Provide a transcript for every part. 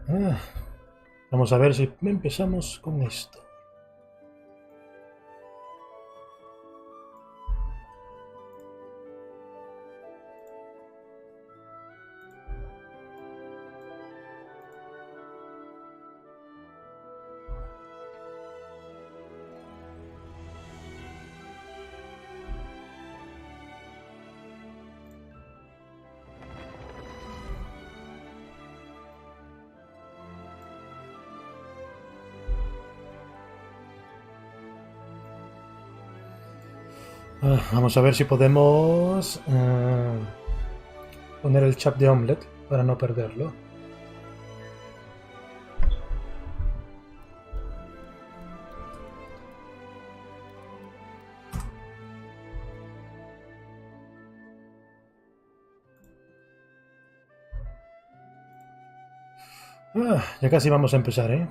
Ah, vamos a ver si empezamos con esto. Vamos a ver si podemos poner el chat de Omelette para no perderlo. Ya casi vamos a empezar, ¿eh?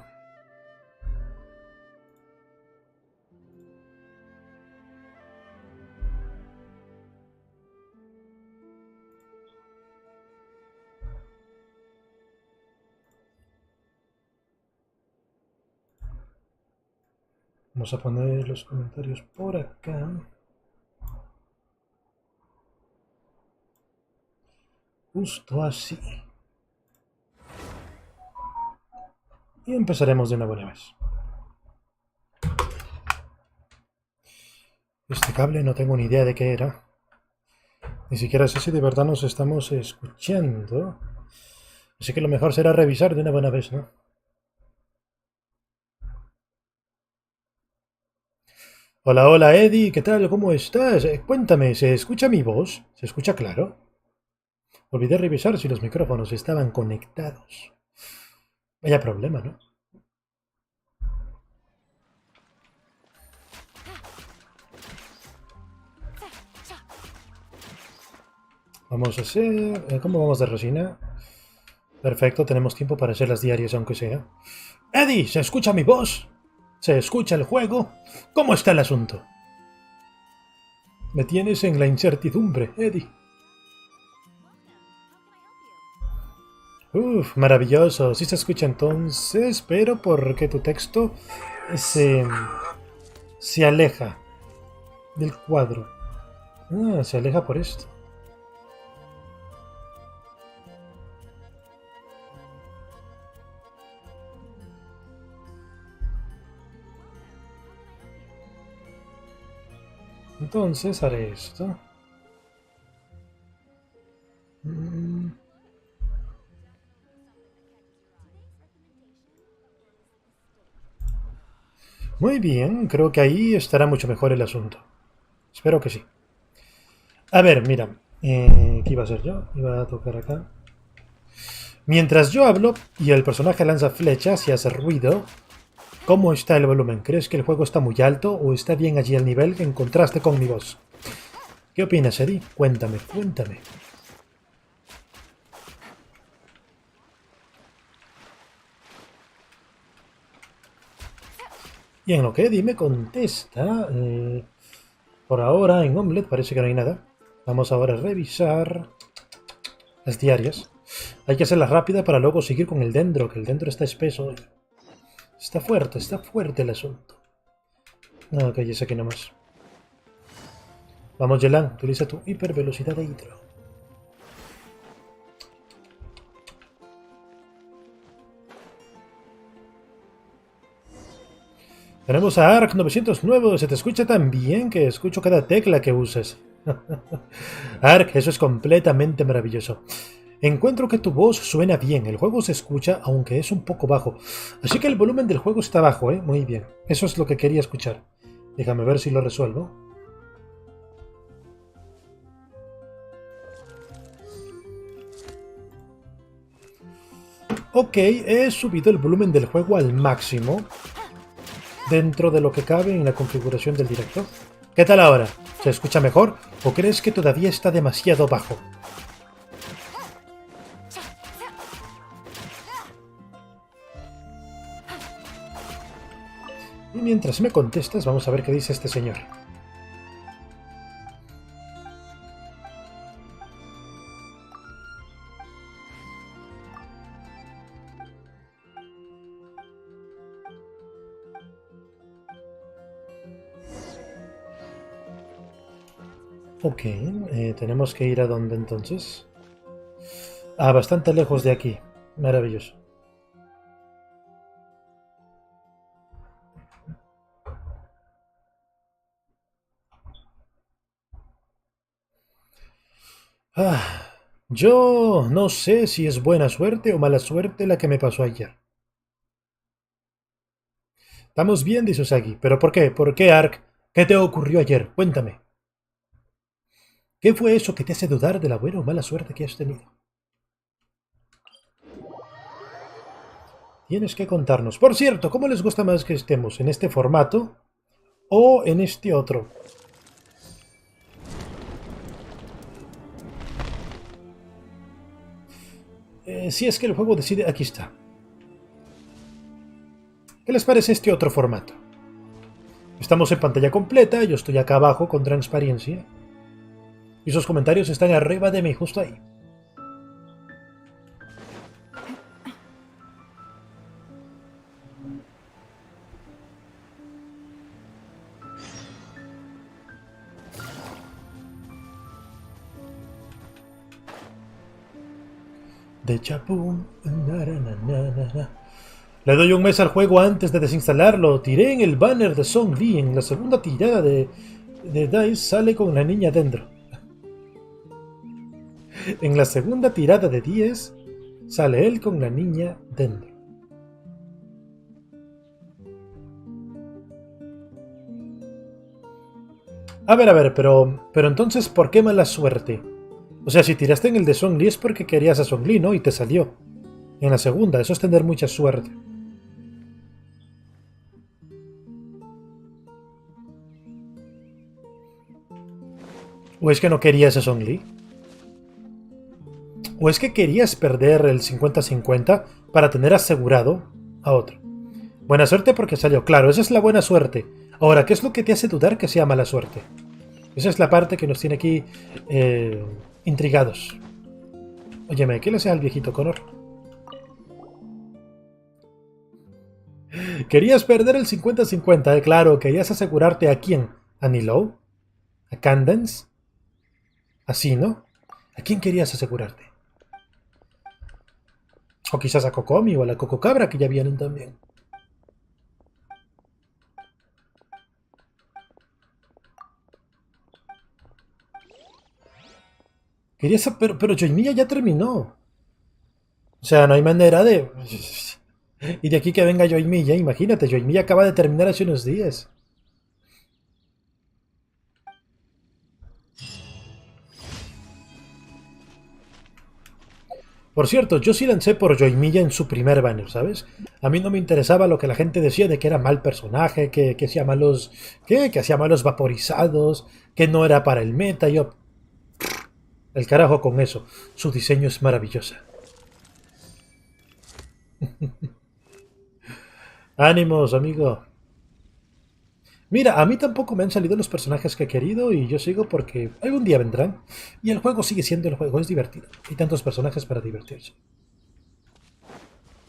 Vamos a poner los comentarios por acá. Justo así. Y empezaremos de una buena vez. Este cable no tengo ni idea de qué era. Ni siquiera sé si de verdad nos estamos escuchando. Así que lo mejor será revisar de una buena vez, ¿no? Hola, hola Eddie, ¿qué tal? ¿Cómo estás? Cuéntame, ¿se escucha mi voz? ¿Se escucha claro? Olvidé revisar si los micrófonos estaban conectados. Vaya problema, ¿no? Vamos a hacer... ¿Cómo vamos de resina? Perfecto, tenemos tiempo para hacer las diarias, aunque sea. Eddie, ¿se escucha mi voz? ¿Se escucha el juego? ¿Cómo está el asunto? Me tienes en la incertidumbre, Eddie. Uf, maravilloso. Sí se escucha entonces, pero porque tu texto se, se aleja del cuadro. Se aleja por esto. Entonces haré esto. Mm, Muy bien, creo que ahí estará mucho mejor el asunto. Espero que sí. A ver, mira. ¿Qué iba a hacer yo? Iba a tocar acá. Mientras yo hablo y el personaje lanza flechas y hace ruido, ¿cómo está el volumen? ¿Crees que el juego está muy alto o está bien allí el nivel en contraste con mi voz? ¿Qué opinas, Eddie? Cuéntame, cuéntame. Y en lo que Eddie me contesta, por ahora en Omelette parece que no hay nada. Vamos ahora a revisar las diarias. Hay que hacerlas rápida para luego seguir con el Dendro, que el Dendro está espeso. Está fuerte el asunto. Ok, ya sé que nomás. Vamos, Yelan, utiliza tu hipervelocidad de hidro. Tenemos a Ark 909, se te escucha tan bien que escucho cada tecla que usas. Ark, eso es completamente maravilloso. Encuentro que tu voz suena bien, el juego se escucha aunque es un poco bajo. Así que el volumen del juego está bajo, ¿eh? Muy bien. Eso es lo que quería escuchar. Déjame ver si lo resuelvo. Ok, he subido el volumen del juego al máximo dentro de lo que cabe en la configuración del director. ¿Qué tal ahora? ¿Se escucha mejor o crees que todavía está demasiado bajo? Y mientras me contestas, vamos a ver qué dice este señor. Ok, tenemos que ir a dónde entonces. Ah, bastante lejos de aquí. Maravilloso. Ah, yo no sé si es buena suerte o mala suerte la que me pasó ayer. Estamos bien, dice Usagi. ¿Pero por qué? ¿Por qué, Ark? ¿Qué te ocurrió ayer? Cuéntame. ¿Qué fue eso que te hace dudar de la buena o mala suerte que has tenido? Tienes que contarnos. Por cierto, ¿cómo les gusta más que estemos? ¿En este formato o en este otro? Si es que el juego decide... Aquí está. ¿Qué les parece este otro formato? Estamos en pantalla completa, yo estoy acá abajo con transparencia. Y sus comentarios están arriba de mí, justo ahí. De chapum. Le doy un mes al juego antes de desinstalarlo. Tiré en el banner de Song Lee. En la segunda tirada de Dice sale con la niña Dendro. En la segunda tirada de 10 sale él con la niña Dendro. A ver, pero entonces, ¿por qué mala suerte? O sea, si tiraste en el de Song Lee es porque querías a Song Lee, ¿no? Y te salió. En la segunda, eso es tener mucha suerte. ¿O es que no querías a Song Lee? ¿O es que querías perder el 50-50 para tener asegurado a otro? Buena suerte porque salió. Claro, esa es la buena suerte. Ahora, ¿qué es lo que te hace dudar que sea mala suerte? Esa es la parte que nos tiene aquí intrigados. Óyeme, ¿qué le sea al viejito Connor? Querías perder el 50-50, claro. Querías asegurarte a quién. ¿A Nilo? ¿A Candence? ¿Así, no? ¿A quién querías asegurarte? O quizás a Kokomi o a la Cococabra, que ya vienen también. Querías... Pero Joimiya ya terminó. O sea, no hay manera de... Y de aquí que venga Joimiya, imagínate, Joimiya acaba de terminar hace unos días. Por cierto, yo sí lancé por Joimiya en su primer banner, ¿sabes? A mí no me interesaba lo que la gente decía de que era mal personaje, que hacía malos... ¿Qué? Que hacía malos vaporizados, que no era para el meta, yo... El carajo con eso. Su diseño es maravilloso. Ánimos, amigo. Mira, a mí tampoco me han salido los personajes que he querido y yo sigo porque algún día vendrán. Y el juego sigue siendo el juego, es divertido. Hay tantos personajes para divertirse.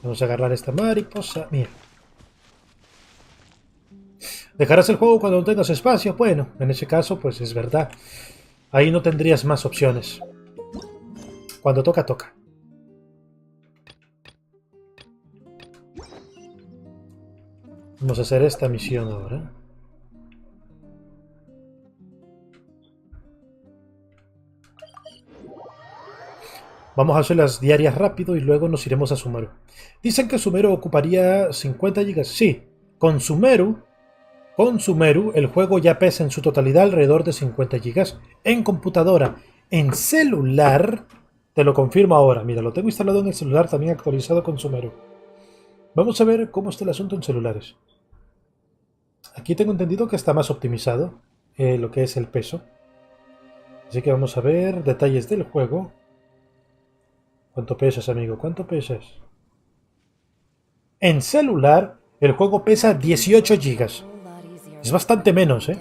Vamos a agarrar esta mariposa. Mira. ¿Dejarás el juego cuando no tengas espacio? Bueno, en ese caso, pues es verdad. Ahí no tendrías más opciones. Cuando toca, toca. Vamos a hacer esta misión ahora. Vamos a hacer las diarias rápido y luego nos iremos a Sumeru. Dicen que Sumeru ocuparía 50 GB. Sí, con Sumeru el juego ya pesa en su totalidad alrededor de 50 GB. En computadora, en celular, te lo confirmo ahora. Mira, lo tengo instalado en el celular, también actualizado con Sumeru. Vamos a ver cómo está el asunto en celulares. Aquí tengo entendido que está más optimizado lo que es el peso. Así que vamos a ver detalles del juego. ¿Cuánto pesas, amigo? ¿Cuánto pesas? En celular, el juego pesa 18 GB. Es bastante menos, ¿eh?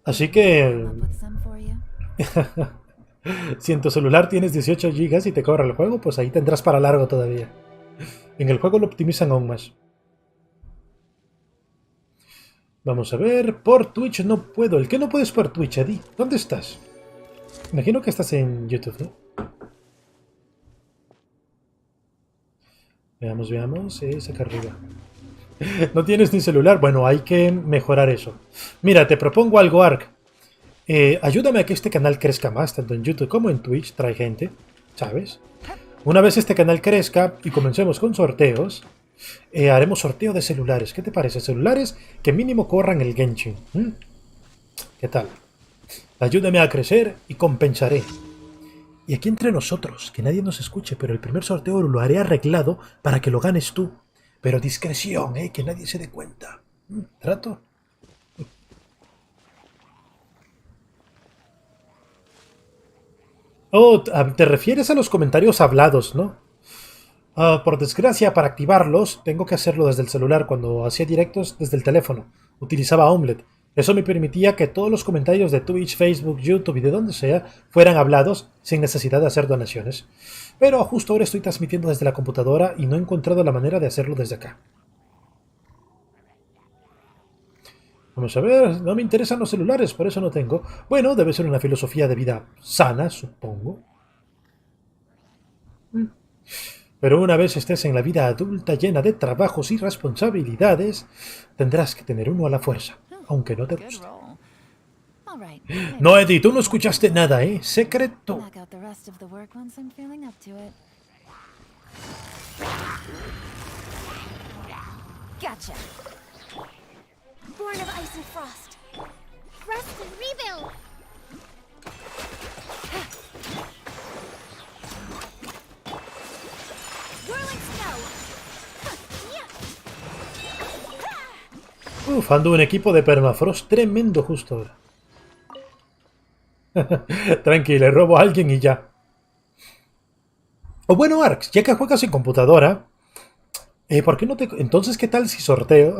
Así que... si en tu celular tienes 18 GB y te corre el juego, pues ahí tendrás para largo todavía. En el juego lo optimizan aún más. Vamos a ver, por Twitch no puedo. ¿El que no puedes por Twitch, Eddie? ¿Dónde estás? Imagino que estás en YouTube, ¿no? Veamos, veamos. Es acá arriba. ¿No tienes ni celular? Bueno, hay que mejorar eso. Mira, te propongo algo, Ark. Ayúdame a que este canal crezca más, tanto en YouTube como en Twitch. Trae gente, ¿sabes? Una vez este canal crezca y comencemos con sorteos, haremos sorteo de celulares. ¿Qué te parece? Celulares que mínimo corran el Genshin. ¿Mm? ¿Qué tal? Ayúdame a crecer y compensaré. Y aquí entre nosotros, que nadie nos escuche, pero el primer sorteo lo haré arreglado para que lo ganes tú. Pero discreción, que nadie se dé cuenta. ¿Trato? Oh, te refieres a los comentarios hablados, ¿no? Por desgracia, para activarlos, tengo que hacerlo desde el celular cuando hacía directos desde el teléfono. Utilizaba Omelette. Eso me permitía que todos los comentarios de Twitch, Facebook, YouTube y de donde sea fueran hablados sin necesidad de hacer donaciones. Pero justo ahora estoy transmitiendo desde la computadora y no he encontrado la manera de hacerlo desde acá. Vamos a ver, no me interesan los celulares, por eso no tengo. Bueno, debe ser una filosofía de vida sana, supongo. Pero una vez estés en la vida adulta llena de trabajos y responsabilidades, tendrás que tener uno a la fuerza, aunque no te guste. No, Eddie, tú no escuchaste nada, ¿eh? Secreto. Gotcha. Born of ice and frost. Rest and rebuild. Whirling snow. Uf, ando un equipo de permafrost tremendo justo ahora. Tranqui, le robo a alguien y ya. O bueno, Arx, ya que juegas en computadora, ¿por qué no te... Entonces, ¿qué tal si sorteo?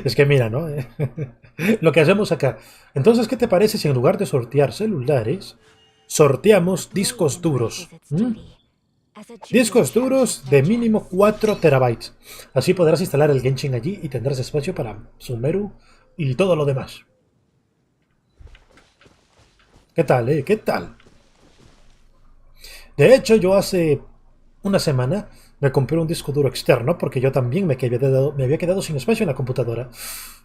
Es que mira, ¿no? Lo que hacemos acá. Entonces, ¿qué te parece si en lugar de sortear celulares, sorteamos discos duros? ¿Mm? Discos duros de mínimo 4 terabytes. Así podrás instalar el Genshin allí y tendrás espacio para Sumeru y todo lo demás. ¿Qué tal, ¿Qué tal? De hecho, yo hace una semana me compré un disco duro externo porque yo también me había quedado sin espacio en la computadora.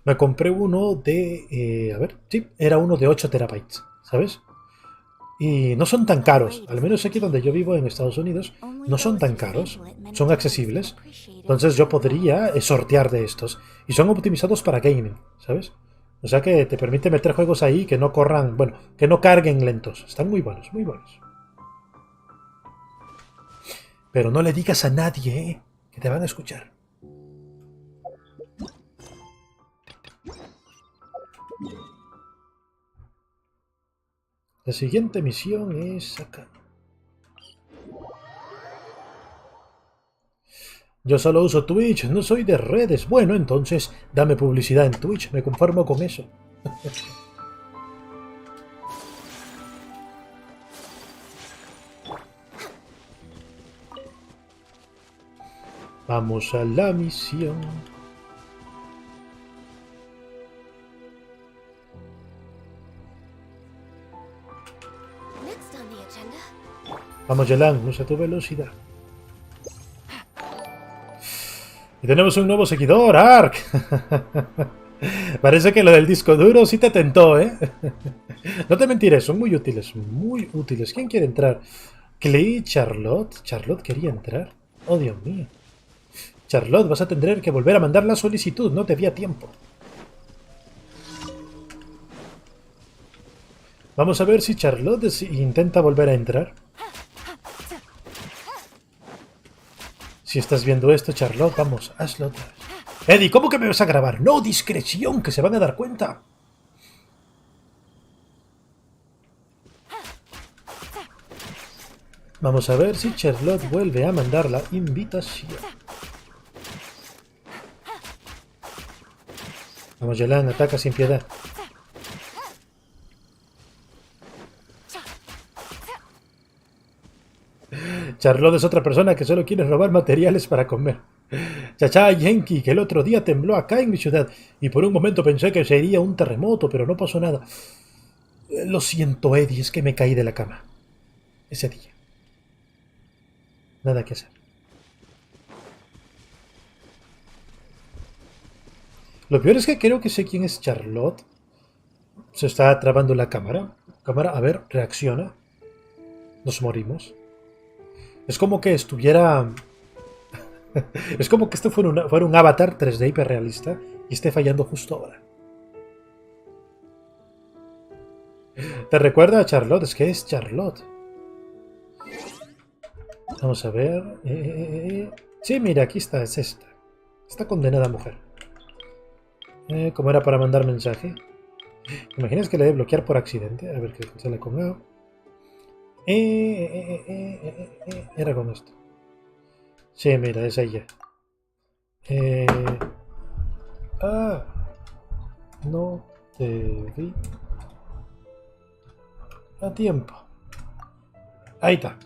Me compré uno de... a ver, sí, era uno de 8 terabytes, ¿sabes? Y no son tan caros, al menos aquí donde yo vivo en Estados Unidos, no son tan caros, son accesibles. Entonces yo podría sortear de estos. Y son optimizados para gaming, ¿sabes? O sea que te permite meter juegos ahí que no corran, bueno, que no carguen lentos. Están muy buenos, muy buenos. Pero no le digas a nadie, que te van a escuchar. La siguiente misión es acá. Yo solo uso Twitch, no soy de redes. Bueno, entonces dame publicidad en Twitch, me conformo con eso. Vamos a la misión. Vamos, Yelan, usa tu velocidad. Y tenemos un nuevo seguidor, Ark. Parece que lo del disco duro sí te tentó, ¿eh? No te mentiré, son muy útiles, muy útiles. ¿Quién quiere entrar? Clay, Charlotte. ¿Charlotte quería entrar? Oh, Dios mío. Charlotte, vas a tener que volver a mandar la solicitud, no te di a tiempo. Vamos a ver si Charlotte intenta volver a entrar. Si estás viendo esto, Charlotte, vamos, hazlo otra vez. Eddie, ¿cómo que me vas a grabar? No, discreción, que se van a dar cuenta. Vamos a ver si Charlotte vuelve a mandar la invitación. Vamos, Yelan, ataca sin piedad. Charlotte es otra persona que solo quiere robar materiales para comer. Jajajaja, Enki, que el otro día tembló acá en mi ciudad y por un momento pensé que sería un terremoto, pero no pasó nada. Lo siento, Eddie, es que me caí de la cama. Ese día. Nada que hacer. Lo peor es que creo que sé quién es Charlotte. Se está trabando la cámara. Cámara, a ver, reacciona. Nos morimos. Es como que estuviera... Es como que esto fuera un avatar 3D hiperrealista y esté fallando justo ahora. ¿Te recuerda a Charlotte? Es que es Charlotte. Vamos a ver. Sí, mira, aquí está, es esta. Esta condenada mujer. ¿Cómo era para mandar mensaje? ¿Imaginas que le debe bloquear por accidente? A ver qué sale con A. Era con esto. Sí, mira, es ella. Eh, no te vi a tiempo. Ahí está.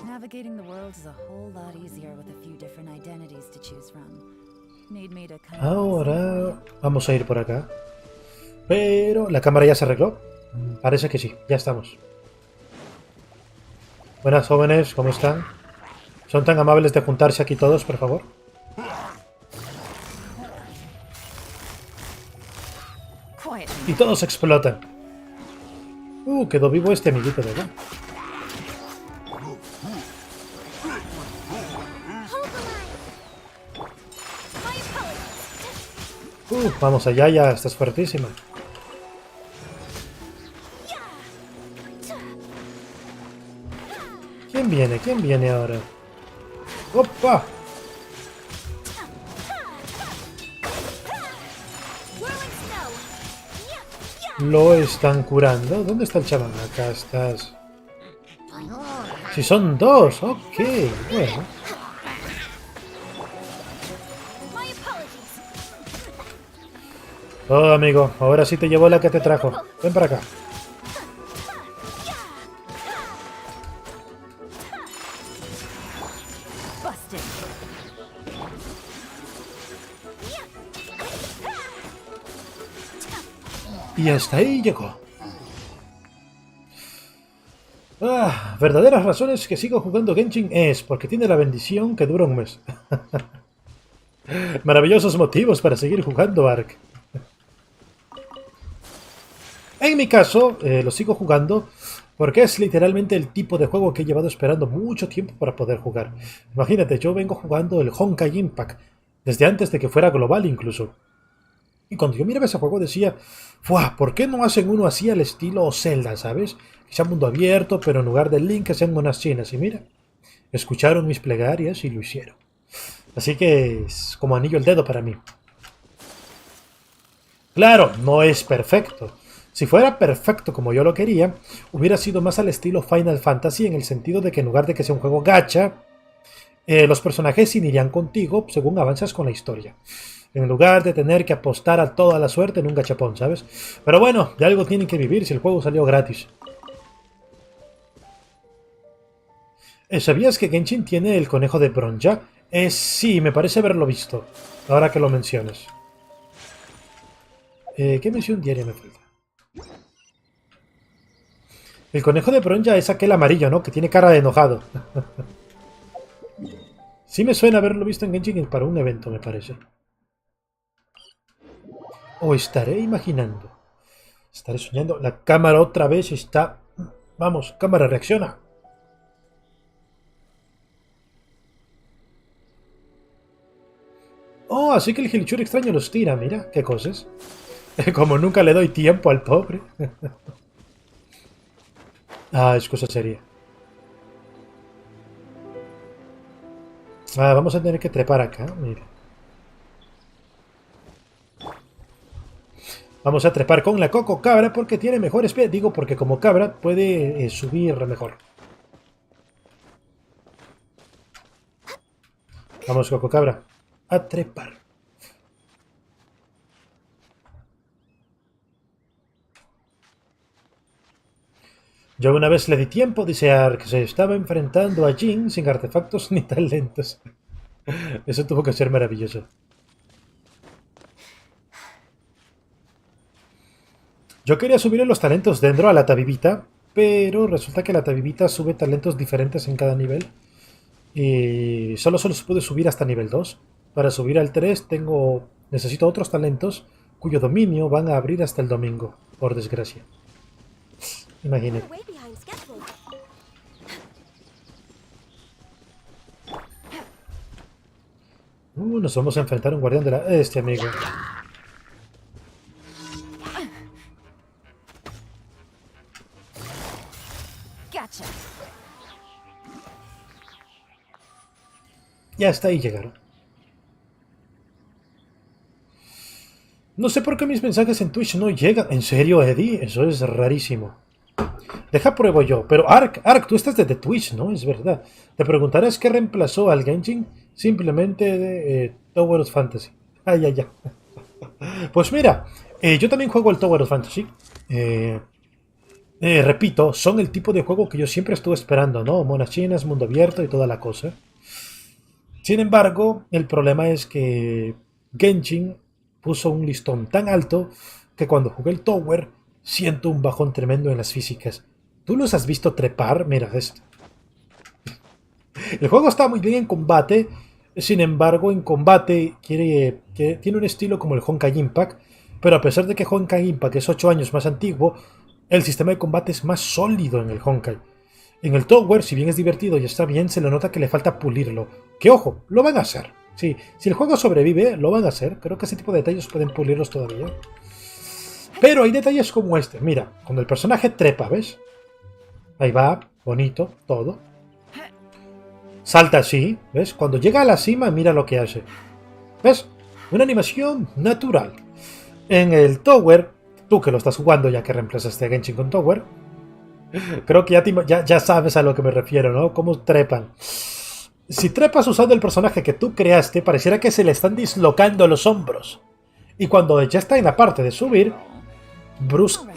Navigating the world is a whole lot easier with a few different identities to choose from. Need me to come Ahora vamos a ir por acá. Pero la cámara ya se arregló. Parece que sí, ya estamos. Buenas jóvenes, ¿cómo están? ¿Son tan amables de juntarse aquí todos, por favor? quiet. Y todos explotan. Quedó vivo este amiguito de acá. Hold the line. My apologies. Vamos allá, ya estás fuertísima. ¿Quién viene? ¿Quién viene ahora? ¡Opa! Whirling snow. Lo están curando. ¿Dónde está el chaval? Acá estás. Si son dos, ok, bueno. My apologies. Oh, amigo, ahora sí te llevó la que te trajo. Ven para acá. Busted. Y hasta ahí llegó. Verdaderas razones que sigo jugando Genshin es porque tiene la bendición que dura un mes. Maravillosos motivos para seguir jugando Ark. En mi caso, lo sigo jugando porque es literalmente el tipo de juego que he llevado esperando mucho tiempo para poder jugar. Imagínate, yo vengo jugando el Honkai Impact desde antes de que fuera global incluso. Y cuando yo miraba ese juego decía, ¡fuah! ¿Por qué no hacen uno así al estilo Zelda, ¿sabes? Que sea mundo abierto, pero en lugar del Link que sean unas chinas. Y mira, escucharon mis plegarias y lo hicieron. Así que es como anillo al dedo para mí. Claro, no es perfecto. Si fuera perfecto como yo lo quería, hubiera sido más al estilo Final Fantasy en el sentido de que en lugar de que sea un juego gacha, los personajes se irían contigo según avanzas con la historia. En lugar de tener que apostar a toda la suerte en un gachapón, ¿sabes? Pero bueno, de algo tienen que vivir si el juego salió gratis. ¿Sabías que Genshin tiene el conejo de bronce? Sí, me parece haberlo visto, ahora que lo mencionas. ¿Qué mención diaria me falta? El conejo de bronce es aquel amarillo, ¿no? Que tiene cara de enojado. Sí me suena haberlo visto en Genshin para un evento, me parece. O estaré imaginando. Estaré soñando. La cámara otra vez está... Vamos, cámara, reacciona. Oh, así que el Gilchur extraño los tira, mira, qué cosas. Como nunca le doy tiempo al pobre. Es cosa seria. Vamos a tener que trepar acá, mira. Vamos a trepar con la Coco Cabra porque tiene mejores pies. Digo, porque como cabra puede subir mejor. Vamos, Coco Cabra. A trepar. Yo una vez le di tiempo, dice Ark, se estaba enfrentando a Jin sin artefactos ni talentos. Eso tuvo que ser maravilloso. Yo quería subir los talentos Dendro a la tabibita, pero resulta que la tabibita sube talentos diferentes en cada nivel. Y solo se puede subir hasta nivel 2. Para subir al 3 necesito otros talentos cuyo dominio van a abrir hasta el domingo, por desgracia. Imagínate. We're way behind schedule. Nos vamos a enfrentar a un guardián de la... Este amigo. Gotcha. Ya hasta ahí llegaron. No sé por qué mis mensajes en Twitch no llegan. ¿En serio, Eddie? Eso es rarísimo. Deja pruebo yo. Pero Ark, tú estás desde Twitch, ¿no? Es verdad. Te preguntarás qué reemplazó al Genshin. Simplemente de Tower of Fantasy. Ay, ay, ay. Pues mira, yo también juego el Tower of Fantasy. Repito, son el tipo de juego que yo siempre estuve esperando, ¿no? Monas chinas, mundo abierto y toda la cosa. Sin embargo, el problema es que Genshin puso un listón tan alto que cuando jugué el Tower siento un bajón tremendo en las físicas. ¿Tú los has visto trepar? Mira esto. El juego está muy bien en combate, sin embargo, en combate tiene un estilo como el Honkai Impact, pero a pesar de que Honkai Impact es 8 años más antiguo, el sistema de combate es más sólido en el Honkai. En el Tower, si bien es divertido y está bien, se le nota que le falta pulirlo. Que ojo, lo van a hacer. Sí, si el juego sobrevive, lo van a hacer. Creo que ese tipo de detalles pueden pulirlos todavía. Pero hay detalles como este. Mira, cuando el personaje trepa, ¿ves? Ahí va, bonito, todo. Salta así, ¿ves? Cuando llega a la cima, mira lo que hace. ¿Ves? Una animación natural. En el Tower, tú que lo estás jugando ya que reemplazaste a Genshin con Tower, creo que ya sabes a lo que me refiero, ¿no? Cómo trepan. Si trepas usando el personaje que tú creaste, pareciera que se le están dislocando los hombros. Y cuando ya está en la parte de subir,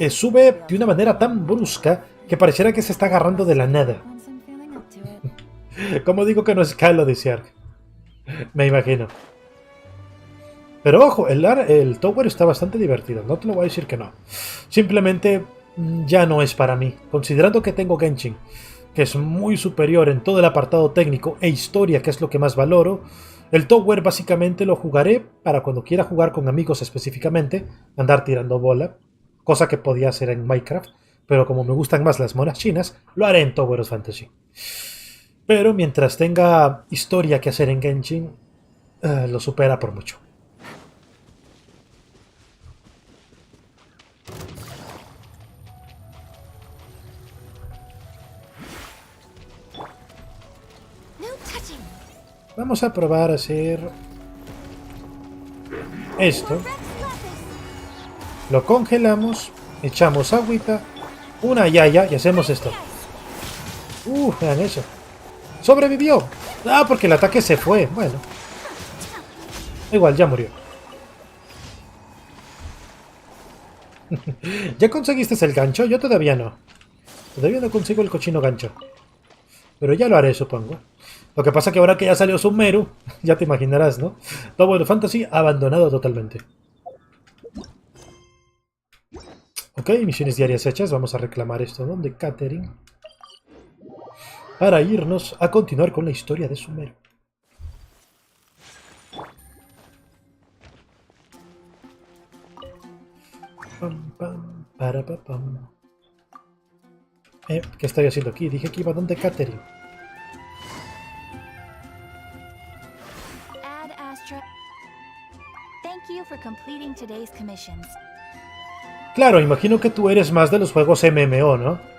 sube de una manera tan brusca que pareciera que se está agarrando de la nada. Once I'm feeling up to it. Como digo que no es Calo, dice Ark. Me imagino. Pero ojo, el Tower está bastante divertido, no te lo voy a decir que no. Simplemente ya no es para mí. Considerando que tengo Genshin, que es muy superior en todo el apartado técnico e historia, que es lo que más valoro, el Tower básicamente lo jugaré para cuando quiera jugar con amigos específicamente, andar tirando bola, cosa que podía hacer en Minecraft, pero como me gustan más las monas chinas, lo haré en Tower of Fantasy. Pero mientras tenga historia que hacer en Genshin, lo supera por mucho. No touching. Vamos a probar a hacer esto. Rex Lapis. Lo congelamos, echamos agüita, una yaya y hacemos esto. Vean eso. ¡Sobrevivió! Ah, porque el ataque se fue. Bueno. Igual, ya murió. ¿Ya conseguiste el gancho? Yo todavía no. Todavía no consigo el cochino gancho. Pero ya lo haré, supongo. Lo que pasa es que ahora que ya salió Sumeru, ya te imaginarás, ¿no? Tower Fantasy abandonado totalmente. Ok, misiones diarias hechas. Vamos a reclamar esto, ¿no? De Catherine. Para irnos a continuar con la historia de Sumeru. Pam, pam, para, pa, pam. ¿Qué estoy haciendo aquí? Dije que iba donde Catherine. Ad Astra. Thank you for completing today's commissions. Claro, imagino que tú eres más de los juegos MMO, ¿no?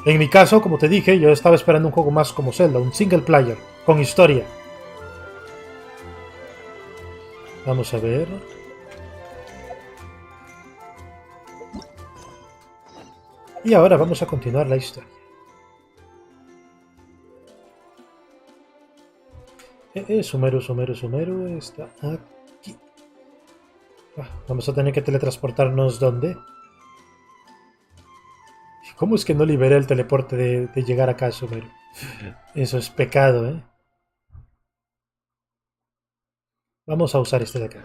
En mi caso, como te dije, yo estaba esperando un juego más como Zelda, un single player, con historia. Vamos a ver. Y ahora vamos a continuar la historia. Sumeru está aquí. Vamos a tener que teletransportarnos ¿dónde? ¿Cómo es que no liberé el teleporte de llegar acá, Sumer? Eso es pecado, ¿eh? Vamos a usar este de acá.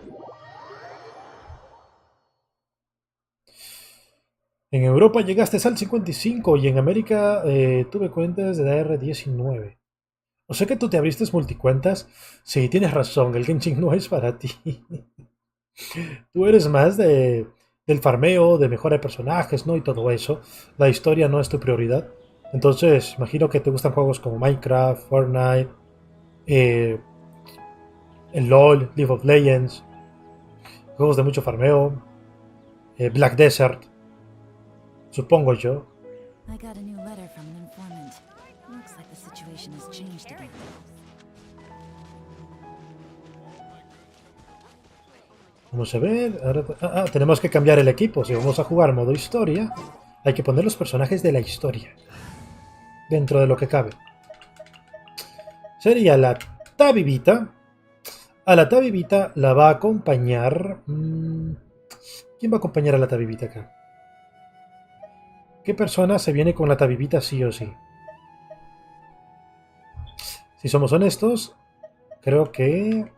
En Europa llegaste al 55 y en América tuve cuentas de DR19. O sea que tú te abriste multicuentas. Sí, tienes razón, el Genshin no es para ti. Tú eres más del farmeo, de mejora de personajes, ¿no? Y todo eso. La historia no es tu prioridad. Entonces, imagino que te gustan juegos como Minecraft, Fortnite, eh, el LOL, League of Legends, juegos de mucho farmeo, Black Desert, supongo yo. I got a new letter from an informant. Looks like the situation has changed again. Vamos a ver. Ahora tenemos que cambiar el equipo. Si vamos a jugar modo historia, hay que poner los personajes de la historia. Dentro de lo que cabe. Sería la Tabibita. A la Tabibita la va a acompañar... ¿Quién va a acompañar a la Tabibita acá? ¿Qué persona se viene con la Tabibita sí o sí? Si somos honestos, creo que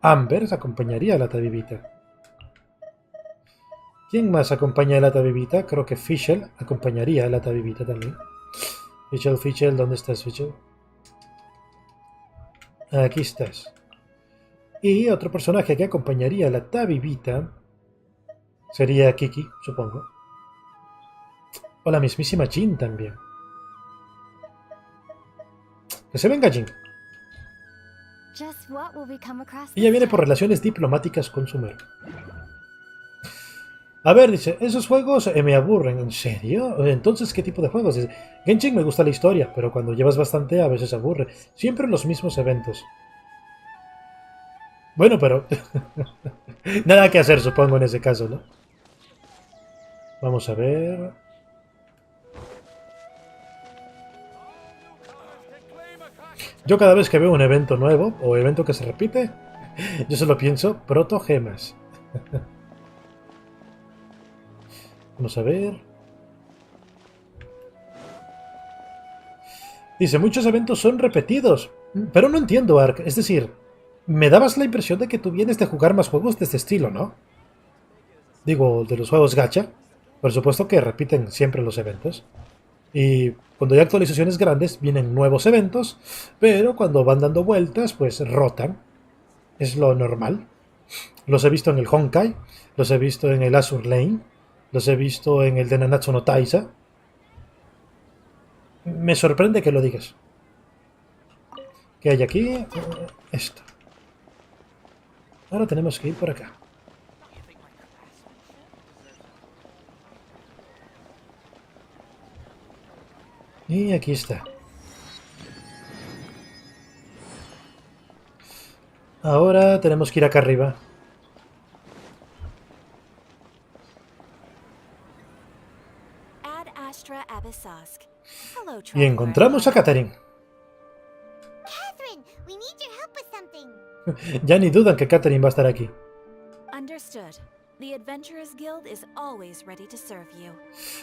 Amber acompañaría a la Tabibita. ¿Quién más acompaña a la Tabibita? Creo que Fischl acompañaría a la Tabibita también. Fischl, ¿dónde estás, Fischl? Aquí estás. Y otro personaje que acompañaría a la Tabibita sería Kiki, supongo. O la mismísima Jin también. Que se venga Jin. Just what will we come across Ella this viene time? por relaciones diplomáticas con Sumer. A ver, dice, esos juegos me aburren. ¿En serio? Entonces, ¿qué tipo de juegos? Dice, Genshin me gusta la historia, pero cuando llevas bastante a veces aburre. Siempre los mismos eventos. Bueno, pero... nada que hacer, supongo, en ese caso, ¿no? Vamos a ver... Yo cada vez que veo un evento nuevo, o evento que se repite, yo solo pienso, protogemas. Vamos a ver... Dice, muchos eventos son repetidos. Pero no entiendo, Ark. Es decir, me dabas la impresión de que tú vienes de jugar más juegos de este estilo, ¿no? Digo, de los juegos gacha. Por supuesto que repiten siempre los eventos. Y cuando hay actualizaciones grandes, vienen nuevos eventos. Pero cuando van dando vueltas, pues rotan. Es lo normal. Los he visto en el Honkai. Los he visto en el Azur Lane. Los he visto en el de Nanatsu no Taisa. Me sorprende que lo digas. ¿Qué hay aquí? Esto. Ahora tenemos que ir por acá. Y aquí está. Ahora tenemos que ir acá arriba. Ad Astra Abyssosk. Hello, Y traveler. encontramos a Catherine. Catherine, we need your help with something. Ya ni dudan que Catherine va a estar aquí. Understood. The Adventurers Guild is always ready to serve you.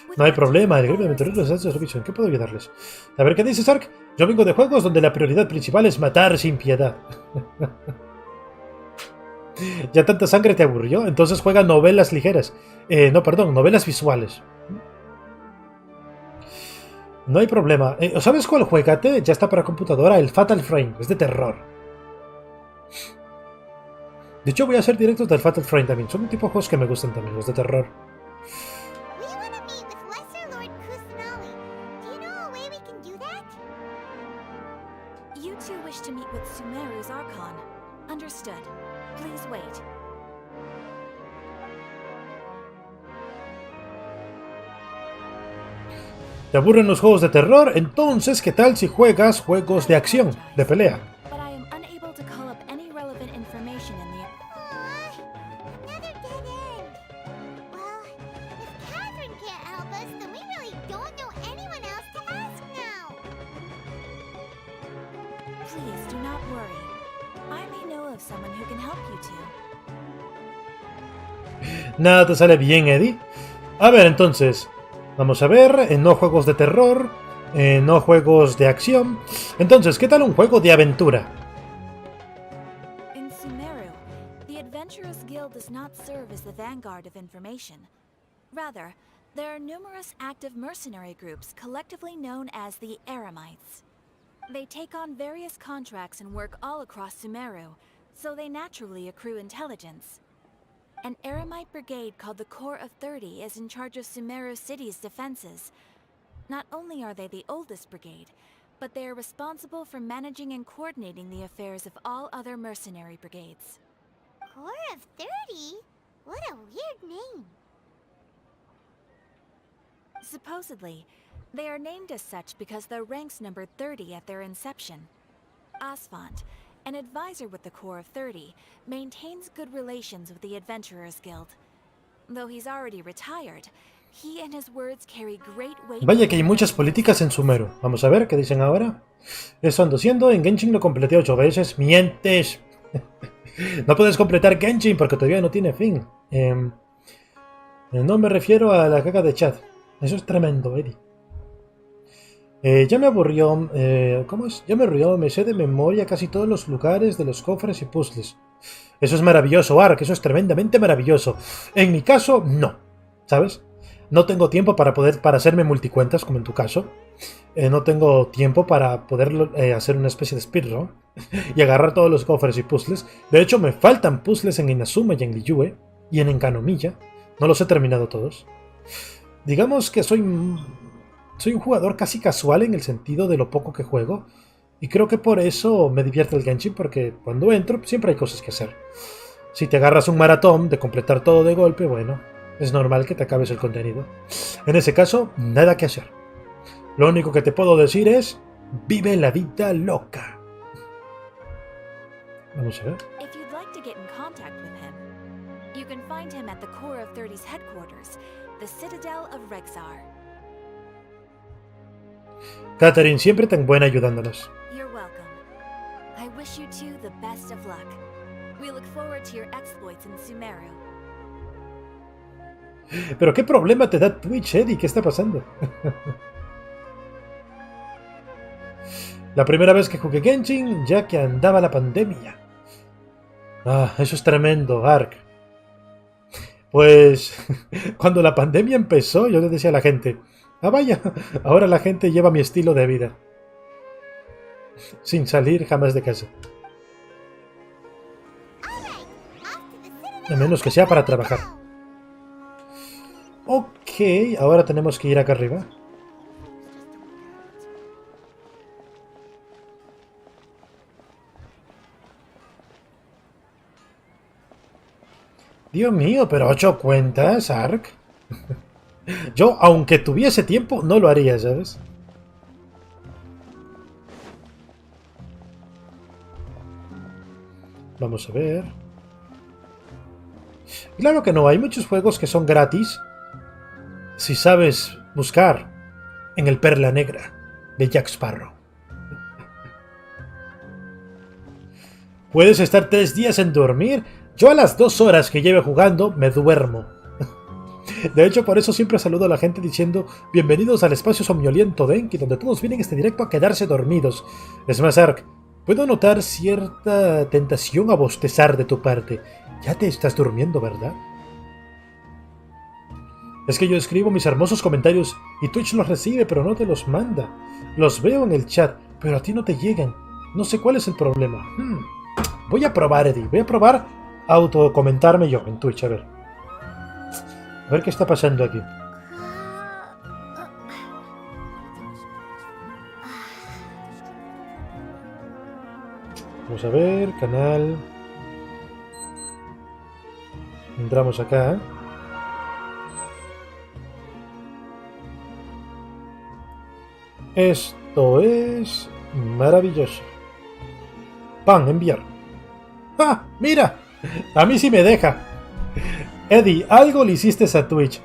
With No hay what problema, el you gremio de follow aventureros de servicio. ¿En qué puedo ayudarles? A ver, ¿qué dices, Ark? Yo vengo de juegos donde la prioridad principal es matar sin piedad. ¿Ya tanta sangre te aburrió? Entonces juega novelas ligeras. No, perdón, novelas visuales. No hay problema. ¿Sabes cuál? Juégate, ya está para computadora, el Fatal Frame. Es de terror. De hecho, voy a hacer directos del Fatal Frame también. Son un tipo de juegos que me gustan también, los de terror. We want to meet with Lesser Lord Kusanali. Do you know a way we can do that? You two wish to meet with Sumeru's Archon. Understood. Please wait. ¿Te aburren los juegos de terror? Entonces, ¿qué tal si juegas juegos de acción, de pelea? But I am unable to call up any relevant information in the... Another dead end. Well, if Catherine can't help us, then we really don't know anyone else to ask now. Please do not worry. I may know of someone who can help you two. Nada te sale bien, Eddie. A ver, entonces. Vamos a ver, no juegos de terror, no juegos de acción. Entonces, ¿qué tal un juego de aventura? In Sumeru, the Adventurers Guild does not serve as the vanguard of information. Rather, there are numerous active mercenary groups collectively known as the Eremites. They take on various contracts and work all across Sumeru, so they naturally accrue intelligence. An Eremite brigade called the Corps of 30 is in charge of Sumeru City's defenses. Not only are they the oldest brigade, but they are responsible for managing and coordinating the affairs of all other mercenary brigades. Corps of 30? What a weird name. Supposedly, they are named as such because their ranks numbered 30 at their inception. Asphalt, an advisor with the Corps of 30, maintains good relations with the Adventurers Guild. Though he's already retired, he and his words carry great weight. Vaya que hay muchas políticas en Sumeru. Vamos a ver qué dicen ahora. Eso ando siendo. En Genshin lo completé 8 veces. ¡Mientes! No puedes completar Genshin porque todavía no tiene fin. No me refiero a la caca de chat. Eso es tremendo, Eddie. Ya me aburrió. ¿Cómo es? Ya me aburrió. Me sé de memoria casi todos los lugares de los cofres y puzzles. Eso es maravilloso, Ark. Eso es tremendamente maravilloso. En mi caso, no. ¿Sabes? No tengo tiempo para hacerme multicuentas, como en tu caso. No tengo tiempo para poder hacer una especie de speedrun y agarrar todos los cofres y puzzles. De hecho, me faltan puzzles en Inazuma y en Liyue y en Enkanomiya. No los he terminado todos. Digamos que soy un jugador casi casual en el sentido de lo poco que juego. Y creo que por eso me divierte el Genshin, porque cuando entro siempre hay cosas que hacer. Si te agarras un maratón de completar todo de golpe, bueno, es normal que te acabes el contenido. En ese caso, nada que hacer. Lo único que te puedo decir es, vive la vida loca. Vamos a ver. If you'd like to get in contact with him, you can find him at the Corps of 30's headquarters, the Citadel of Rexar. Catherine, siempre tan buena ayudándonos. You're welcome. I wish you two the best of luck. We look forward to your exploits in Sumeru. ¿Pero qué problema te da Twitch, Eddie? ¿Qué está pasando? La primera vez que jugué Genshin, ya que andaba la pandemia. Ah, eso es tremendo, Ark. Pues, cuando la pandemia empezó, yo le decía a la gente, ah vaya, ahora la gente lleva mi estilo de vida. Sin salir jamás de casa. A menos que sea para trabajar. Ok, ahora tenemos que ir acá arriba. Dios mío, pero 8 cuentas, Ark. Yo, aunque tuviese tiempo, no lo haría, ¿sabes? Vamos a ver. Claro que no, hay muchos juegos que son gratis si sabes buscar en el Perla Negra de Jack Sparrow. Puedes estar 3 días sin dormir. Yo a las 2 horas que lleve jugando me duermo. De hecho, por eso siempre saludo a la gente diciendo bienvenidos al espacio somnoliento de Enki, donde todos vienen este directo a quedarse dormidos. Es más, Ark, puedo notar cierta tentación a bostezar de tu parte. Ya te estás durmiendo, ¿verdad? Es que yo escribo mis hermosos comentarios y Twitch los recibe, pero no te los manda. Los veo en el chat, pero a ti no te llegan. No sé cuál es el problema. Voy a probar, Eddie. Voy a probar autocomentarme yo en Twitch, a ver. A ver qué está pasando aquí. Vamos a ver, canal. Entramos acá. Esto es maravilloso. Pan, enviar. ¡Ah! ¡Mira! A mí sí me deja. Eddie, algo le hiciste a Twitch.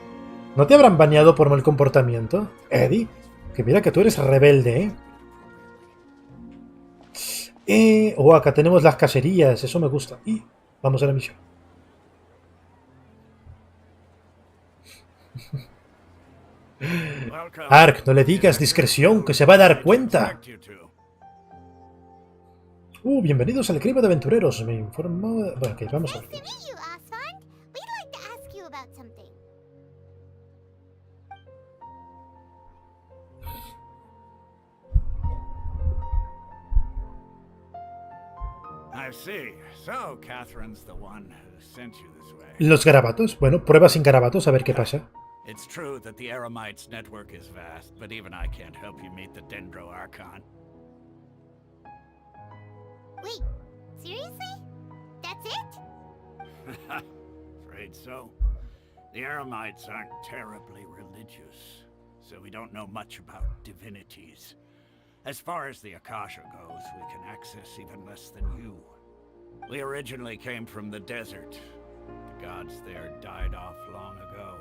¿No te habrán baneado por mal comportamiento? Eddie, que mira que tú eres rebelde, ¿eh? Oh, acá tenemos las cacerías, eso me gusta. Y vamos a la misión. Ark, no le digas discreción, que se va a dar cuenta. Bienvenidos al equipo de aventureros. Me informó... Bueno, ok, vamos a ver. Nice to meet you, Oswald. We'd like to ask you about something. I see. So, Catherine's the one who sent you this way. Los garabatos. Bueno, prueba sin garabatos, a ver qué pasa. It's true that the Eremites' network is vast, but even I can't help you meet the Dendro Archon. Wait, seriously? That's it? Afraid so. The Eremites aren't terribly religious, so we don't know much about divinities. As far as the Akasha goes, we can access even less than you. We originally came from the desert. The gods there died off long ago.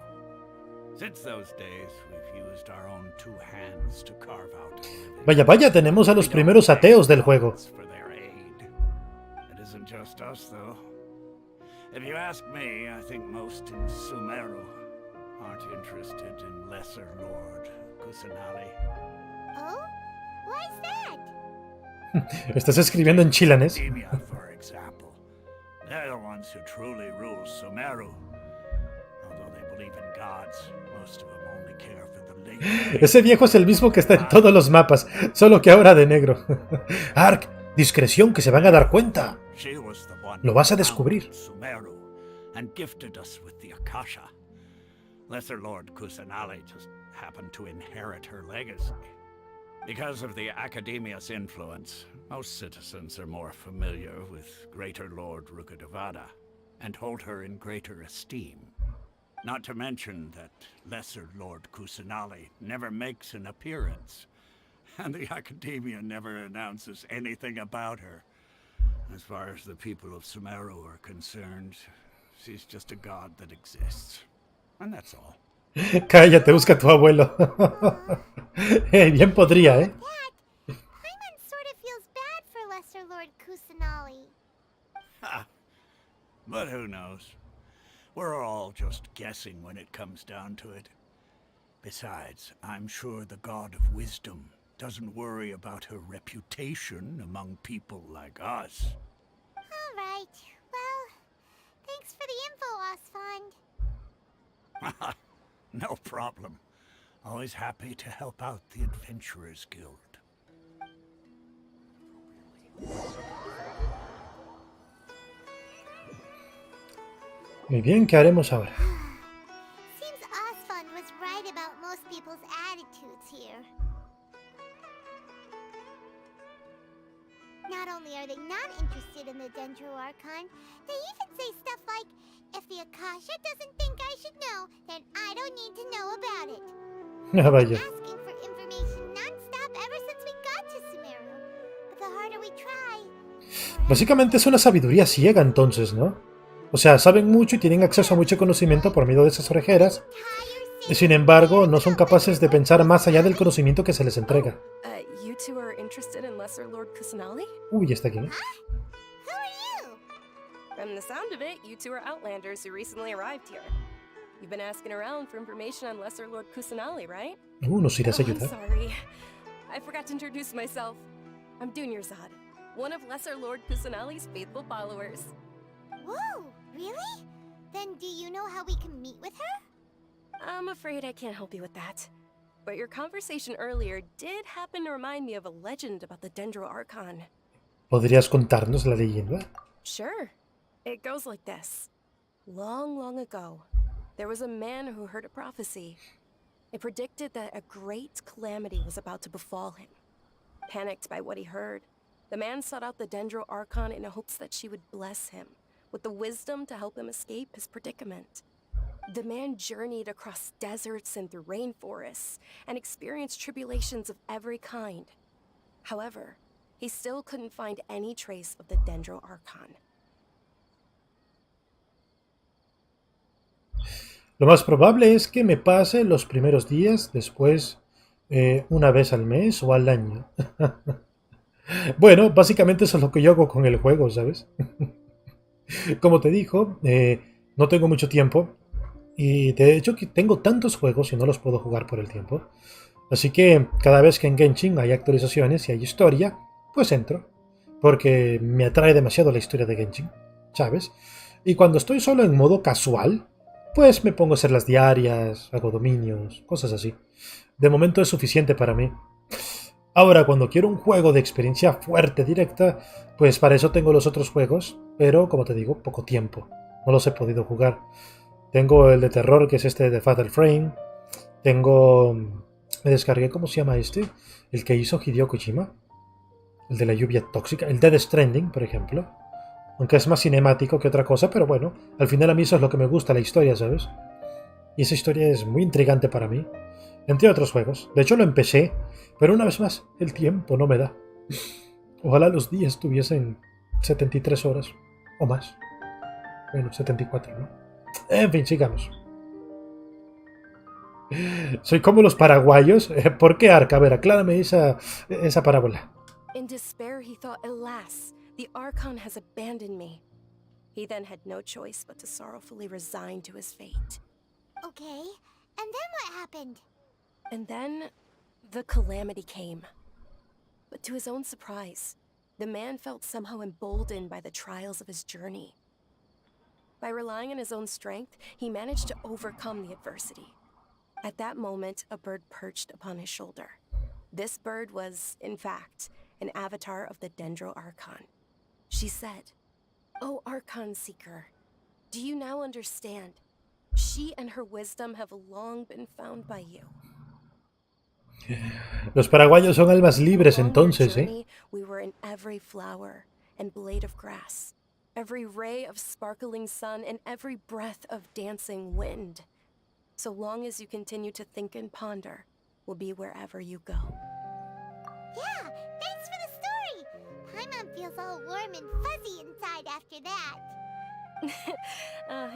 Since those days, we've used our own two hands to carve out a living. Vaya, vaya, tenemos a los primeros ateos del juego. For their aid. It isn't just us, though. If you ask me, I think most in Sumeru aren't interested in Lesser Lord Kusanali. Oh? Why's that? Estás escribiendo en chilanés. Academia, for example. They're the ones who truly rule Sumeru. Although they believe in gods, most of them only care for the late. Ese viejo es el mismo que está en todos los mapas, solo que ahora de negro. Ark, discreción, que se van a dar cuenta. She was the one Lo vas a who descubrir. founded Sumeru and gifted us with the Akasha. Lesser Lord Kusanali just happened to inherit her legacy. Because of the Academia's influence, most citizens are more familiar with Greater Lord Rukkhadevada and hold her in greater esteem. Not to mention that Lesser Lord Kusanali never makes an appearance, and the Academia never announces anything about her. As far as the people of Sumeru are concerned, she's just a god that exists. And that's all. Cállate, busca a tu abuelo. Bien podría, ¿eh? Dad, Paimon sort of feels bad for Lesser Lord Kusanali. Ha! But who knows? We're all just guessing when it comes down to it. Besides, I'm sure the God of Wisdom doesn't worry about her reputation among people like us. All right. Well, thanks for the info, Oswald. No problem. Always happy to help out the Adventurers Guild. Muy bien, ¿qué haremos ahora? Seems Oswald was right about most people's attitudes here. Not only are they not interested in the Dendro Archon, they even say stuff like, if the Akasha doesn't think I should know, then I don't need to know about it. Ah, vaya. Asking for information non-stop ever since we got to Sumeru. But the harder we try... Básicamente es una sabiduría ciega entonces, ¿no? O sea, saben mucho y tienen acceso a mucho conocimiento por medio de esas orejeras. Y sin embargo, no son capaces de pensar más allá del conocimiento que se les entrega. You two are interested in Lesser Lord Kusanali? Uy, está aquí, ¿eh? Who are you? From the sound of it, you two are outlanders who recently arrived here. You've been asking around for information on Lesser Lord Kusanali, right? ¿Nos irás a I'm ayudar? sorry. I forgot to introduce myself. I'm Dendro, one of Lesser Lord Kusanali's faithful followers. Whoa, really? Then do you know how we can meet with her? I'm afraid I can't help you with that. But your conversation earlier did happen to remind me of a legend about the Dendro Archon. ¿Podrías contarnos la leyenda? Sure. It goes like this. Long, long ago, there was a man who heard a prophecy. It predicted that a great calamity was about to befall him. Panicked by what he heard, the man sought out the Dendro Archon in hopes that she would bless him with the wisdom to help him escape his predicament. The man journeyed across deserts and through rainforests and experienced tribulations of every kind. However, he still couldn't find any trace of the Dendro Archon. Lo más probable es que me pase los primeros días, después una vez al mes o al año. Bueno, básicamente eso es lo que yo hago con el juego, ¿sabes? Como te digo, no tengo mucho tiempo Y de hecho que tengo tantos juegos y no los puedo jugar por el tiempo. Así que cada vez que en Genshin hay actualizaciones y hay historia, pues entro. Porque me atrae demasiado la historia de Genshin, ¿sabes? Y cuando estoy solo en modo casual, pues me pongo a hacer las diarias, hago dominios, cosas así. De momento es suficiente para mí. Ahora, cuando quiero un juego de experiencia fuerte, directa, pues para eso tengo los otros juegos, pero como te digo, poco tiempo. No los he podido jugar. Tengo el de terror, que es este de Fatal Frame. Tengo... Me descargué, ¿cómo se llama este? El que hizo Hideo Kojima. El de la lluvia tóxica. El Death Stranding, por ejemplo. Aunque es más cinemático que otra cosa, pero bueno, al final a mí eso es lo que me gusta, la historia, ¿sabes? Y esa historia es muy intrigante para mí. Entre otros juegos. De hecho lo empecé, pero una vez más, el tiempo no me da. Ojalá los días tuviesen 73 horas o más. Bueno, 74, ¿no? En fin, sigamos. Soy como los paraguayos. ¿Por qué arca? A ver, aclárame esa parábola. In despair, he thought, alas, the Archon has abandoned me. He then had no choice but to sorrowfully resign to his fate. Okay, and then what happened? And then, the calamity came. But to his own surprise, the man felt somehow emboldened by the trials of his journey. By relying on his own strength, he managed to overcome the adversity. At that moment, a bird perched upon his shoulder. This bird was, in fact, an avatar of the Dendro Archon. She said, "O Archon Seeker, do you now understand? She and her wisdom have long been found by you." Los paraguayos son almas libres Along entonces, our ¿eh? journey, we were in every flower and blade of grass, every ray of sparkling sun, and every breath of dancing wind. So long as you continue to think and ponder, we'll be wherever you go. Yeah, thanks for the story. Paimon feels all warm and fuzzy inside after that.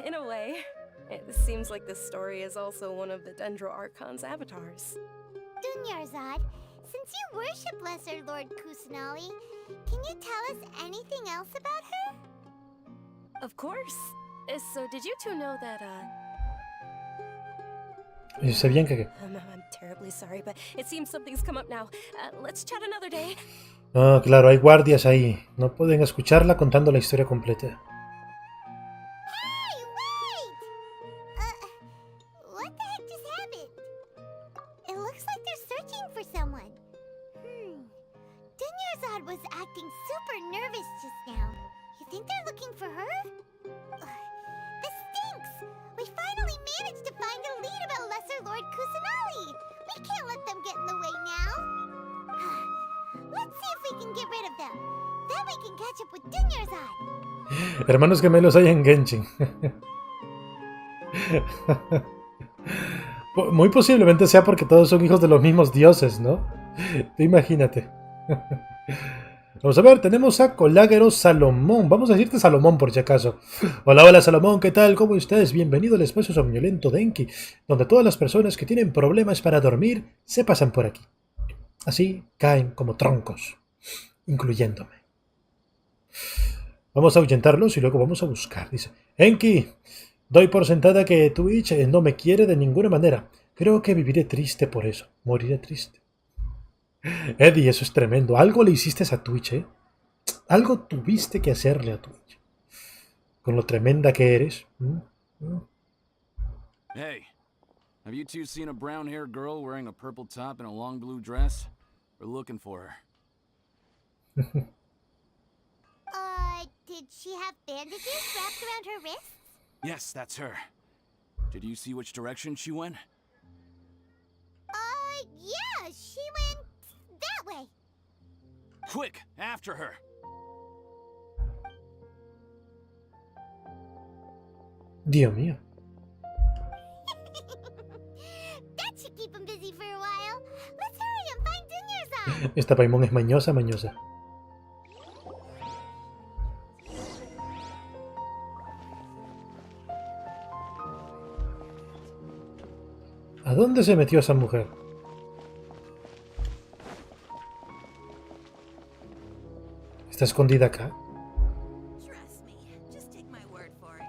In a way, it seems like this story is also one of the Dendro Archon's avatars. Dunyarzad, since you worship Lesser Lord Kusanali, can you tell us anything else about her? Of course. So did you two know that, Sé bien que... I'm terribly sorry, but it seems something's come up now. Let's chat another day. Ah, claro, hay guardias ahí. No pueden escucharla contando la historia completa. Hey, wait! What the heck just happened? It looks like they're searching for someone. Dunyarzad was acting super nervous just now. You think they're looking for her? This stinks! We finally managed to find a lead about Lesser Lord Kusanali! We can't let them get in the way now! Let's see if we can get rid of them. Then we can catch up with Dunyarzad. Hermanos gemelos hay en Genshin. Muy posiblemente sea porque todos son hijos de los mismos dioses, ¿no? Tú imagínate. Vamos a ver, tenemos a Colágero Salomón. Vamos a decirte Salomón por si acaso. Hola, hola Salomón, ¿qué tal? ¿Cómo estás? Bienvenido al espacio somnoliento de Enki, donde todas las personas que tienen problemas para dormir se pasan por aquí. Así caen como troncos, incluyéndome. Vamos a ahuyentarlos y luego vamos a buscar. Dice, Enki, doy por sentada que Twitch no me quiere de ninguna manera. Creo que viviré triste por eso. Moriré triste. Eddie, eso es tremendo. Algo le hiciste a Twitch, ¿eh? Algo tuviste que hacerle a Twitch. Con lo tremenda que eres. Hey, have you two seen a brown-haired girl wearing a purple top and a long blue dress? We're looking for her. Did she have bandages wrapped around her wrists? Yes, that's her. Did you see which direction she went? Yeah, she went that way. Quick, after her! Dios mío. That should keep him busy for a while. Let's hurry and find Dunyarzad. Esta Paimon es mañosa, mañosa. ¿A dónde se metió esa mujer? ¿Está escondida acá? Trust me, just take my word for it.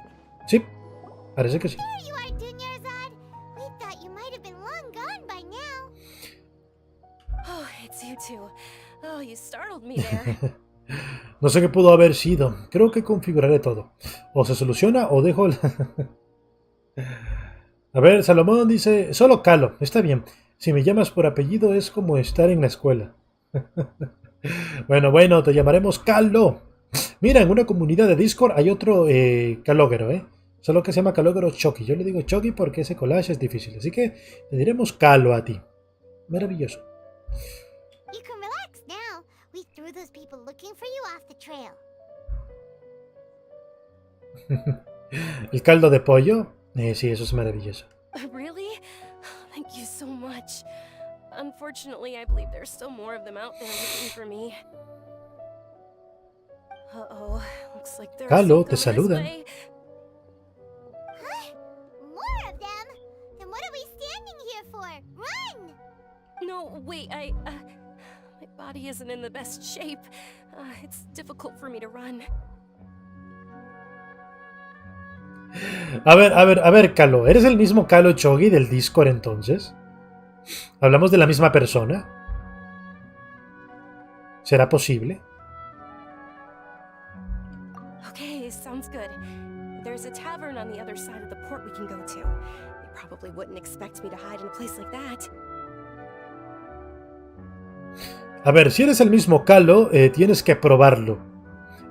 Sí, parece que sí. There you are, Dunyarzad. it's you two. Oh, you startled me there. No sé qué pudo haber sido. Creo que configuraré todo. O se soluciona o dejo el... A ver, Salomón dice... Solo Calo. Está bien. Si me llamas por apellido es como estar en la escuela. Bueno, te llamaremos Calo. Mira, en una comunidad de Discord hay otro calóguero, ¿eh? Solo que se llama calóguero Chucky. Yo le digo Chucky porque ese collage es difícil. Así que le diremos Calo a ti. Maravilloso. You can relax now. We threw those people looking for you off the trail. El caldo de pollo. Sí, eso es maravilloso. Really? Thank you so much. Unfortunately, I believe there's still more of them out there looking for me. Uh-oh, looks like there's Calo, te some coming this saludan. way. Huh? More of them? Then what are we standing here for? Run! No, wait, my body isn't in the best shape. It's difficult for me to run. A ver, Calo. ¿Eres el mismo Calo Chogi del Discord entonces? ¿Hablamos de la misma persona? ¿Será posible? Okay, sounds good. There's a tavern on the other side of the port we can go to. They probably wouldn't expect me to hide in a place like that. A ver, si eres el mismo Calo, tienes que probarlo.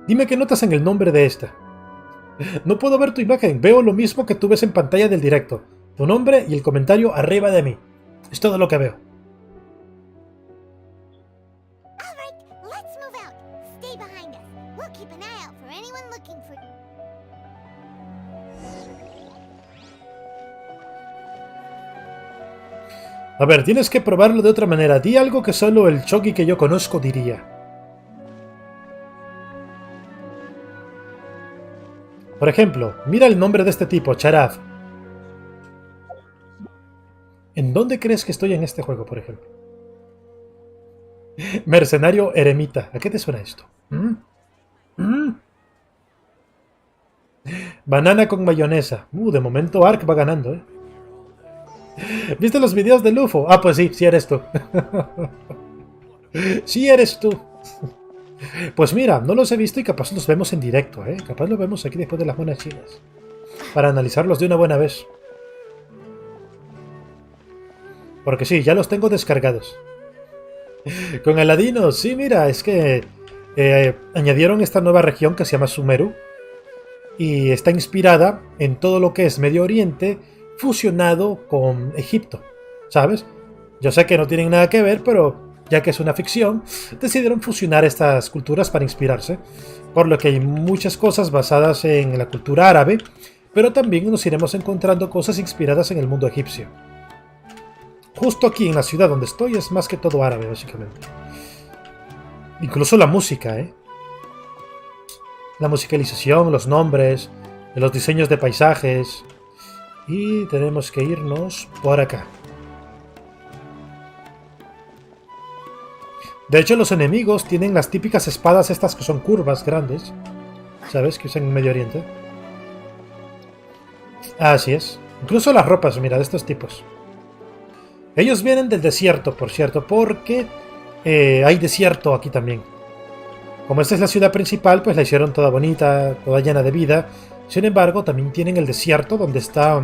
Dime qué notas en el nombre de esta. No puedo ver tu imagen, veo lo mismo que tú ves en pantalla del directo. Tu nombre y el comentario arriba de mí. Es todo lo que veo. Alright, let's move out. Stay behind us. We'll keep an eye out for anyone looking for... A ver, tienes que probarlo de otra manera. Di algo que solo el Chogi que yo conozco diría. Por ejemplo, mira el nombre de este tipo, Charaf. ¿En dónde crees que estoy en este juego, por ejemplo? Mercenario eremita. ¿A qué te suena esto? Banana con mayonesa. De momento Ark va ganando, ¿eh? ¿Viste los videos de Lufo? Ah, pues sí, sí eres tú. Sí eres tú. Pues mira, no los he visto y capaz los vemos en directo, ¿eh? Capaz los vemos aquí después de las monas chinas. Para analizarlos de una buena vez. Porque sí, ya los tengo descargados. Con Aladino, sí, mira, es que añadieron esta nueva región que se llama Sumeru. Y está inspirada en todo lo que es Medio Oriente fusionado con Egipto, ¿sabes? Yo sé que no tienen nada que ver, pero ya que es una ficción, decidieron fusionar estas culturas para inspirarse, por lo que hay muchas cosas basadas en la cultura árabe, pero también nos iremos encontrando cosas inspiradas en el mundo egipcio. Justo aquí en la ciudad donde estoy es más que todo árabe, básicamente. Incluso la música, ¿eh? La musicalización, los nombres, los diseños de paisajes. Y tenemos que irnos por acá. De hecho, los enemigos tienen las típicas espadas estas que son curvas, grandes. ¿Sabes? Que usan en Medio Oriente. Así es. Incluso las ropas, mira, de estos tipos. Ellos vienen del desierto, por cierto, porque hay desierto aquí también. Como esta es la ciudad principal, pues la hicieron toda bonita, toda llena de vida. Sin embargo, también tienen el desierto donde está...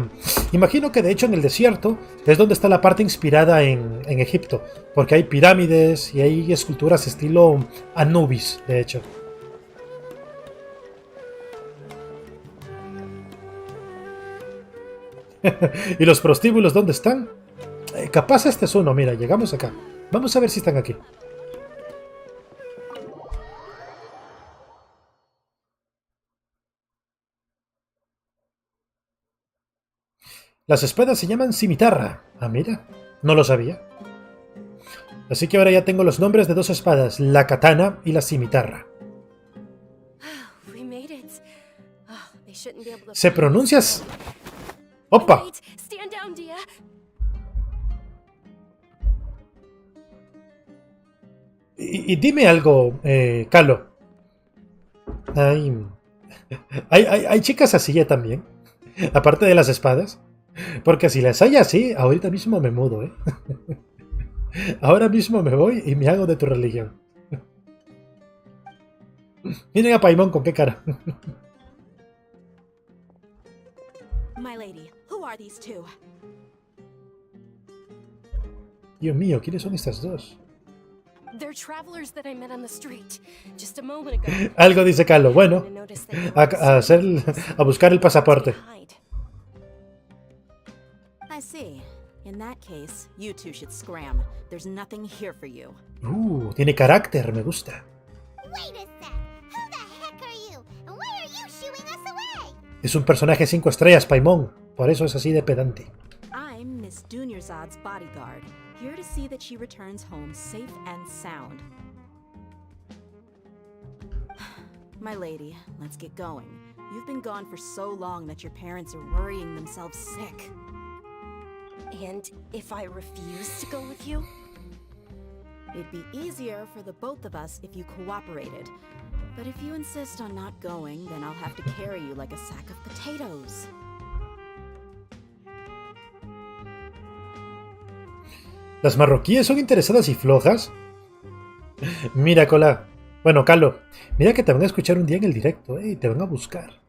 Imagino que de hecho en el desierto es donde está la parte inspirada en Egipto. Porque hay pirámides y hay esculturas estilo Anubis, de hecho. ¿Y los prostíbulos dónde están? Capaz este es uno, mira, llegamos acá. Vamos a ver si están aquí. Las espadas se llaman cimitarra. Ah, mira, no lo sabía. Así que ahora ya tengo los nombres de dos espadas, la katana y la cimitarra. Se pronuncia... ¡Opa! Y dime algo, Calo. Hay chicas así también, aparte de las espadas. Porque si las hay así, ahorita mismo me mudo, ¿eh? Ahora mismo me voy y me hago de tu religión. Miren a Paimon con qué cara. My lady, who are these two? Dios mío, ¿quiénes son estas dos? They're travelers that I met on the street just a moment ago. Algo dice Carlo. Bueno, I noticed they were a buscar el pasaporte. hide. I see. In that case, you two should scram. There's nothing here for you. Tiene carácter, me gusta. Wait a sec. Who the heck are you? And why are you shooing us away? Es un personaje 5 estrellas, Paimon. Por eso es así de pedante. I'm Miss Dunyarzad's bodyguard, here to see that she returns home safe and sound. My lady, let's get going. You've been gone for so long that your parents are worrying themselves sick. And if I refuse to go with you? It'd be easier for the both of us if you cooperated. But if you insist on not going, then I'll have to carry you like a sack of potatoes. ¿Las marroquíes son interesadas y flojas? Mira, Cola. Bueno, Carlo. Mira que te van a escuchar un día en el directo, y te van a buscar.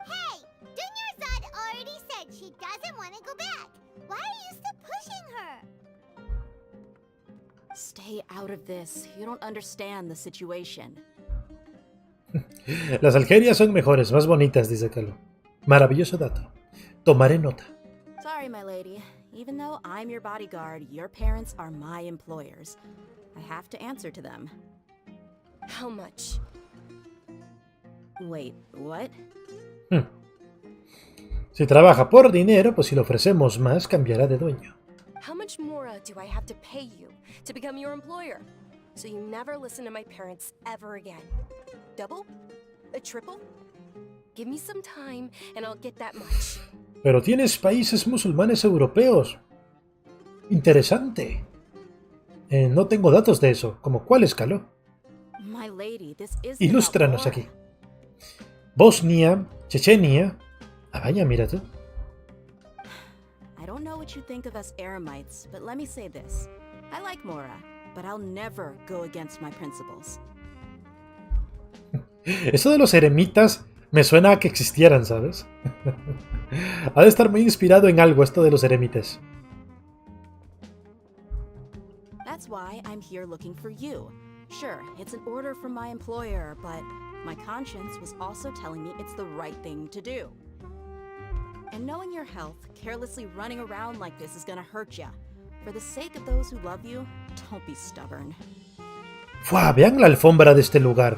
Hey, Dunyarzad already said she doesn't want to go back. Why are you still pushing her? Stay out of this. You don't understand the situation. Las algerias son mejores, más bonitas, dice Carlo. Maravilloso dato. Tomaré nota. Sorry, my lady. Even though I'm your bodyguard, your parents are my employers. I have to answer to them. How much? Wait, what? Si trabaja por dinero, pues si le ofrecemos más, cambiará de dueño. How much more do I have to pay you to become your employer? So you never listen to my parents ever again. Double? A triple? Give me some time and I'll get that much. Pero tienes países musulmanes europeos. Interesante. No tengo datos de eso. ¿Como cuáles, Carlo? My lady, this isn't Ilústranos about war. aquí. Bosnia, Chechenia. Ah, vaya, mira tú. I don't know what you think of us Eremites, but let me say this. I like Mora, but I'll never go against my principles. Eso de los eremitas me suena a que existieran, ¿sabes? Ha de estar muy inspirado en algo esto de los eremitas. That's why I'm here looking for you. Sure, it's an order from my employer, but my conscience was also telling me it's the right thing to do. And knowing your health, carelessly running around like this is gonna hurt ya. For the sake of those who love you, don't be stubborn. ¡Fua! Vean la alfombra de este lugar.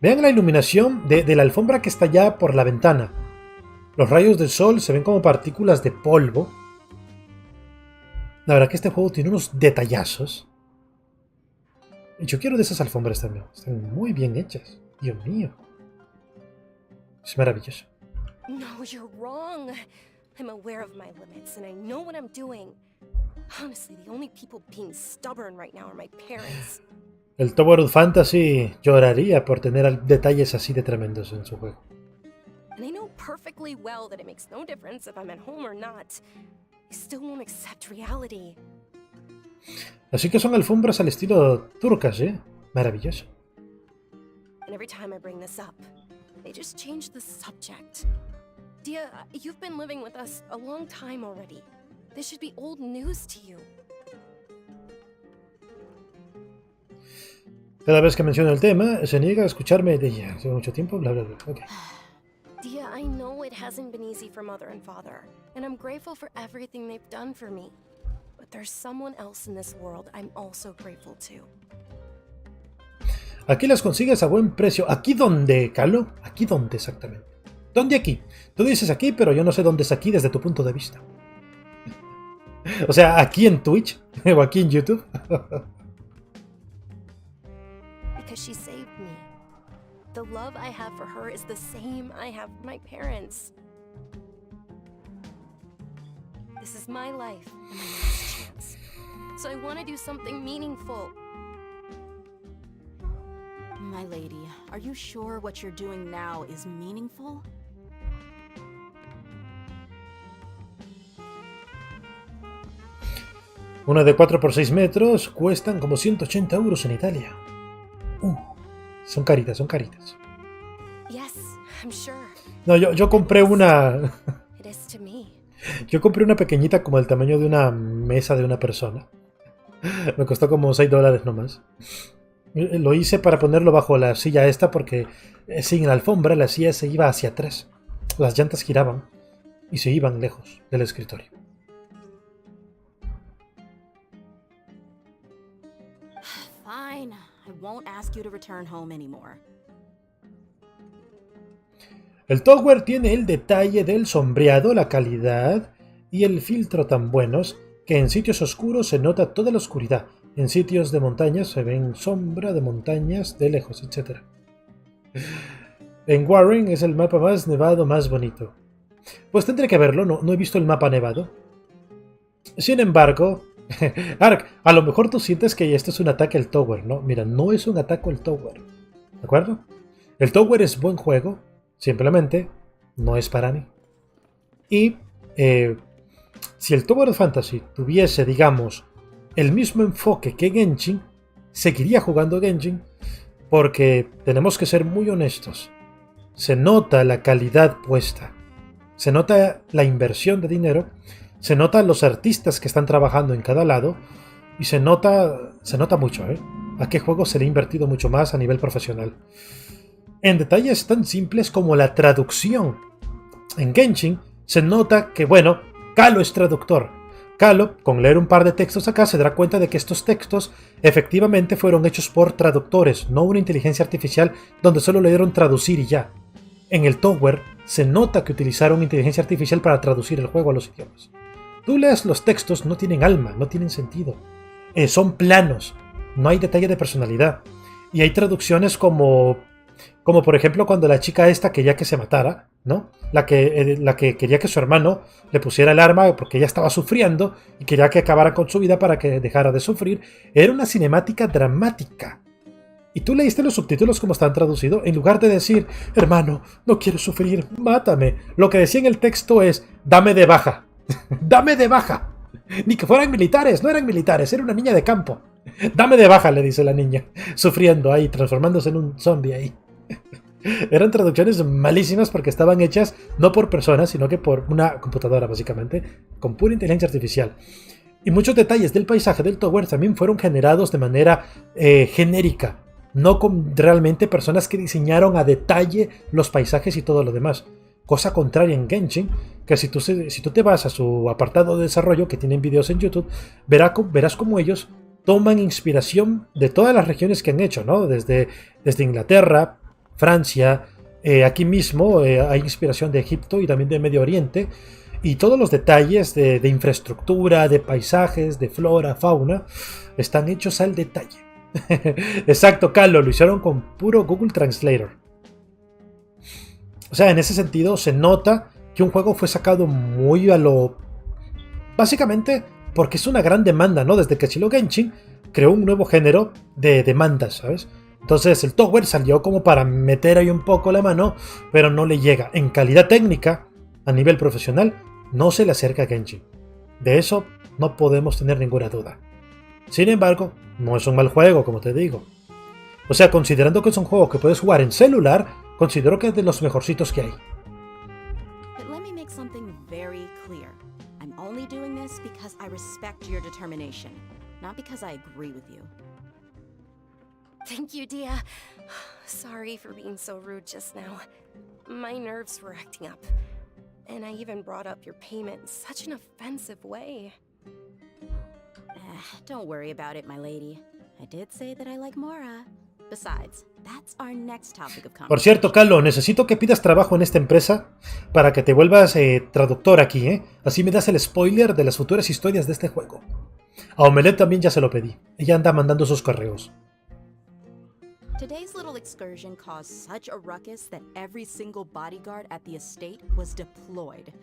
Vean la iluminación de la alfombra que está ya por la ventana. Los rayos del sol se ven como partículas de polvo. La verdad que este juego tiene unos detallazos. Y yo quiero de esas alfombras también. Están muy bien hechas. Dios mío. Es maravilloso. No, you're wrong. I'm aware of my limits and I know what I'm doing. Honestly, the only people being stubborn right now are my parents. El Tower Fantasy lloraría por tener detalles así de tremendos en su juego. And I know perfectly well that it makes no difference if I'm at home or not. I still won't accept reality. Así que son alfombras al estilo turcas, ¿eh? Maravilloso. And every time I bring this up, they just change the subject. Dia, you've been living with us a long time already. This should be old news to you. Cada vez que menciono el tema, se niega a escucharme de ella. Hace mucho tiempo, bla, bla, bla. Okay. Dia, I know it hasn't been easy for Mother and Father, and I'm grateful for everything they've done for me. But there's someone else in this world I'm also grateful to. Aquí las consigues a buen precio. ¿Aquí dónde, Carlo? ¿Aquí dónde exactamente? ¿Dónde aquí? Tú dices aquí, pero yo no sé dónde es aquí desde tu punto de vista. O sea, ¿aquí en Twitch? ¿O aquí en YouTube? Because she saved me. The love I have for her is the same I have for my parents. This is my life and my last chance. So I want to do something meaningful. My lady, are you sure what you're doing now is meaningful? Una de 4 por 6 metros cuestan como 180 euros en Italia. Son caritas, son caritas. Yes, I'm sure. No, yo compré una... It is to me. Yo compré una pequeñita como el tamaño de una mesa de una persona. Me costó como 6 dólares nomás. Lo hice para ponerlo bajo la silla esta porque sin la alfombra la silla se iba hacia atrás. Las llantas giraban y se iban lejos del escritorio. Fine. I won't ask you to return home anymore. El tower tiene el detalle del sombreado, la calidad y el filtro tan buenos que en sitios oscuros se nota toda la oscuridad. En sitios de montañas se ven sombra de montañas de lejos, etc. En Warren es el mapa más nevado, más bonito. Pues tendré que verlo, no he visto el mapa nevado. Sin embargo, Ark, a lo mejor tú sientes que esto es un ataque al Tower, ¿no? Mira, no es un ataque al Tower, ¿de acuerdo? El Tower es buen juego, simplemente no es para mí. Y si el Tower Fantasy tuviese, digamos, el mismo enfoque que Genshin, seguiría jugando Genshin, porque tenemos que ser muy honestos. Se nota la calidad puesta, se nota la inversión de dinero, se nota los artistas que están trabajando en cada lado, y se nota mucho, ¿eh? A qué juego se le ha invertido mucho más a nivel profesional. En detalles tan simples como la traducción. En Genshin se nota que, bueno, Kalo es traductor. Kalo, con leer un par de textos acá, se dará cuenta de que estos textos efectivamente fueron hechos por traductores, no una inteligencia artificial donde solo le dieron traducir y ya. En el Tower se nota que utilizaron inteligencia artificial para traducir el juego a los idiomas. Tú lees los textos, no tienen alma, no tienen sentido. Son planos, no hay detalle de personalidad. Y hay traducciones como por ejemplo cuando la chica esta quería que se matara, ¿no? La que quería que su hermano le pusiera el arma porque ella estaba sufriendo y quería que acabara con su vida para que dejara de sufrir. Era una cinemática dramática. Y tú leíste los subtítulos como están traducidos, en lugar de decir, hermano, no quiero sufrir, mátame. Lo que decía en el texto es, dame de baja. Dame de baja. Ni que fueran militares, no eran militares, era una niña de campo. Dame de baja, le dice la niña, sufriendo ahí, transformándose en un zombie ahí. Eran traducciones malísimas porque estaban hechas no por personas, sino que por una computadora, básicamente, con pura inteligencia artificial. Y muchos detalles del paisaje del Tower también fueron generados de manera genérica, no con realmente personas que diseñaron a detalle los paisajes y todo lo demás. Cosa contraria en Genshin, que si tú te vas a su apartado de desarrollo, que tienen vídeos en YouTube, verás cómo ellos toman inspiración de todas las regiones que han hecho, ¿no? Desde Inglaterra, Francia, aquí mismo hay inspiración de Egipto y también de Medio Oriente, y todos los detalles de infraestructura, de paisajes, de flora, fauna, están hechos al detalle. Exacto, Carlo, lo hicieron con puro Google Translator. O sea, en ese sentido se nota que un juego fue sacado muy a lo... Básicamente porque es una gran demanda, ¿no? Desde que Shiro Genshin creó un nuevo género de demandas, ¿sabes? Entonces el Tower salió como para meter ahí un poco la mano, pero no le llega. En calidad técnica, a nivel profesional, no se le acerca a Genshin. De eso no podemos tener ninguna duda. Sin embargo, no es un mal juego, como te digo. O sea, considerando que es un juego que puedes jugar en celular, considero que es de los mejorcitos que hay. But let me make something very clear. I'm only doing this because I respect your determination, not because I agree with you. Thank you, Dia. Sorry for being so rude just now. My nerves were acting up. And I even brought up your payment in such an offensive way. Don't worry about it, my lady. I did say that I like Mora. Besides, that's our next topic of conversation. Por cierto, Carlo, necesito que pidas trabajo en esta empresa para que te vuelvas traductor aquí, ¿eh? Así me das el spoiler de las futuras historias de este juego. A Omelette también ya se lo pedí. Ella anda mandando sus correos. Today's little excursion caused such a ruckus that every single bodyguard at the estate was deployed.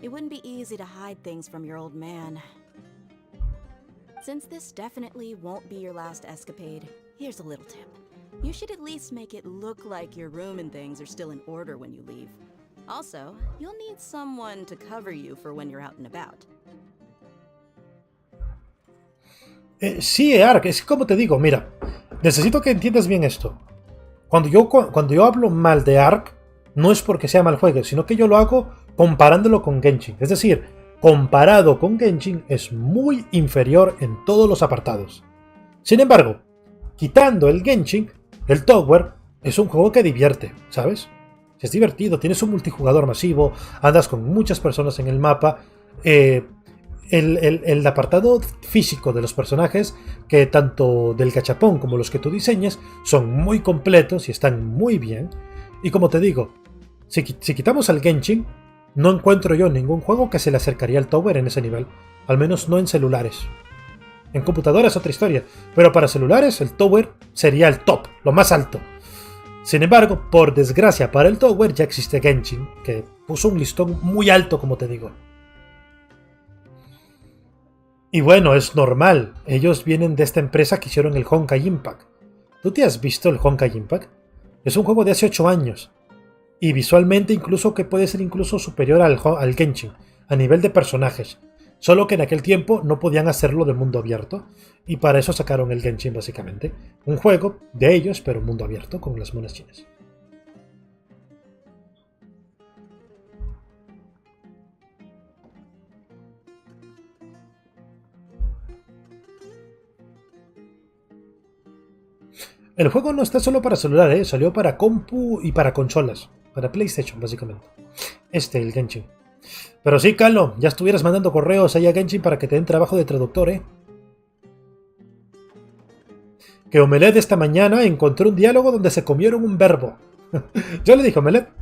It wouldn't be easy to hide things from your old man. Since this definitely won't be your last escapade, here's a little tip. You should at least make it look like your room and things are still in order when you leave. Also, you'll need someone to cover you for when you're out and about. Sí, Ark, es como te digo, mira, necesito que entiendas bien esto. Cuando yo hablo mal de Ark, no es porque sea mal juego, sino que yo lo hago comparándolo con Genshin. Es decir, comparado con Genshin es muy inferior en todos los apartados. Sin embargo, quitando el Genshin, el Tower es un juego que divierte, ¿sabes? Es divertido, tienes un multijugador masivo, andas con muchas personas en el mapa. El apartado físico de los personajes, que tanto del gachapón como los que tú diseñas, son muy completos y están muy bien. Y como te digo, si quitamos al Genshin, no encuentro yo ningún juego que se le acercaría al Tower en ese nivel. Al menos no en celulares. En computadora es otra historia, pero para celulares el Tower sería el top, lo más alto. Sin embargo, por desgracia para el Tower ya existe Genshin, que puso un listón muy alto, como te digo. Y bueno, es normal, ellos vienen de esta empresa que hicieron el Honkai Impact. ¿Tú te has visto el Honkai Impact? Es un juego de hace 8 años. Y visualmente incluso que puede ser incluso superior al Genshin, a nivel de personajes. Solo que en aquel tiempo no podían hacerlo de mundo abierto, y para eso sacaron el Genshin básicamente. Un juego de ellos, pero mundo abierto, con las monas chinas. El juego no está solo para celular, salió para compu y para consolas. Para PlayStation, básicamente. El Genshin. Pero sí, Carlo, ya estuvieras mandando correos ahí a Genshin para que te den trabajo de traductor, Que Omelette esta mañana encontró un diálogo donde se comieron un verbo. Yo le dije, Omelette,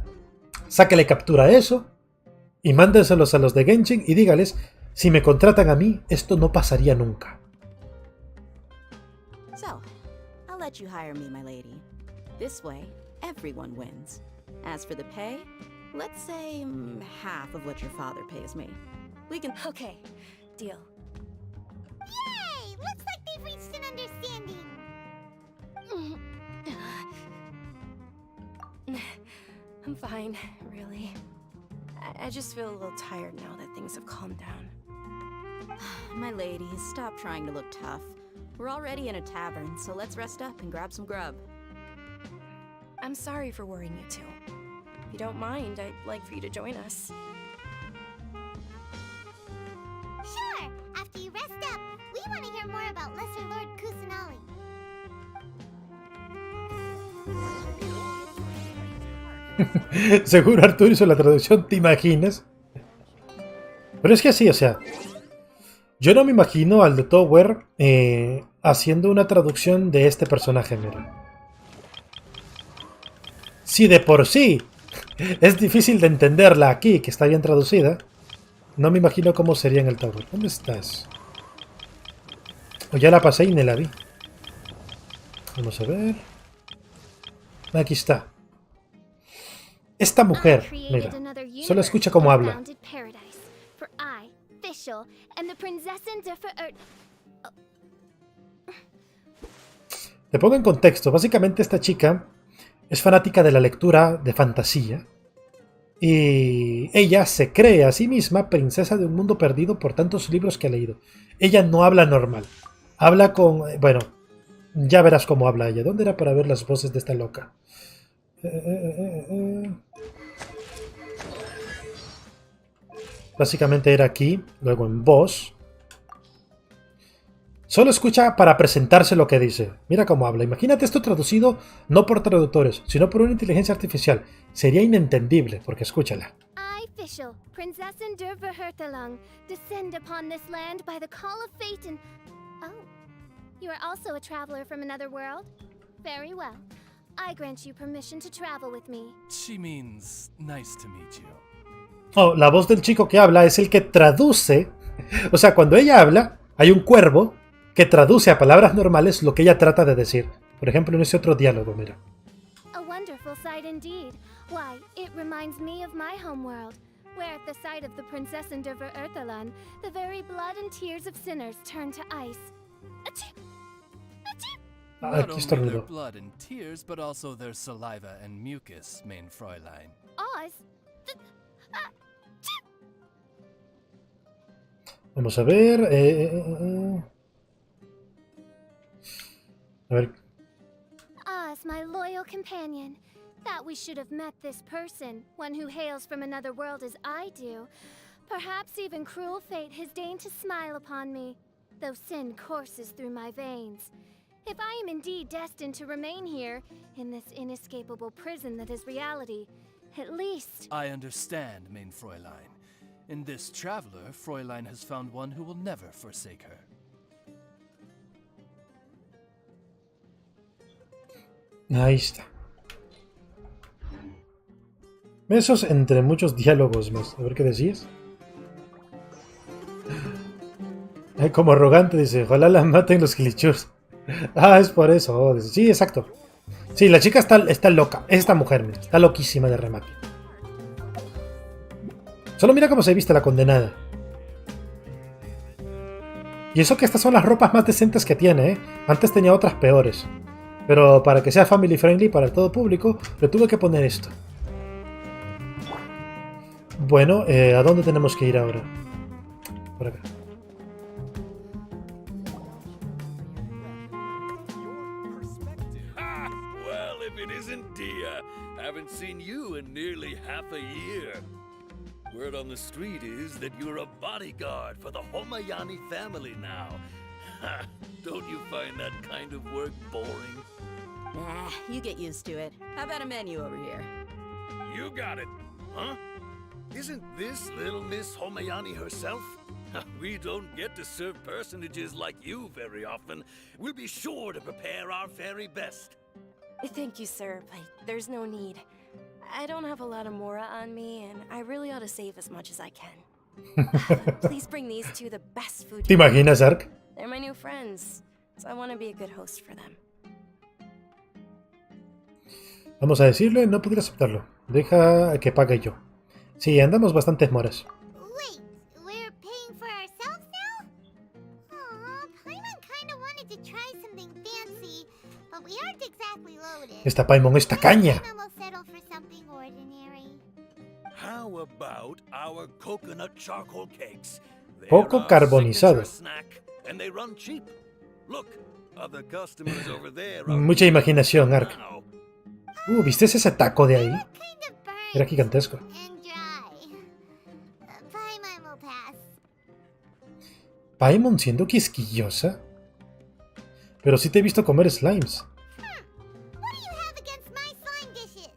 sáquele captura a eso y mándenselos a los de Genshin y dígales, si me contratan a mí, esto no pasaría nunca. So, I'll let you hire me, my lady. This way, everyone wins. As for the pay, let's say half of what your father pays me. We can... Okay, deal. Yay! Looks like they've reached an understanding. I'm fine, really. I just feel a little tired now that things have calmed down. My lady, stop trying to look tough. We're already in a tavern, so let's rest up and grab some grub. I'm sorry for worrying you two. If you don't mind, I'd like for you to join us. Sure! After you rest up, we want to hear more about Lesser Lord Kusanali. Seguro Arturo hizo la traducción, ¿te imaginas? Pero es que así, o sea, yo no me imagino al de Tower haciendo una traducción de este personaje, mira. Si de por sí es difícil de entenderla aquí, que está bien traducida, no me imagino cómo sería en el Tower. ¿Dónde estás? O ya la pasé y ni la vi. Vamos a ver. Aquí está. Esta mujer, mira, solo escucha cómo habla. Te pongo en contexto. Básicamente esta chica es fanática de la lectura de fantasía. Y ella se cree a sí misma princesa de un mundo perdido por tantos libros que ha leído. Ella no habla normal. Habla con... Bueno, ya verás cómo habla ella. ¿Dónde era para ver las voces de esta loca? Básicamente era aquí, luego en voz. Solo escucha para presentarse lo que dice. Mira cómo habla. Imagínate esto traducido no por traductores, sino por una inteligencia artificial. Sería inentendible, porque escúchala. I, Fischl, Prinzessin der Verhurthelung, descend upon this land by the call of fate and... Oh, you are also a traveler from another world? Very well. I grant you permission to travel with me. She means nice to meet you. Oh, la voz del chico que habla es el que traduce. O sea, cuando ella habla, hay un cuervo que traduce a palabras normales lo que ella trata de decir. Por ejemplo, en ese otro diálogo, mira. A wonderful sight indeed. Why, it reminds me of my homeworld, where at the sight of the Prinzessin der Verurthelung, the very blood and tears of sinners turn to ice. Achoo! Achoo! Not Aquí only estornudo. their blood and tears, but also their saliva and mucus, mein Fräulein. Oz? Vamos a ver. A ver. Oz, my loyal companion. Thought we should have met this person, one who hails from another world as I do. Perhaps even cruel fate has deigned to smile upon me, though sin courses through my veins. If I am indeed destined to remain here, in this inescapable prison that is reality, at least... I understand, main Fräulein. In this traveler, Fräulein has found one who will never forsake her. Ahí está. Besos entre muchos diálogos más. A ver qué decías. Como arrogante dice, ojalá la maten los glitchers. Ah, es por eso. Oh, sí, exacto. Sí, la chica está loca. Esta mujer, mira, está loquísima de remate. Solo mira cómo se viste la condenada. Y eso que estas son las ropas más decentes que tiene, ¿eh? Antes tenía otras peores. Pero para que sea family friendly para todo público, le tuve que poner esto. Bueno, ¿a dónde tenemos que ir ahora? Por acá. Well, if it isn't Dia. Haven't seen you in nearly half a year. Word on the street is that you're a bodyguard for the Homayani family now. Don't you find that kind of work boring? Nah, you get used to it. How about a menu over here? You got it, huh? Isn't this little Miss Homayani herself? We don't get to serve personages like you very often. We'll be sure to prepare our very best. Thank you, sir, but there's no need. I don't have a lot of Mora on me, and I really ought to save as much as I can. Please bring these two the best food. ¿Te imaginas, Ark? They're my new friends, so I want to be a good host for them. Vamos a decirle, no podría aceptarlo. Deja que pague yo. Sí, andamos bastantes moras. Wait, we're paying for ourselves now? Aw, Paimon kinda wanted to try something fancy, but we aren't exactly loaded. Esta Paimon es tacaña. Paimon will settle for something ordinary. How about our coconut charcoal cakes? They're Poco our carbonizado. signature snack, and they run cheap. Look, other customers over there are Mucha imaginación, Ark. now. ¿Viste ese taco de ahí? Kind of burnt Era gigantesco. and dry. Paimon will pass. Paimon siendo quisquillosa. Pero sí te he visto comer slimes. What do you have against my slime dishes?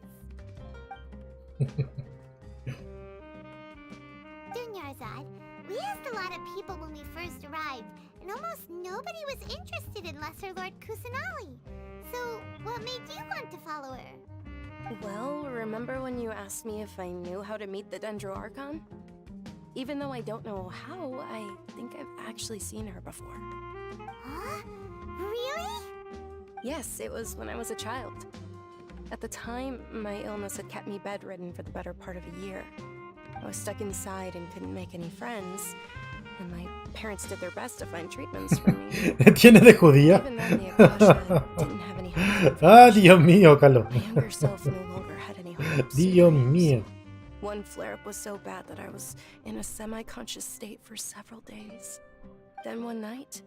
Dunyarzad, we asked a lot of people when we first arrived, and almost nobody was interested in Lesser Lord Kusanali. So, what made you want to follow her? Well, remember when you asked me if I knew how to meet the Dendro Archon? Even though I don't know how, I think I've actually seen her before. Huh? Really? Yes, it was when I was a child. At the time, my illness had kept me bedridden for the better part of a year. I was stuck inside and couldn't make any friends, and my parents did their best to find treatments for me. ¿Tiene de judía? Even then, the Akasha didn't have any hope. Ah, Dios mío, Calo. My younger self no longer had any hopes. or Dios dreams. mío. One flare-up was so bad that I was in a semi-conscious state for several days. Then one night,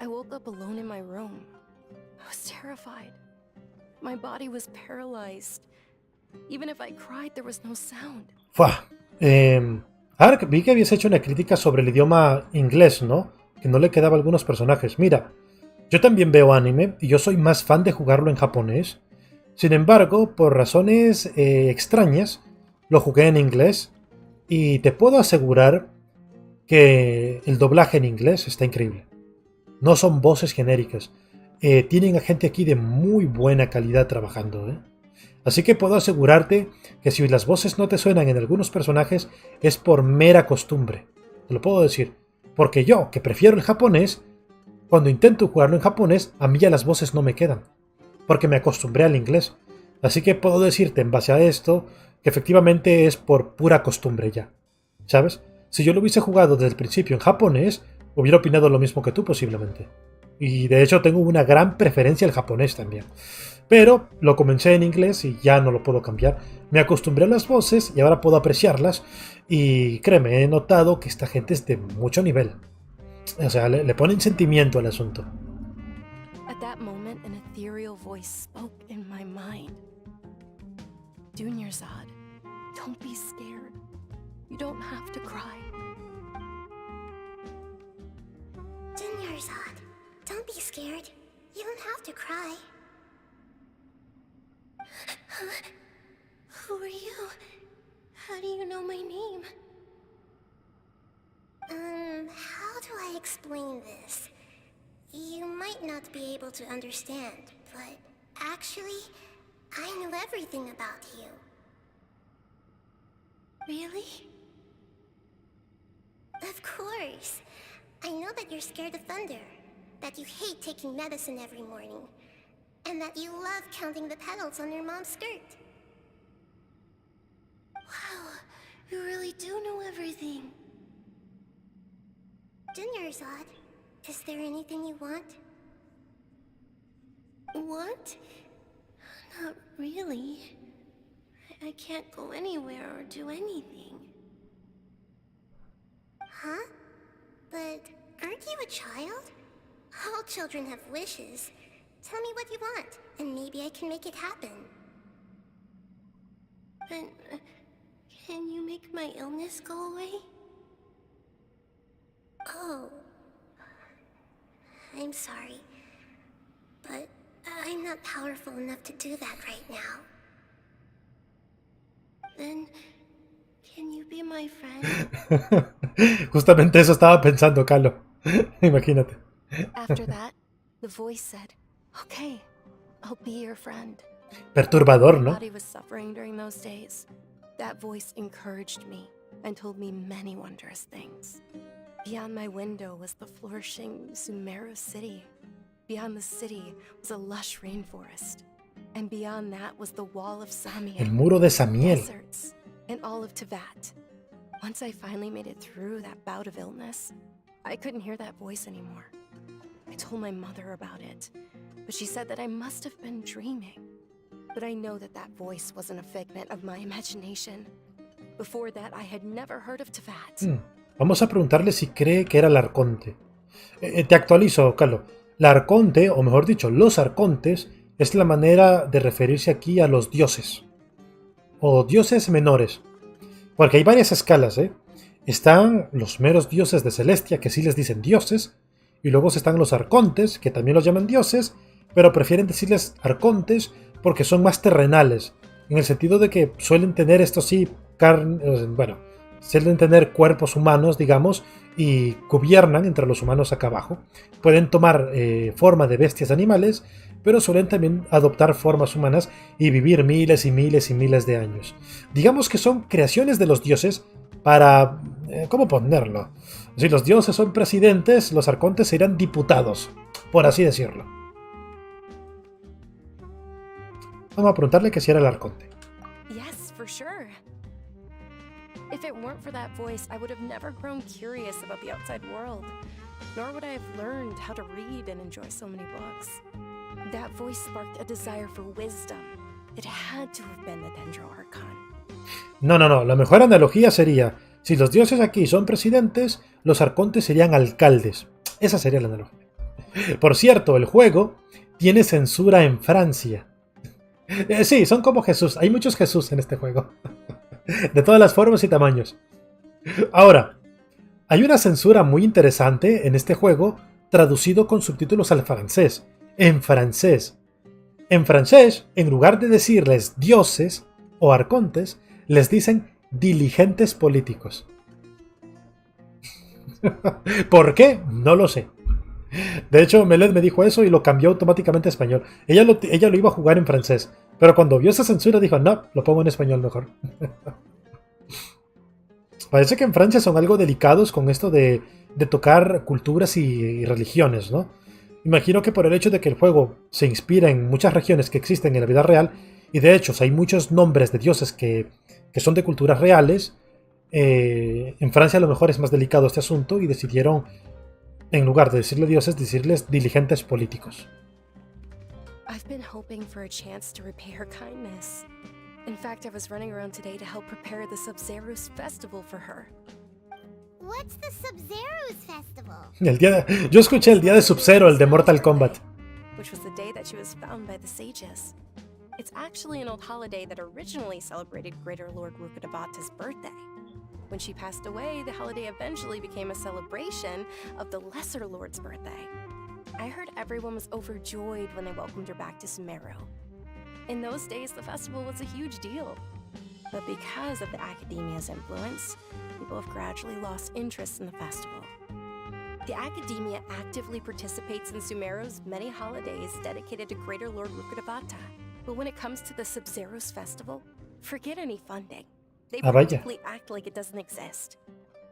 I woke up alone in my room. I was terrified. My body was paralyzed. Even if I cried, there was no sound. Fua. Ark, vi que habías hecho una crítica sobre el idioma inglés, ¿no? Que no le quedaba a algunos personajes. Mira, yo también veo anime y yo soy más fan de jugarlo en japonés. Sin embargo, por razones extrañas, lo jugué en inglés y te puedo asegurar que el doblaje en inglés está increíble. No son voces genéricas. Tienen a gente aquí de muy buena calidad trabajando, ¿eh? Así que puedo asegurarte que si las voces no te suenan en algunos personajes es por mera costumbre. Te lo puedo decir. Porque yo, que prefiero el japonés, cuando intento jugarlo en japonés, a mí ya las voces no me quedan. Porque me acostumbré al inglés. Así que puedo decirte en base a esto que efectivamente es por pura costumbre ya. ¿Sabes? Si yo lo hubiese jugado desde el principio en japonés, hubiera opinado lo mismo que tú posiblemente. Y de hecho tengo una gran preferencia al japonés también. Pero lo comencé en inglés y ya no lo puedo cambiar. Me acostumbré a las voces y ahora puedo apreciarlas. Y créeme, he notado que esta gente es de mucho nivel. O sea, le ponen sentimiento al asunto. At that moment, an ethereal voice spoke in my mind. Dunyarzad, don't be scared. You don't have to cry. Dunyarzad, don't be scared. You don't have to cry. Who are you? How do you know my name? How do I explain this? You might not be able to understand, but actually, I know everything about you. Really? Of course. I know that you're scared of thunder, that you hate taking medicine every morning, and that you love counting the petals on your mom's skirt. Wow, you really do know everything. Dunyarzad, is there anything you want? Want? Not really. I can't go anywhere or do anything. Huh? But aren't you a child? All children have wishes. Tell me what you want, and maybe I can make it happen. But, can you make my illness go away? Oh. I'm sorry. But I'm not powerful enough to do that right now. Then, can you be my friend? Justamente eso estaba pensando, Carlos. Imagínate. After that, the voice said, "Okay, I'll be your friend." Perturbador, ¿no? My body was suffering during those days. That voice encouraged me and told me many wondrous things. Beyond my window was the flourishing Sumeru city. Beyond the city was a lush rainforest. And beyond that was the wall of Samiel. El muro de Samiel. Deserts, and all of Teyvat. Once I finally made it through that bout of illness, I couldn't hear that voice anymore. I told my mother about it, but she said that I must have been dreaming. But I know that that voice wasn't a figment of my imagination. Before that, I had never heard of Teyvat. Vamos a preguntarle si cree que era el arconte. Te actualizo, Carlos. La arconte, o mejor dicho, los arcontes, es la manera de referirse aquí a los dioses. O dioses menores. Porque hay varias escalas, ¿eh? Están los meros dioses de Celestia, que sí les dicen dioses. Y luego están los arcontes, que también los llaman dioses, pero prefieren decirles arcontes porque son más terrenales. En el sentido de que suelen tener, esto sí, suelen tener cuerpos humanos, digamos, y gobiernan entre los humanos acá abajo. Pueden tomar forma de bestias animales, pero suelen también adoptar formas humanas y vivir miles y miles y miles de años. Digamos que son creaciones de los dioses para... ¿cómo ponerlo? Si los dioses son presidentes, los arcontes serían diputados, por así decirlo. Vamos a preguntarle que si era el arconte. Yes, for sure. If it weren't for that voice, I would have never grown curious about the outside world, nor would I have learned how to read and enjoy so many books. That voice sparked a desire for wisdom. It had to have been the Dendro Archon. No. La mejor analogía sería, si los dioses aquí son presidentes, los arcontes serían alcaldes. Esa sería la analogía. Por cierto, el juego tiene censura en Francia. Sí, son como Jesús. Hay muchos Jesús en este juego. De todas las formas y tamaños. Ahora, hay una censura muy interesante en este juego, traducido con subtítulos al francés. En francés. En francés, en lugar de decirles dioses o arcontes, les dicen diligentes políticos. ¿Por qué? No lo sé. De hecho, Melet me dijo eso y lo cambió automáticamente a español. Ella lo iba a jugar en francés, pero cuando vio esa censura dijo, no, lo pongo en español mejor. Parece que en Francia son algo delicados con esto de tocar culturas y religiones, ¿no? Imagino que por el hecho de que el juego se inspira en muchas regiones que existen en la vida real, y de hecho hay muchos nombres de dioses que son de culturas reales, en Francia a lo mejor es más delicado este asunto y decidieron, en lugar de decirle dioses, decirles diligentes políticos. I've been hoping for a chance to repay her kindness. In fact, I was running around today to help prepare the Sub-Zero's festival for her. What's the Sub-Zero's festival? Yo escuché el día de Sub-Zero, el de Mortal Kombat. which was the day that she was found by the sages. It's actually an old holiday that originally celebrated Greater Lord Rukkhadevata's birthday. When she passed away, the holiday eventually became a celebration of the Lesser Lord's birthday. I heard everyone was overjoyed when they welcomed her back to Sumeru. In those days, the festival was a huge deal. But because of the Academia's influence, people have gradually lost interest in the festival. The Academia actively participates in Sumeru's many holidays dedicated to Greater Lord Rukkhadevata. But when it comes to the Sub-Zero's festival, forget any funding. They practically act like it doesn't exist.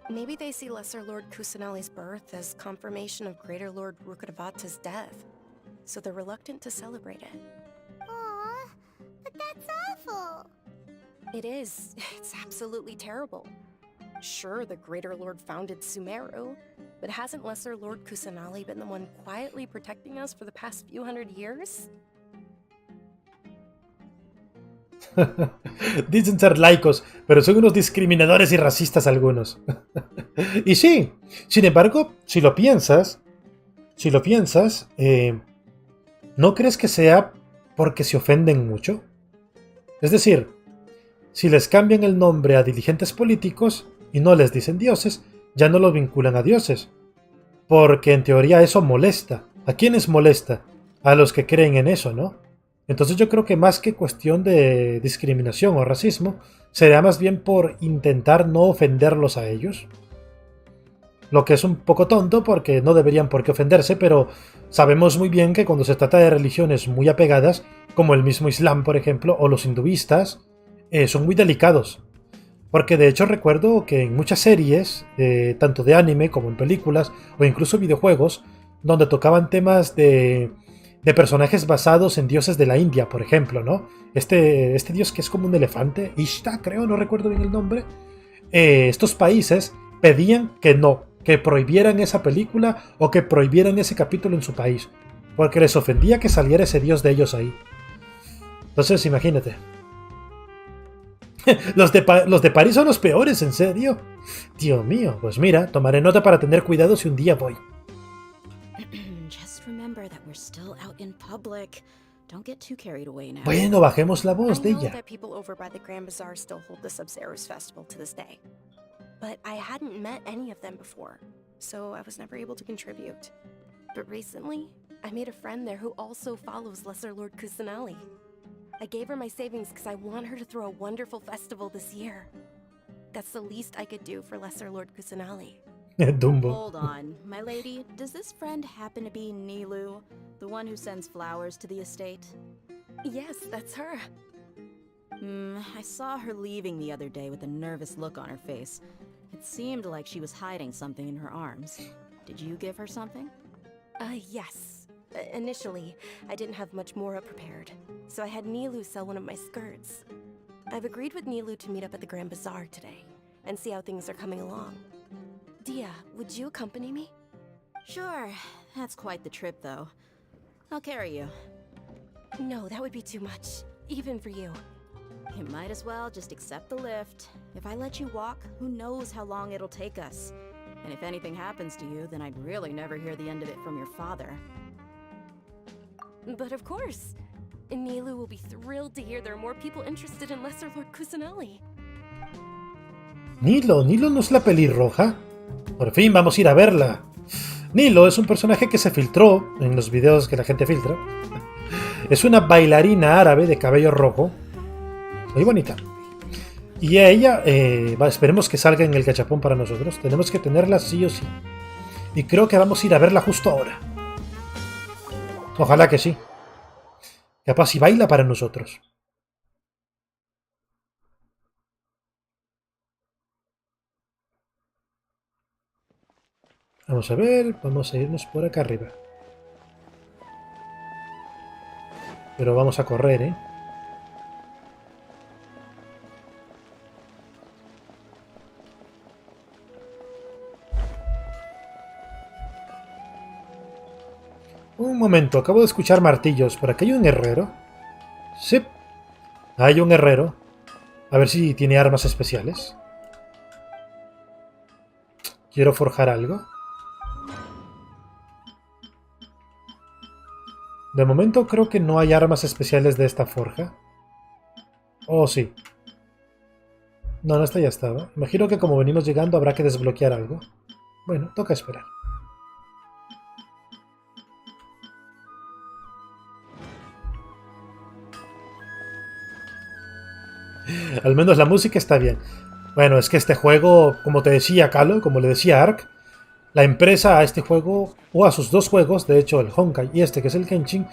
Maybe they see Lesser Lord Kusanali's birth as confirmation of Greater Lord Rukkhadevata's death, so they're reluctant to celebrate it. Aw, but that's awful. It is. It's absolutely terrible. Sure, the Greater Lord founded Sumeru, but hasn't Lesser Lord Kusanali been the one quietly protecting us for the past few hundred years? Dicen ser laicos, pero son unos discriminadores y racistas algunos. Y sí, sin embargo, si lo piensas, ¿no crees que sea porque se ofenden mucho? Es decir, si les cambian el nombre a dirigentes políticos y no les dicen dioses, ya no los vinculan a dioses. Porque en teoría eso molesta. ¿A quiénes molesta? A los que creen en eso, ¿no? Entonces yo creo que más que cuestión de discriminación o racismo, sería más bien por intentar no ofenderlos a ellos. Lo que es un poco tonto porque no deberían por qué ofenderse, pero sabemos muy bien que cuando se trata de religiones muy apegadas, como el mismo Islam, por ejemplo, o los hinduistas, son muy delicados. Porque de hecho recuerdo que en muchas series, tanto de anime como en películas, o incluso videojuegos, donde tocaban temas de personajes basados en dioses de la India, por ejemplo, ¿no? Este dios que es como un elefante, Ishta, creo, no recuerdo bien el nombre. Estos países pedían que prohibieran esa película o que prohibieran ese capítulo en su país, porque les ofendía que saliera ese dios de ellos ahí. Entonces, imagínate. Los de París son los peores, ¿en serio? Dios mío, pues mira, tomaré nota para tener cuidado si un día voy. Bueno, bajemos la voz de ella. But I hadn't met any of them before, so I was never able to contribute. But recently, I made a friend there who also follows Lesser Lord Kusanali. I gave her my savings because I want her to throw a wonderful festival this year. That's the least I could do for Lesser Lord Kusanali. Dumbo. Hold on, my lady, does this friend happen to be Nilu, the one who sends flowers to the estate? Yes, that's her. I saw her leaving the other day with a nervous look on her face. It seemed like she was hiding something in her arms. Did you give her something? Yes. Initially, I didn't have much more prepared, so I had Nilu sell one of my skirts. I've agreed with Nilu to meet up at the Grand Bazaar today, and see how things are coming along. Dia, would you accompany me? Sure. That's quite the trip, though. I'll carry you. No, that would be too much, even for you. You might as well just accept the lift. If I let you walk, who knows how long it'll take us. And if anything happens to you, then I'd really never hear the end of it from your father. But of course. Nilu will be thrilled to hear there are more people interested in Lesser Lord Kusanali. Nilo no es la pelirroja. Por fin vamos a ir a verla. Nilo es un personaje que se filtró en los videos que la gente filtra. Es una bailarina árabe de cabello rojo. Muy bonita. Y a ella, esperemos que salga en el gachapón para nosotros. Tenemos que tenerla sí o sí. Y creo que vamos a ir a verla justo ahora. Ojalá que sí. Capaz si baila para nosotros. Vamos a ver, vamos a irnos por acá arriba. Pero vamos a correr, ¿eh? Un momento, acabo de escuchar martillos. ¿Por aquí hay un herrero? Sí. Hay un herrero. A ver si tiene armas especiales. Quiero forjar algo. De momento creo que no hay armas especiales de esta forja. Oh, sí. No, esta ya estaba. Imagino que como venimos llegando habrá que desbloquear algo. Bueno, toca esperar. Al menos la música está bien. Bueno, es que este juego, como te decía Calo, como le decía Ark, la empresa a este juego, o a sus dos juegos, de hecho el Honkai y este que es el Kenshin,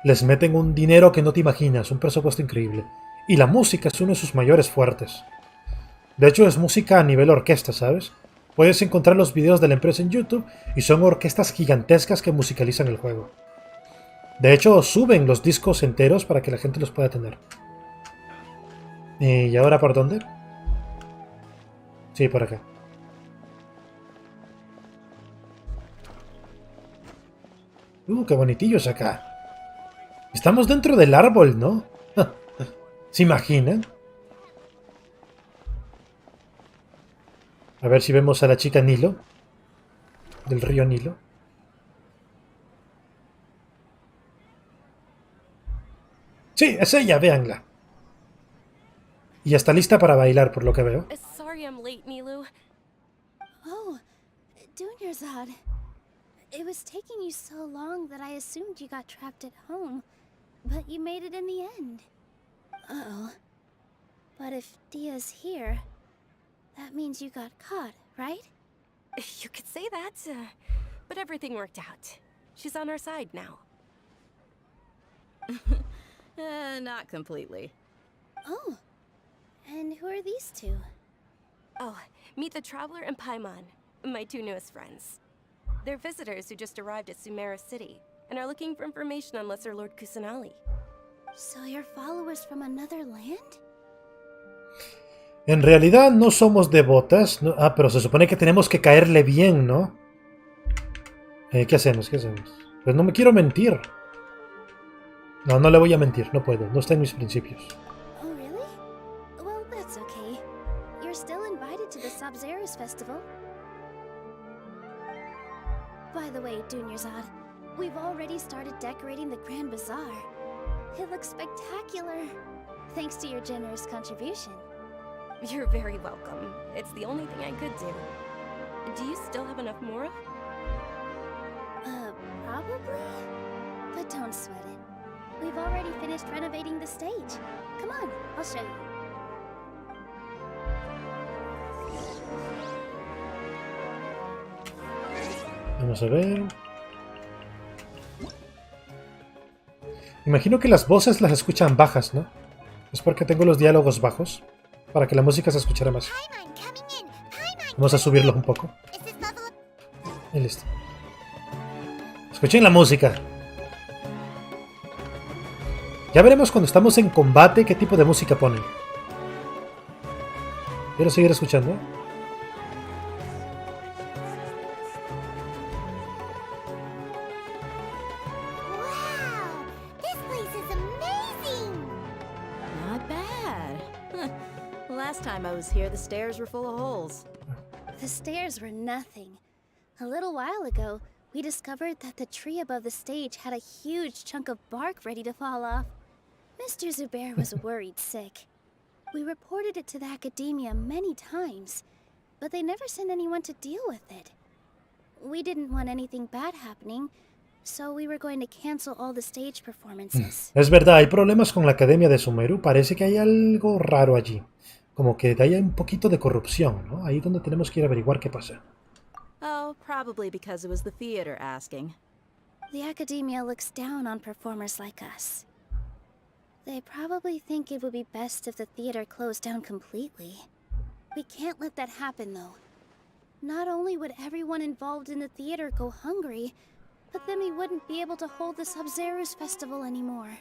les meten un dinero que no te imaginas, un presupuesto increíble. Y la música es uno de sus mayores fuertes. De hecho es música a nivel orquesta, ¿sabes? Puedes encontrar los videos de la empresa en YouTube y son orquestas gigantescas que musicalizan el juego. De hecho suben los discos enteros para que la gente los pueda tener. ¿Y ahora por dónde? Sí, por acá. Qué bonitillos acá. Estamos dentro del árbol, ¿no? ¿Se imaginan? A ver si vemos a la chica Nilo. Del río Nilo. Sí, es ella, véanla. Y ya está lista para bailar, por lo que veo. Sorry I'm late, Nilu. Oh, Dunyarzad. It was taking you so long that I assumed you got trapped at home. But you made it in the end. Uh-oh. But if Dia's here, that means you got caught, right? You could say that, but everything worked out. She's on our side now. Not completely. Oh. And who are these two? Oh, meet the Traveler and Paimon, my two newest friends. They're visitors who just arrived at Sumeru City and are looking for information on Lesser Lord Kusanali. So you're followers from another land? En realidad no somos devotas. No, pero se supone que tenemos que caerle bien, ¿no? ¿Qué hacemos? ¿Qué hacemos? Pues no me quiero mentir. No, no le voy a mentir. No puedo. No está en mis principios. Oh, really? Well, that's okay. You're still invited to the Sabzerus festival. By the way, Dunyarzad, we've already started decorating the Grand Bazaar. It looks spectacular. Thanks to your generous contribution. You're very welcome. It's the only thing I could do. Do you still have enough Mora? Probably? But don't sweat it. We've already finished renovating the stage. Come on, I'll show you. Vamos a ver. Imagino que las voces las escuchan bajas, ¿no? Es porque tengo los diálogos bajos. Para que la música se escuchara más. Vamos a subirlos un poco. Y listo. Escuchen la música. Ya veremos cuando estamos en combate qué tipo de música ponen. Quiero seguir escuchando. Last time I was here, the stairs were full of holes. The stairs were nothing. A little while ago, we discovered that the tree above the stage had a huge chunk of bark ready to fall off. Mr. Zubair was worried sick. We reported it to the academia many times, but they never sent anyone to deal with it. We didn't want anything bad happening, so we were going to cancel all the stage performances. Es verdad, hay problemas con la Academia de Sumeru. Parece que hay algo raro allí. Como que hay un poquito de corrupción, ¿no? Ahí donde tenemos que ir a averiguar qué pasa. Oh, probably because it was the theater asking. The academia looks down on performers like us. They probably think it would be best if the theater closed down completely. We can't let that happen, though. Not only would everyone involved in the theater go hungry, but then we wouldn't be able to hold the Sabzerus festival anymore.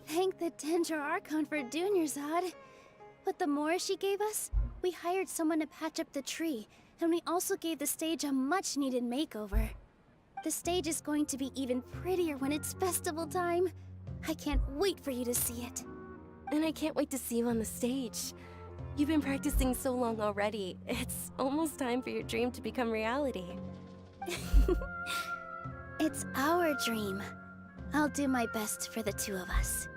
Thank the Dendro Archon for Dunyarzad. But the more she gave us, we hired someone to patch up the tree, and we also gave the stage a much-needed makeover. The stage is going to be even prettier when it's festival time. I can't wait for you to see it. And I can't wait to see you on the stage. You've been practicing so long already. It's almost time for your dream to become reality. It's our dream. I'll do my best for the two of us.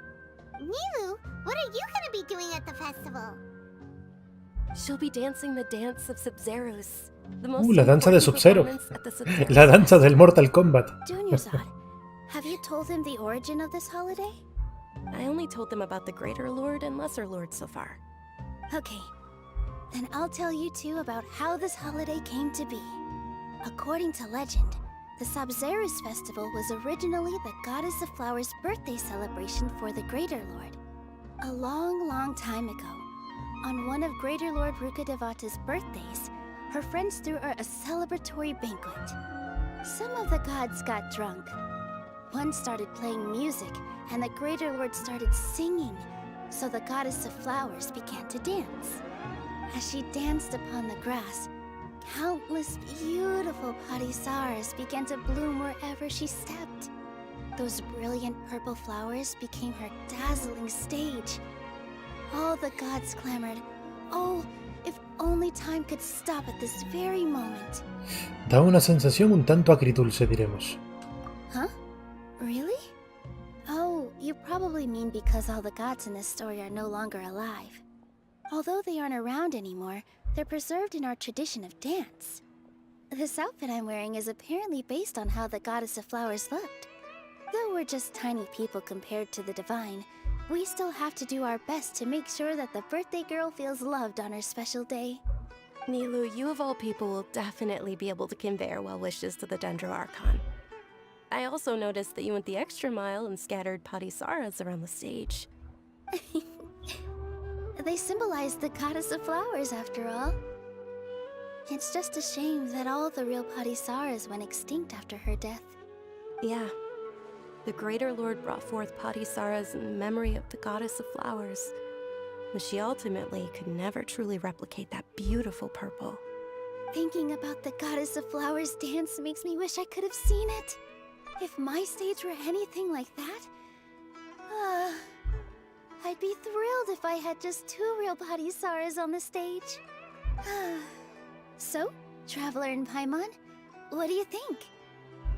Nilu, what are you gonna be doing at the festival? She'll be dancing the dance of Sub-Zeros. The most La danza de important Sub-Zero. performance at the Sub-Zero La danza Fest. del Mortal Kombat. Dunyarzad, have you told him the origin of this holiday? I only told them about the Greater Lord and Lesser Lord so far. Okay, then I'll tell you two about how this holiday came to be. According to legend, the Sub-Zeros festival was originally the Goddess of Flowers' birthday celebration for the Greater Lord. A long, long time ago, on one of Greater Lord Rukkhadevata's birthdays, her friends threw her a celebratory banquet. Some of the gods got drunk. One started playing music, and the Greater Lord started singing, so the Goddess of Flowers began to dance. As she danced upon the grass, countless beautiful parisaras began to bloom wherever she stepped. Those brilliant purple flowers became her dazzling stage. All the gods clamored, "Oh, if only time could stop at this very moment." Da una sensación un tanto agridulce, diremos. Huh? Really? Oh, you probably mean because all the gods in this story are no longer alive. Although they aren't around anymore, they're preserved in our tradition of dance. This outfit I'm wearing is apparently based on how the Goddess of Flowers looked. Though we're just tiny people compared to the divine, we still have to do our best to make sure that the birthday girl feels loved on her special day. Nilu, you of all people will definitely be able to convey our well wishes to the Dendro Archon. I also noticed that you went the extra mile and scattered parisaras around the stage. They symbolize the Goddess of Flowers, after all. It's just a shame that all the real parisaras went extinct after her death. Yeah. The Greater Lord brought forth parisaras in memory of the Goddess of Flowers, but she ultimately could never truly replicate that beautiful purple. Thinking about the Goddess of Flowers dance makes me wish I could have seen it. If my stage were anything like that, I'd be thrilled if I had just 2 real parisaras on the stage. So, Traveler and Paimon, what do you think?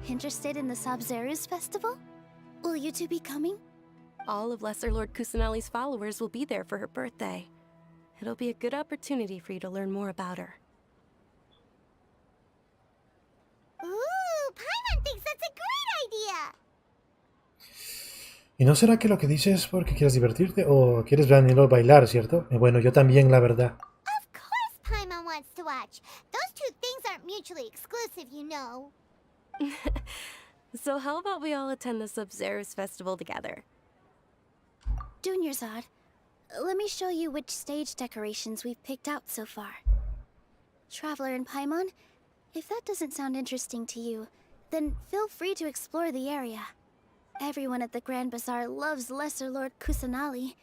Interested in the Sub-Zeros festival? Will you two be coming? All of Lesser Lord Kusanali's followers will be there for her birthday. It'll be a good opportunity for you to learn more about her. Ooh, Paimon thinks that's a great idea! ¿Y no será que lo que dices es porque quieres divertirte o quieres venir a bailar, cierto? Bueno, yo también, la verdad. Of course Paimon wants to watch. Those two things aren't mutually exclusive, you know. So how about we all attend the Sub-Zeros festival together? Dunyarzad, let me show you which stage decorations we've picked out so far. Traveler and Paimon, if that doesn't sound interesting to you, then feel free to explore the area. Everyone at the Grand Bazaar loves Lesser Lord Kusanali,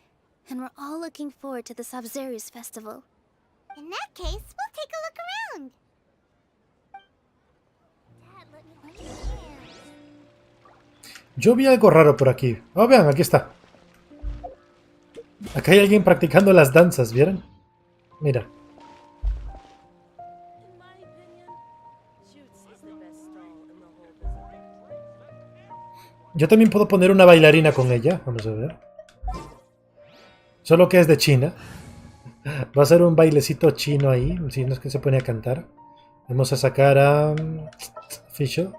and we're all looking forward to the Sub-Zeros festival. In that case, we'll take a look around. Dad, let me hold your hand. Yo vi algo raro por aquí. Oh, vean, aquí está. Acá hay alguien practicando las danzas, ¿vieron? Mira. Yo también puedo poner una bailarina con ella. Vamos a ver. Solo que es de China. Va a ser un bailecito chino ahí. Si no es que se pone a cantar. Vamos a sacar a Fisher.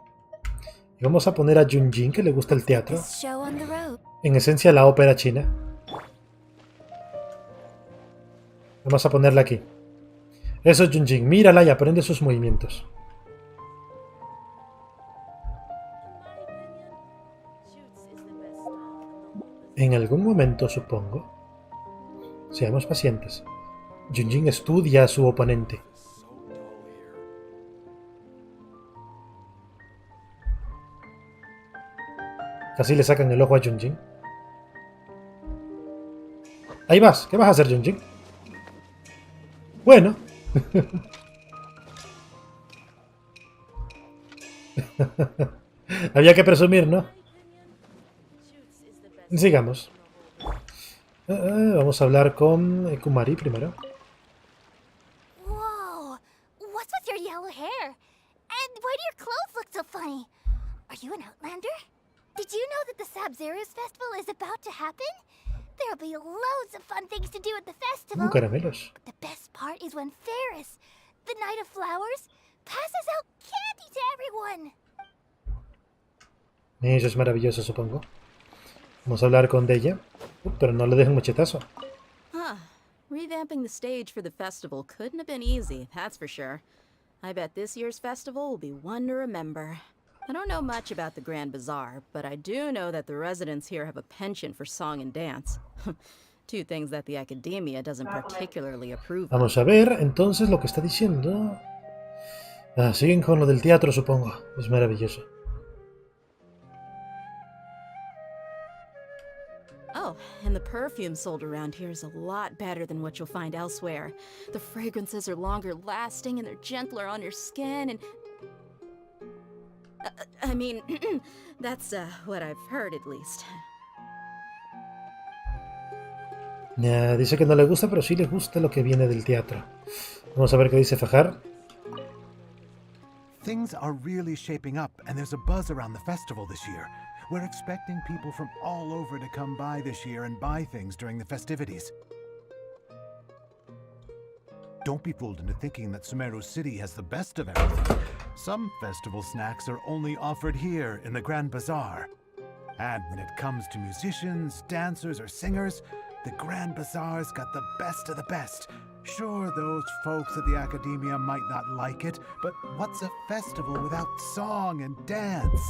Y vamos a poner a Junjin, que le gusta el teatro. En esencia, la ópera china. Vamos a ponerla aquí. Eso es Junjin. Mírala y aprende sus movimientos. En algún momento, supongo. Seamos pacientes. Junjin estudia a su oponente. Casi le sacan el ojo a Junjin. Ahí vas. ¿Qué vas a hacer, Junjin? Bueno. Había que presumir, ¿no? Sigamos. Vamos a hablar con Kumari primero. Whoa! What's with your yellow hair? And why do your clothes look so funny? Are you an outlander? Did you know that the Subzero's festival is about to happen? There'll be loads of fun things to do at the festival. Caramelos. But the best part is when Ferris, the Knight of Flowers, passes out candy to everyone. Eso es maravilloso, supongo. Vamos a hablar con ella. Pero no le dejen machetazo. Revamping the stage for the festival couldn't have been easy, that's for sure. I bet this year's festival will be one to remember. I don't know much about the Grand Bazaar, but I do know that the residents here have a penchant for song and dance. Two things that the academia doesn't particularly approve of. Vamos a ver, entonces, lo que está diciendo. Siguen con lo del teatro, supongo. Es maravilloso. Oh, and the perfume sold around here is a lot better than what you'll find elsewhere. The fragrances are longer lasting and they're gentler on your skin and... I mean, that's what I've heard at least. Dice que no le gusta, pero sí le gusta lo que viene del teatro. Vamos a ver qué dice Fajar. Things are really shaping up, and there's a buzz around the festival this year. We're expecting people from all over to come by this year and buy things during the festivities. Don't be fooled into thinking that Sumeru City has the best of everything. Some festival snacks are only offered here in the Grand Bazaar. And when it comes to musicians, dancers, or singers, the Grand Bazaar's got the best of the best. Sure, those folks at the Academia might not like it, but what's a festival without song and dance?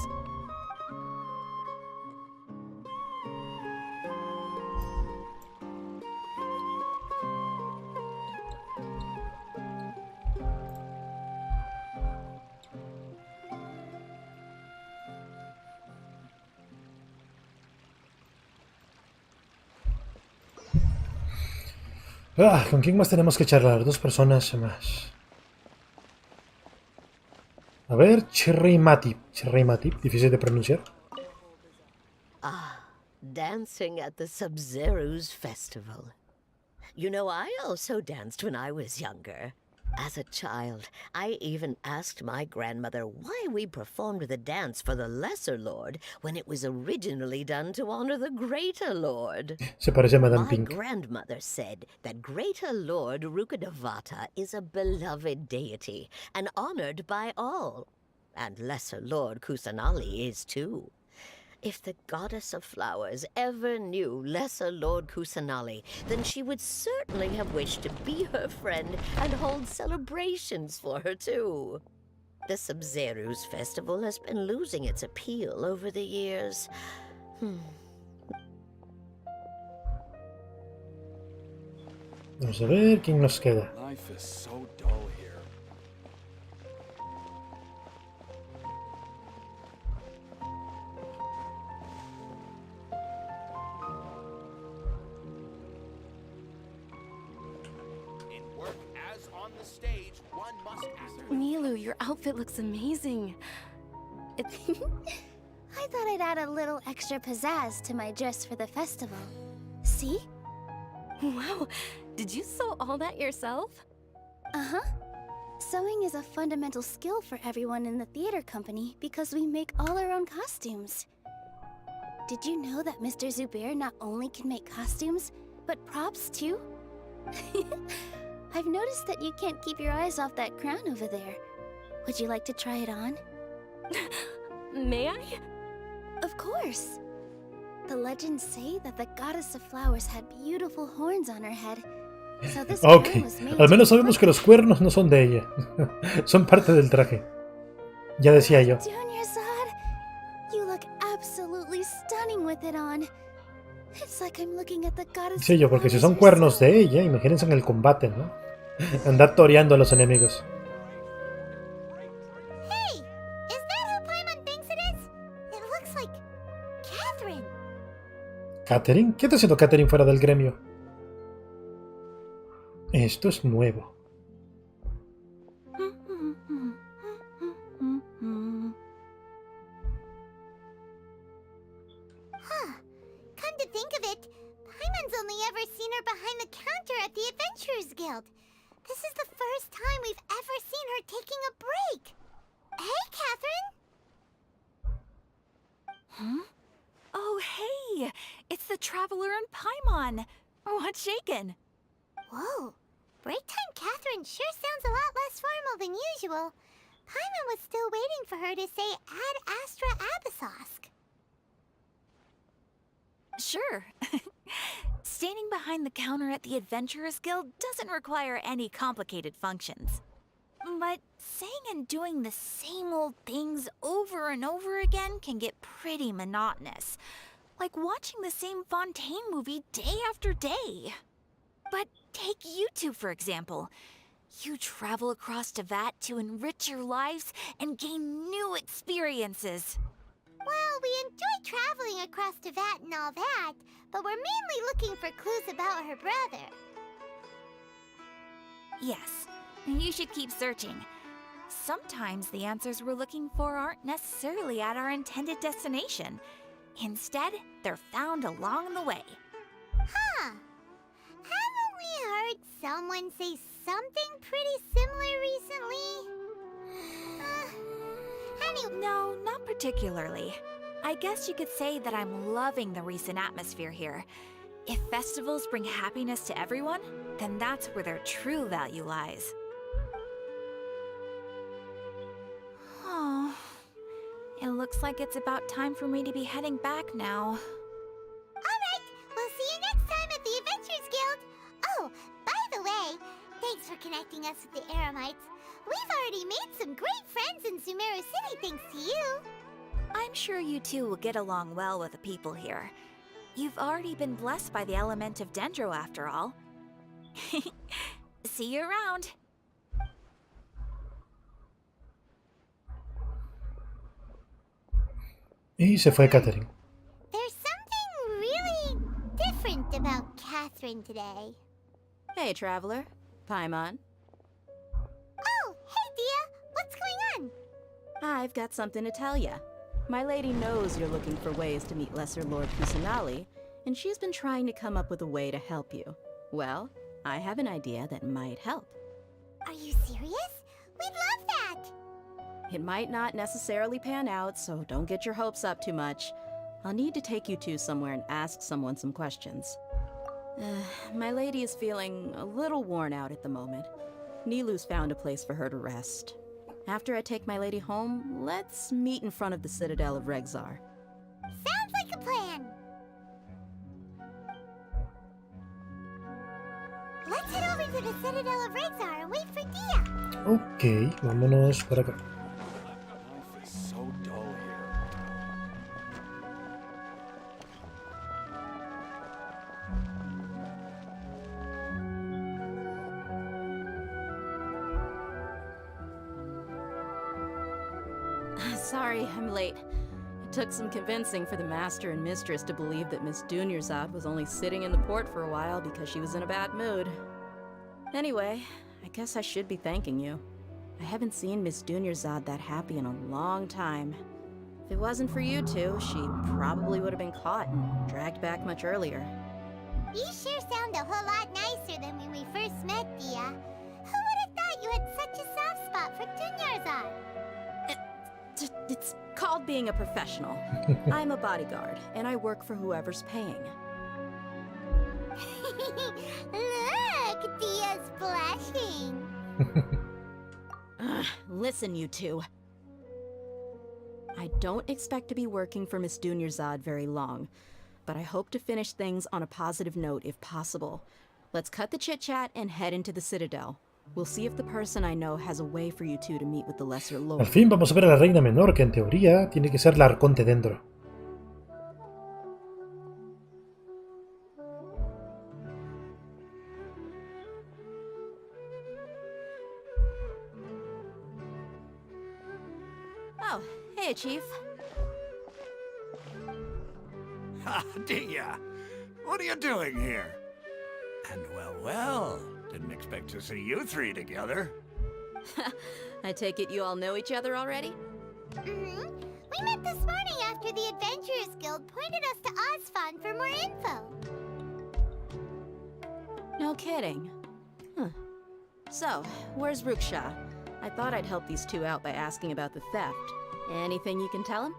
¿Con quién más tenemos que charlar? Dos personas más. A ver, Cherry Matip, difícil de pronunciar. Dancing at the Sub-Zero's festival. You know, I also danced when I was younger. As a child, I even asked my grandmother why we performed the dance for the Lesser Lord when it was originally done to honor the Greater Lord. Se parece a Madame My Pink. grandmother said that Greater Lord Rukadevata is a beloved deity and honored by all. And Lesser Lord Kusanali is too. If the Goddess of Flowers ever knew Lesser Lord Kusanali, then she would certainly have wished to be her friend and hold celebrations for her too. The Sub-Zero's festival has been losing its appeal over the years. Vamos a ver quién nos queda. Life is so dull here. Nilu, your outfit looks amazing. I thought I'd add a little extra pizzazz to my dress for the festival. See? Wow, did you sew all that yourself? Uh-huh. Sewing is a fundamental skill for everyone in the theater company because we make all our own costumes. Did you know that Mr. Zubair not only can make costumes, but props too? I've noticed that you can't keep your eyes off that crown over there. Would you like to try it on? May I? Of course. The legends say that the Goddess of Flowers had beautiful horns on her head. So this crown Ok, was made al to menos be sabemos que los cuernos no son de ella. Son parte del traje. Ya decía yo. Dunyarzad, you look absolutely stunning with it on. It's like I'm looking at the Goddess Sí, yo, of porque si Flowers son herself. cuernos de ella, imagínense en el combate, ¿no? Andar toreando a los enemigos. Hey! Is that who Paimon thinks it is? It looks like Catherine. ¿Catherine? ¿Qué está haciendo Catherine fuera del gremio? Esto es nuevo. Come to think of it, Paimon's only ever seen her behind the counter at the Adventurers Guild. This is the first time we've ever seen her taking a break. Hey, Catherine! Oh, hey! It's the Traveler and Paimon! What's shaken? Whoa. Break time Catherine sure sounds a lot less formal than usual. Paimon was still waiting for her to say Ad Astra Abyssosk. Sure. Standing behind the counter at the Adventurers Guild doesn't require any complicated functions. But saying and doing the same old things over and over again can get pretty monotonous. Like watching the same Fontaine movie day after day. But take you two, for example. You travel across Tevat to enrich your lives and gain new experiences. Well, we enjoy traveling across Tevat and all that, but we're mainly looking for clues about her brother. Yes, you should keep searching. Sometimes the answers we're looking for aren't necessarily at our intended destination. Instead, they're found along the way. Huh. Haven't we heard someone say something pretty similar recently? No, not particularly. I guess you could say that I'm loving the recent atmosphere here. If festivals bring happiness to everyone, then that's where their true value lies. Oh, it looks like it's about time for me to be heading back now. Alright, we'll see you next time at the Adventurers Guild. Oh, by the way, thanks for connecting us with the Eremites. We've already made some great friends in Sumeru City thanks to you. I'm sure you two will get along well with the people here. You've already been blessed by the element of Dendro after all. See you around. Y se fue Catherine. There's something really different about Catherine today. Hey, Traveler. Paimon. Oh, hey, Dia. What's going on? I've got something to tell ya. My lady knows you're looking for ways to meet Lesser Lord Kusanali, and she's been trying to come up with a way to help you. Well, I have an idea that might help. Are you serious? We'd love that! It might not necessarily pan out, so don't get your hopes up too much. I'll need to take you two somewhere and ask someone some questions. My lady is feeling a little worn out at the moment. Nilu's found a place for her to rest. After I take my lady home, let's meet in front of the Citadel of Regzar. Sounds like a plan! Let's head over to the Citadel of Regzar and wait for Dia! Ok, vámonos por acá. So dull Sorry, I'm late. It took some convincing for the Master and Mistress to believe that Miss Dunyarzad was only sitting in the port for a while because she was in a bad mood. Anyway, I guess I should be thanking you. I haven't seen Miss Dunyarzad that happy in a long time. If it wasn't for you two, she probably would have been caught and dragged back much earlier. You sure sound a whole lot nicer than when we first met, Dia. Who would have thought you had such a soft spot for Dunyarzad? It's called being a professional. I'm a bodyguard, and I work for whoever's paying. Look, Dia's blushing. Listen, you two. I don't expect to be working for Miss Dunyarzad very long, but I hope to finish things on a positive note if possible. Let's cut the chit-chat and head into the Citadel. We'll see if the person I know has a way for you two to meet with the Lesser Lord. Al fin vamos a ver a la reina menor, que en teoría tiene que ser la arconte Dendro. Oh, hey, Chief. Ha, Dia! What are you doing here? And well, didn't expect to see you three together. I take it you all know each other already? Mm-hmm. We met this morning after the Adventurers Guild pointed us to Osfon for more info. No kidding. Huh. So, where's Ruksha? I thought I'd help these two out by asking about the theft. Anything you can tell him?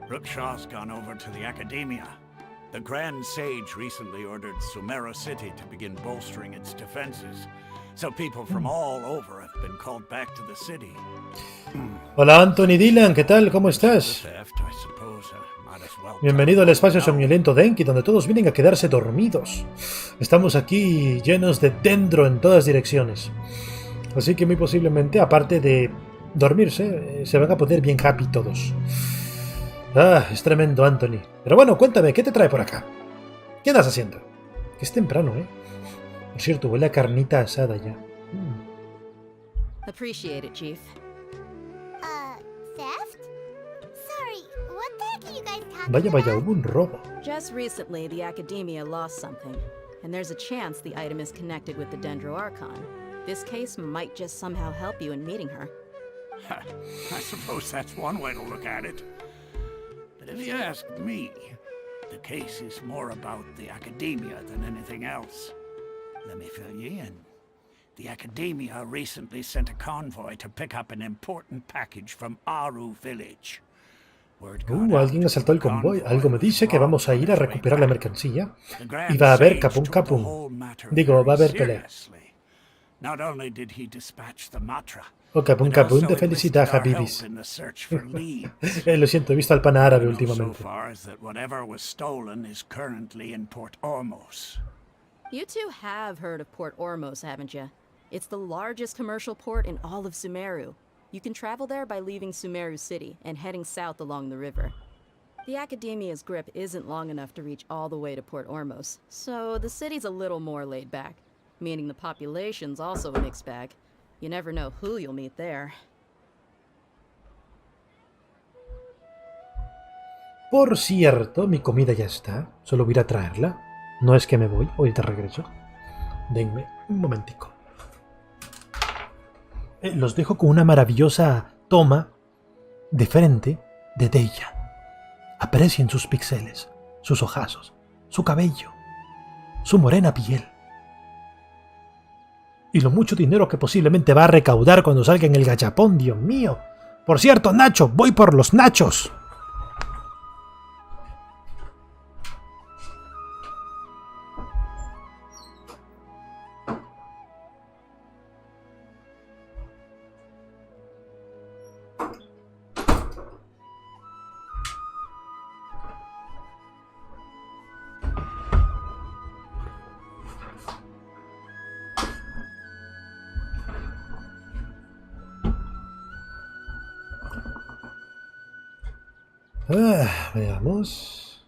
Rupshaw's gone over to the Academia. The Grand Sage recently ordered Sumeru City to begin bolstering its defenses, so people from all over have been called back to the city. Hola Anthony Dylan, ¿qué tal? ¿Cómo estás? Bienvenido al espacio somnoliento de Enki, donde todos vienen a quedarse dormidos. Estamos aquí llenos de Dendro en todas direcciones. Así que muy posiblemente, aparte de dormirse, se van a poner bien happy todos. Ah, es tremendo, Anthony. Pero bueno, cuéntame, ¿qué te trae por acá? ¿Qué andas haciendo? Que es temprano, ¿eh? Por cierto, huele a carnita asada ya. Appreciate it, Chief. Theft? Sorry, what the heck are you guys talking Vaya, vaya, about? hubo un robo. Just recently, the Academia lost something, and there's a chance the item is connected with the Dendro Archon. This case might just somehow help you in meeting her. I suppose that's one way to look at it. But if you ask me, the case is more about the Academia than anything else. Let me fill you in. The Academia recently sent a convoy to pick up an important package from Aru village. Alguien asaltó el convoy. Algo me dice que vamos a ir a recuperar la mercancía. Y va a haber capum capum. Digo, va a haber pelea. Not only did he dispatch the Matra, O capum capum de felicidad, Habibis. Lo siento, he visto al pana árabe últimamente. You two have heard of Port Ormos, haven't you? It's the largest commercial port in all of Sumeru. You can travel there by leaving Sumeru City and heading south along the river. The Academia's grip isn't long enough to reach all the way to Port Ormos, so the city's a little more laid back, meaning the population's also a mixed bag. You never know who you'll meet there. Por cierto, mi comida ya está. Solo voy a ir a traerla. No es que me voy, ahorita regreso. Denme un momentico. Los dejo con una maravillosa toma de frente de Deya. Aprecien sus píxeles, sus ojazos, su cabello, su morena piel. Y lo mucho dinero que posiblemente va a recaudar cuando salga en el gachapón, Dios mío. Por cierto, Nacho, voy por los nachos. Veamos.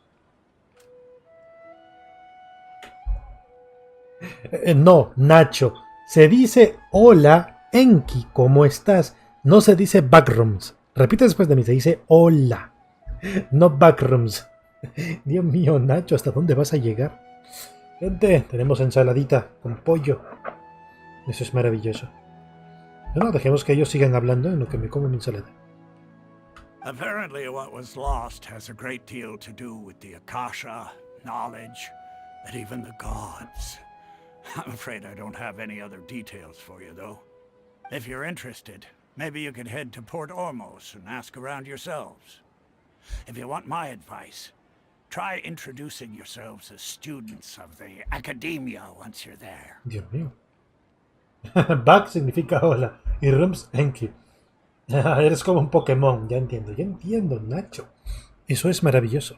No, Nacho. Se dice hola, Enki, ¿cómo estás? No se dice backrooms. Repite después de mí, se dice hola. No backrooms. Dios mío, Nacho, ¿hasta dónde vas a llegar? Gente, tenemos ensaladita con pollo. Eso es maravilloso. No, dejemos que ellos sigan hablando en lo que me como mi ensalada. Apparently what was lost has a great deal to do with the Akasha, knowledge, and even the gods. I'm afraid I don't have any other details for you, though. If you're interested, maybe you could head to Port Ormos and ask around yourselves. If you want my advice, try introducing yourselves as students of the Academia once you're there. Dios mío. Back significa hola y Rums Enki. Eres como un Pokémon, ya entiendo, Nacho. Eso es maravilloso.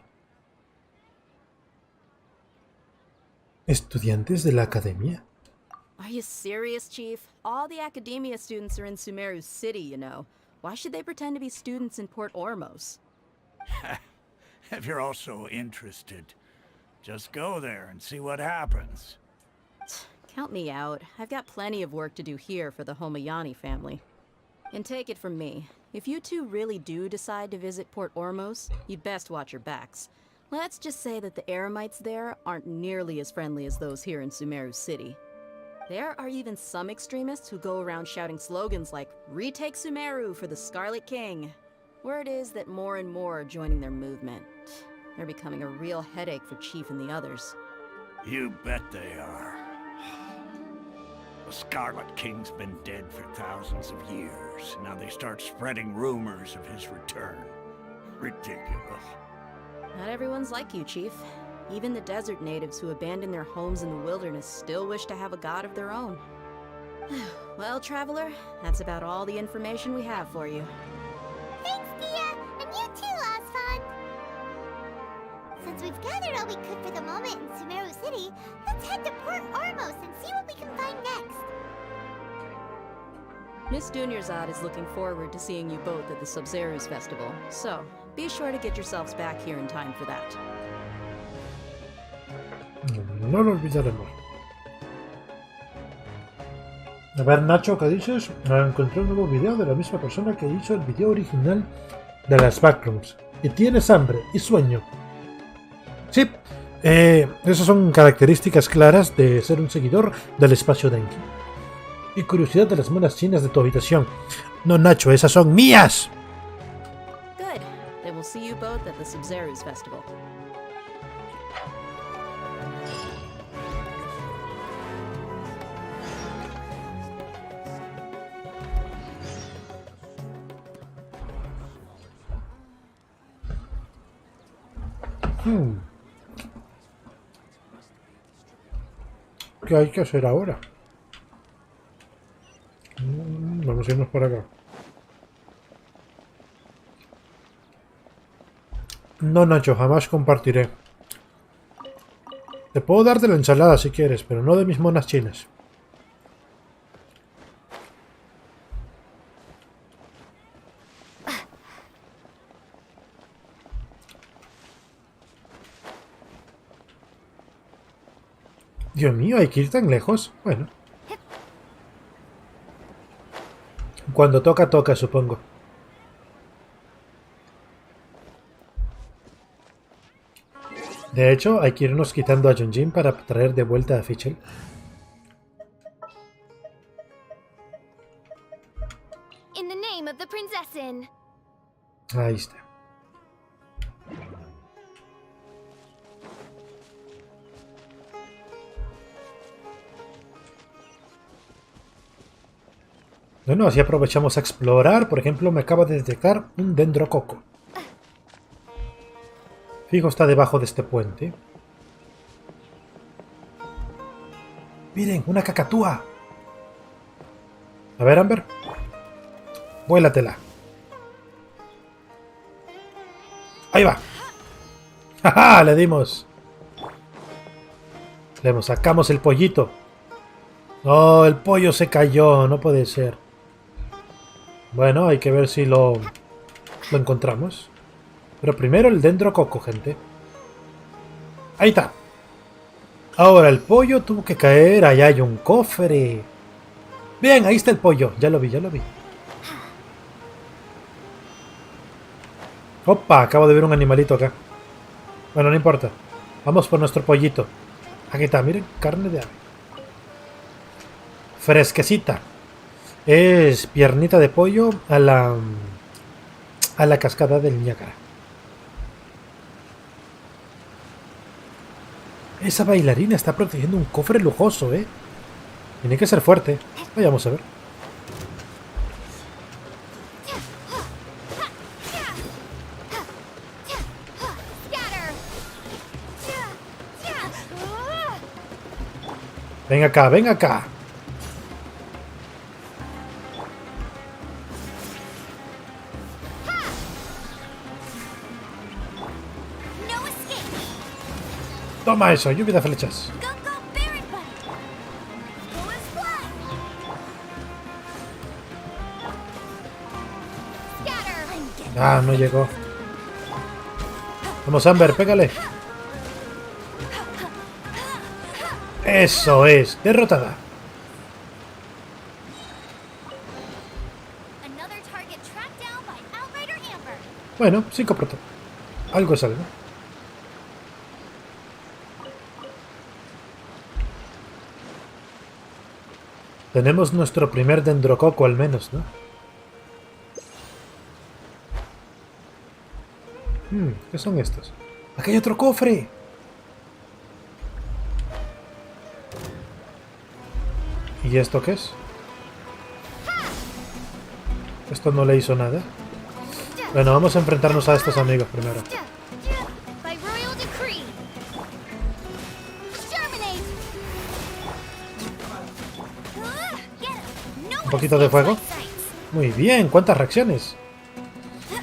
¿Estudiantes de la academia? Are you serious, Chief? All the Academia students are in Sumeru City, you know. Why should they pretend to be students in Port Ormos? If you're also interested, just go there and see what happens. Count me out. I've got plenty of work to do here for the Homayani family. And take it from me, if you two really do decide to visit Port Ormos, you'd best watch your backs. Let's just say that the Eremites there aren't nearly as friendly as those here in Sumeru City. There are even some extremists who go around shouting slogans like, "Retake Sumeru for the Scarlet King." Word is that more and more are joining their movement. They're becoming a real headache for Chief and the others. You bet they are. The Scarlet King's been dead for thousands of years. Now they start spreading rumors of his return. Ridiculous. Not everyone's like you, Chief. Even the desert natives who abandon their homes in the wilderness still wish to have a god of their own. Well, Traveler, that's about all the information we have for you. Thanks, Dia! And you too, Osfan! Since we've gathered all we could for the moment in Sumeru City, let's head to Port Ormos and see what we can find next. Miss Dunyarzad is looking forward to seeing you both at the Sub-Zerus Festival, so be sure to get yourselves back here in time for that. No lo olvidaremos. A ver, Nacho, ¿qué dices? Encontré un nuevo video de la misma persona que hizo el video original de las backrooms. Y tienes hambre y sueño. Sí, esas son características claras de ser un seguidor del espacio Denki. Y curiosidad de las monas chinas de tu habitación. No, Nacho, esas son mías. Good. Then we'll see you both at the Sub-Zerus Festival. ¿Qué hay que hacer ahora? Vamos a irnos por acá. No, Nacho, jamás compartiré. Te puedo dar de la ensalada si quieres, pero no de mis monas chinas. Dios mío, ¿hay que ir tan lejos? Bueno. Cuando toca, toca, supongo. De hecho, hay que irnos quitando a Junjin para traer de vuelta a Fischl. In the name of the Prinzessin. Ahí está. Bueno, así aprovechamos a explorar. Por ejemplo, me acaba de detectar un Dendro coco. Fijo, está debajo de este puente. Miren, una cacatúa. A ver, Amber. Vuélatela. Ahí va. ¡Ja! Le dimos. Le sacamos el pollito. No, el pollo se cayó. No puede ser. Bueno, hay que ver si lo encontramos. Pero primero el Dendro coco, gente. Ahí está. Ahora el pollo tuvo que caer. Allá hay un cofre. Bien, ahí está el pollo. Ya lo vi, ya lo vi. Opa, acabo de ver un animalito acá. Bueno, no importa. Vamos por nuestro pollito. Aquí está, miren, carne de ave. Fresquecita. Es piernita de pollo a la cascada del Niágara. Esa bailarina está protegiendo un cofre lujoso, ¿eh? Tiene que ser fuerte. Vayamos a ver. Ven acá, ven acá. Toma eso, lluvia de flechas. Ah, no llegó. Vamos, Amber, pégale. Eso es, derrotada. Bueno, 5 proto. Algo es algo. Tenemos nuestro primer dendrococo al menos, ¿no? ¿Qué son estos? ¡Aquí hay otro cofre! ¿Y esto qué es? Esto no le hizo nada. Bueno, vamos a enfrentarnos a estos amigos primero. By royal decree. Exterminate. Un poquito de fuego. Muy bien, ¿cuántas reacciones?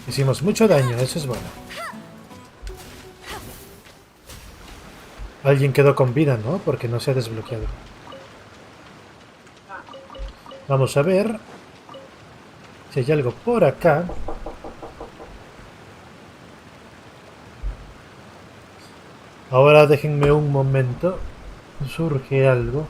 Hicimos mucho daño, eso es bueno. Alguien quedó con vida, ¿no? Porque no se ha desbloqueado. Vamos a ver si hay algo por acá. Ahora déjenme un momento. Surge algo.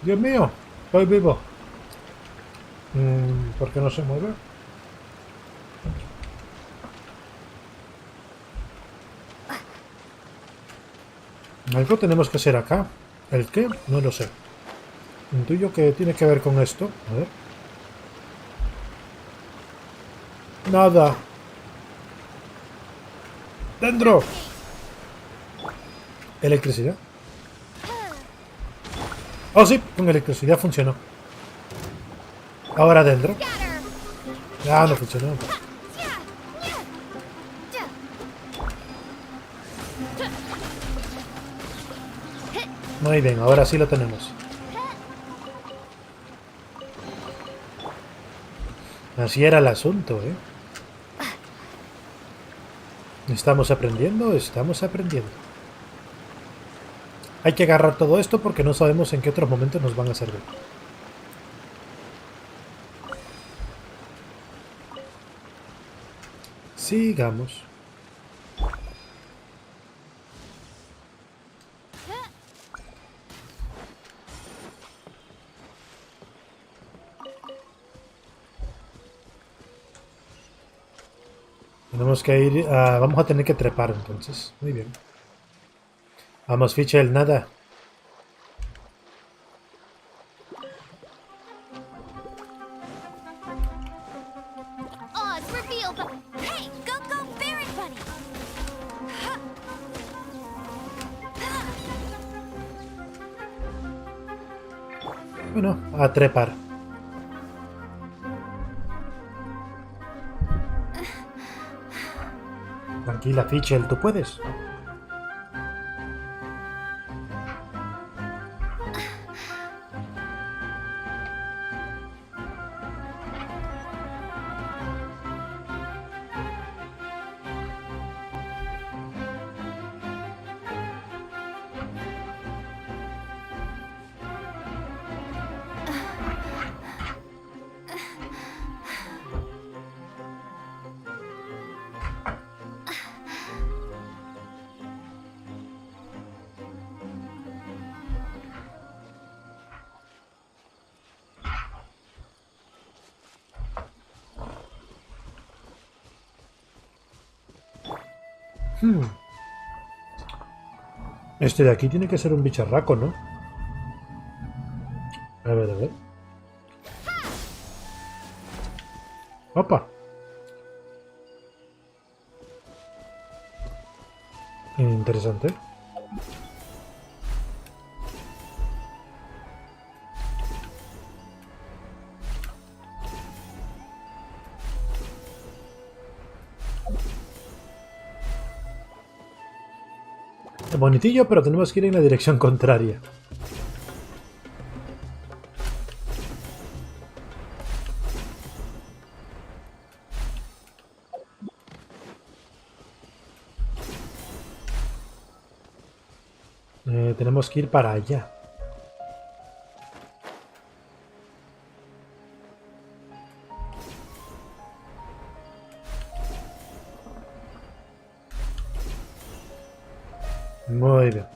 Dios mío, estoy vivo. ¿Por qué no se mueve? Algo tenemos que hacer acá. ¿El qué? No lo sé. Intuyo que tiene que ver con esto. A ver. Nada. ¡Dendro! Electricidad. Oh, sí, con electricidad funcionó. Ahora Dendro. Ah, no funcionó. Muy bien, ahora sí lo tenemos. Así era el asunto, ¿eh? Estamos aprendiendo, estamos aprendiendo. Hay que agarrar todo esto porque no sabemos en qué otros momentos nos van a servir. Sigamos. Tenemos que ir a... vamos a tener que trepar entonces. Muy bien. Vamos, Fichel, nada. Bueno, a trepar. Tranquila, Fichel, tú puedes. Este de aquí tiene que ser un bicharraco, ¿no? A ver, a ver. ¡Opa! Interesante. Bonitillo, pero tenemos que ir en la dirección contraria. Tenemos que ir para allá. Muy bien.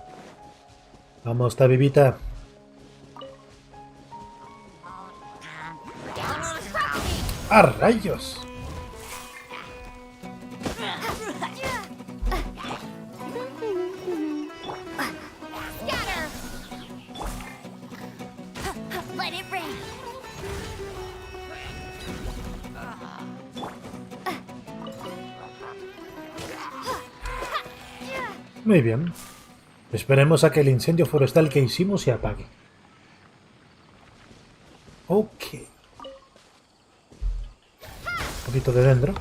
Vamos, Tabibita. ¡Ah, rayos! Muy bien. Esperemos a que el incendio forestal que hicimos se apague. Ok. Un poquito de Dendro.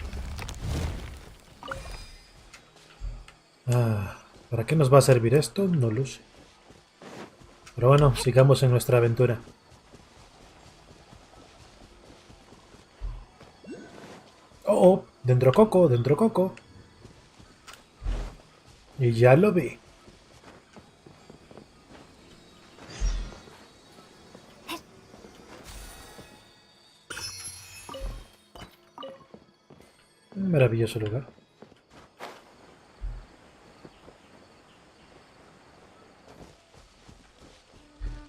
¿Para qué nos va a servir esto? No lo sé. Pero bueno, sigamos en nuestra aventura. Oh, Dendro Coco, Dendro Coco. Y ya lo vi. Un maravilloso lugar.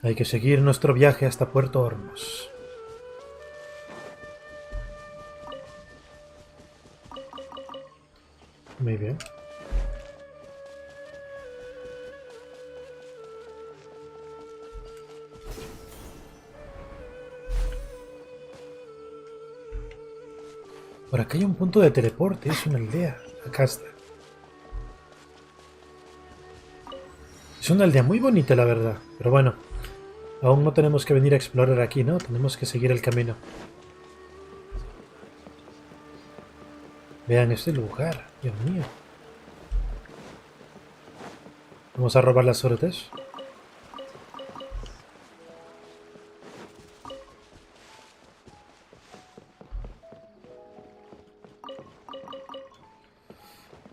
Hay que seguir nuestro viaje hasta Puerto Hornos. Muy bien. Por acá hay un punto de teleporte, es una aldea. Acá está. Es una aldea muy bonita, la verdad. Pero bueno, aún no tenemos que venir a explorar aquí, ¿no? Tenemos que seguir el camino. Vean este lugar, Dios mío. Vamos a robar las frutas.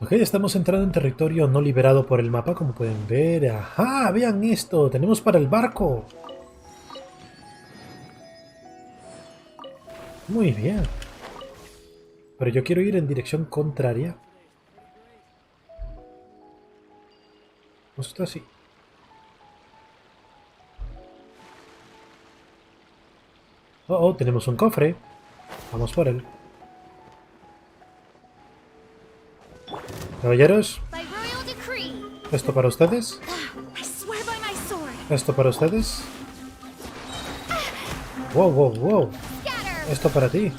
Ok, estamos entrando en territorio no liberado por el mapa, como pueden ver. ¡Ajá! ¡Vean esto! ¡Tenemos para el barco! Muy bien. Pero yo quiero ir en dirección contraria. Justo así. Oh, tenemos un cofre. Vamos por él. Caballeros, esto para ustedes. Esto para ustedes. Wow, wow, wow. Esto para ti.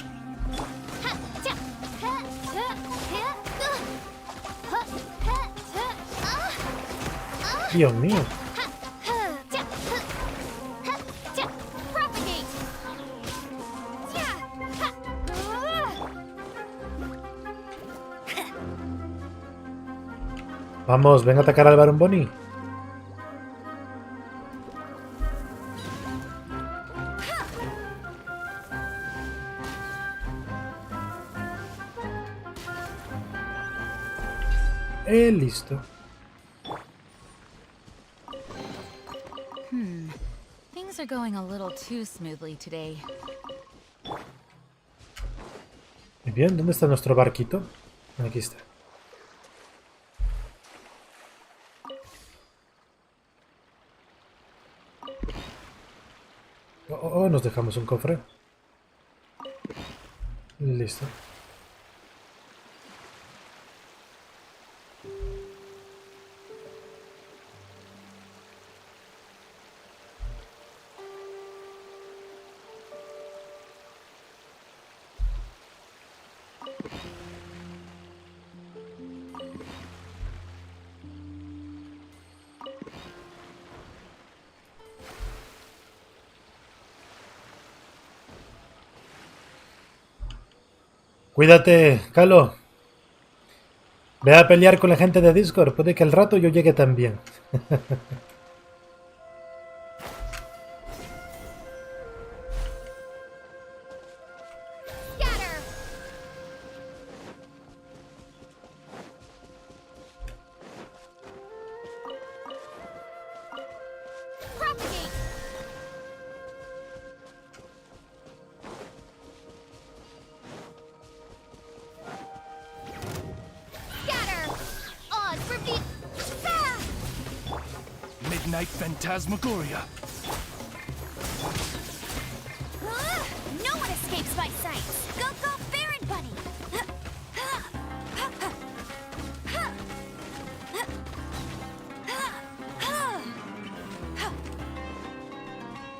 Dios mío. Vamos, ven a atacar al Barón Bonnie. Listo. Things are going a little too smoothly today. Muy bien, ¿dónde está nuestro barquito? Aquí está. Oh, nos dejamos un cofre. Listo. Cuídate, Calo. Ve a pelear con la gente de Discord. Puede que al rato yo llegue también. Midnight Phantasmagoria. No one escapes my sight. Go, go, Baron Bunny.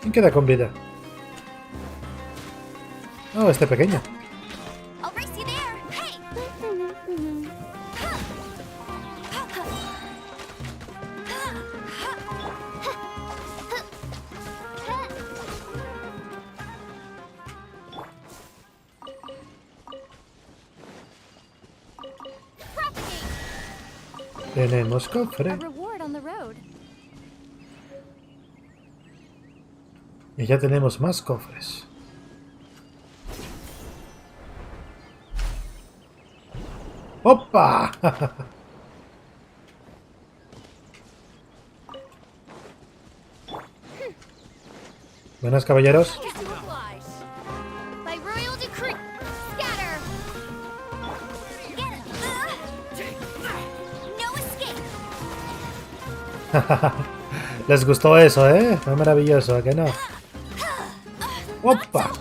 ¿Quién queda con vida? Oh, este pequeño. I'll race you there. Hey. Tenemos cofre. A reward on the road. Y ya tenemos más cofres. ¡Opa! Buenas, caballeros. By royal decree. Scatter. Get him. No escape. Les gustó eso, ¿eh? Fue maravilloso, ¿a que no? ¡Opa!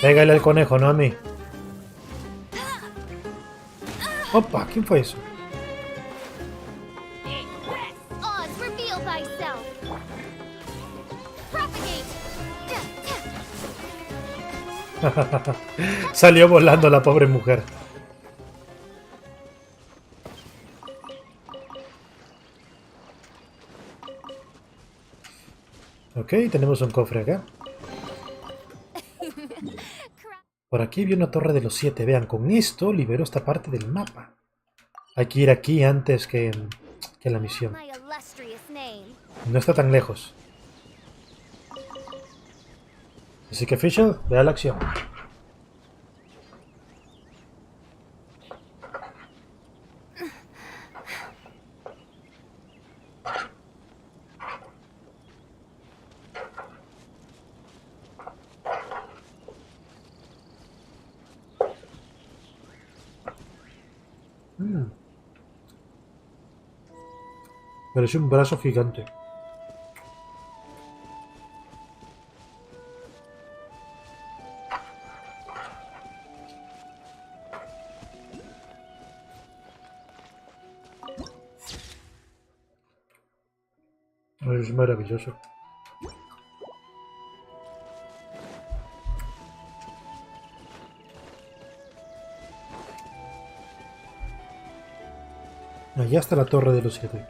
Pégale al conejo, no a mí. ¡Opa! ¿Quién fue eso? Oz, reveal thyself. Propagate. Salió volando la pobre mujer. Ok, tenemos un cofre acá. Por aquí vi una torre de los 7. Vean, con esto libero esta parte del mapa. Hay que ir aquí antes que la misión. My illustrious name. No está tan lejos. Así que Fisher, ve a la acción. Parece un brazo gigante. Es maravilloso. Allá está la torre de los 7.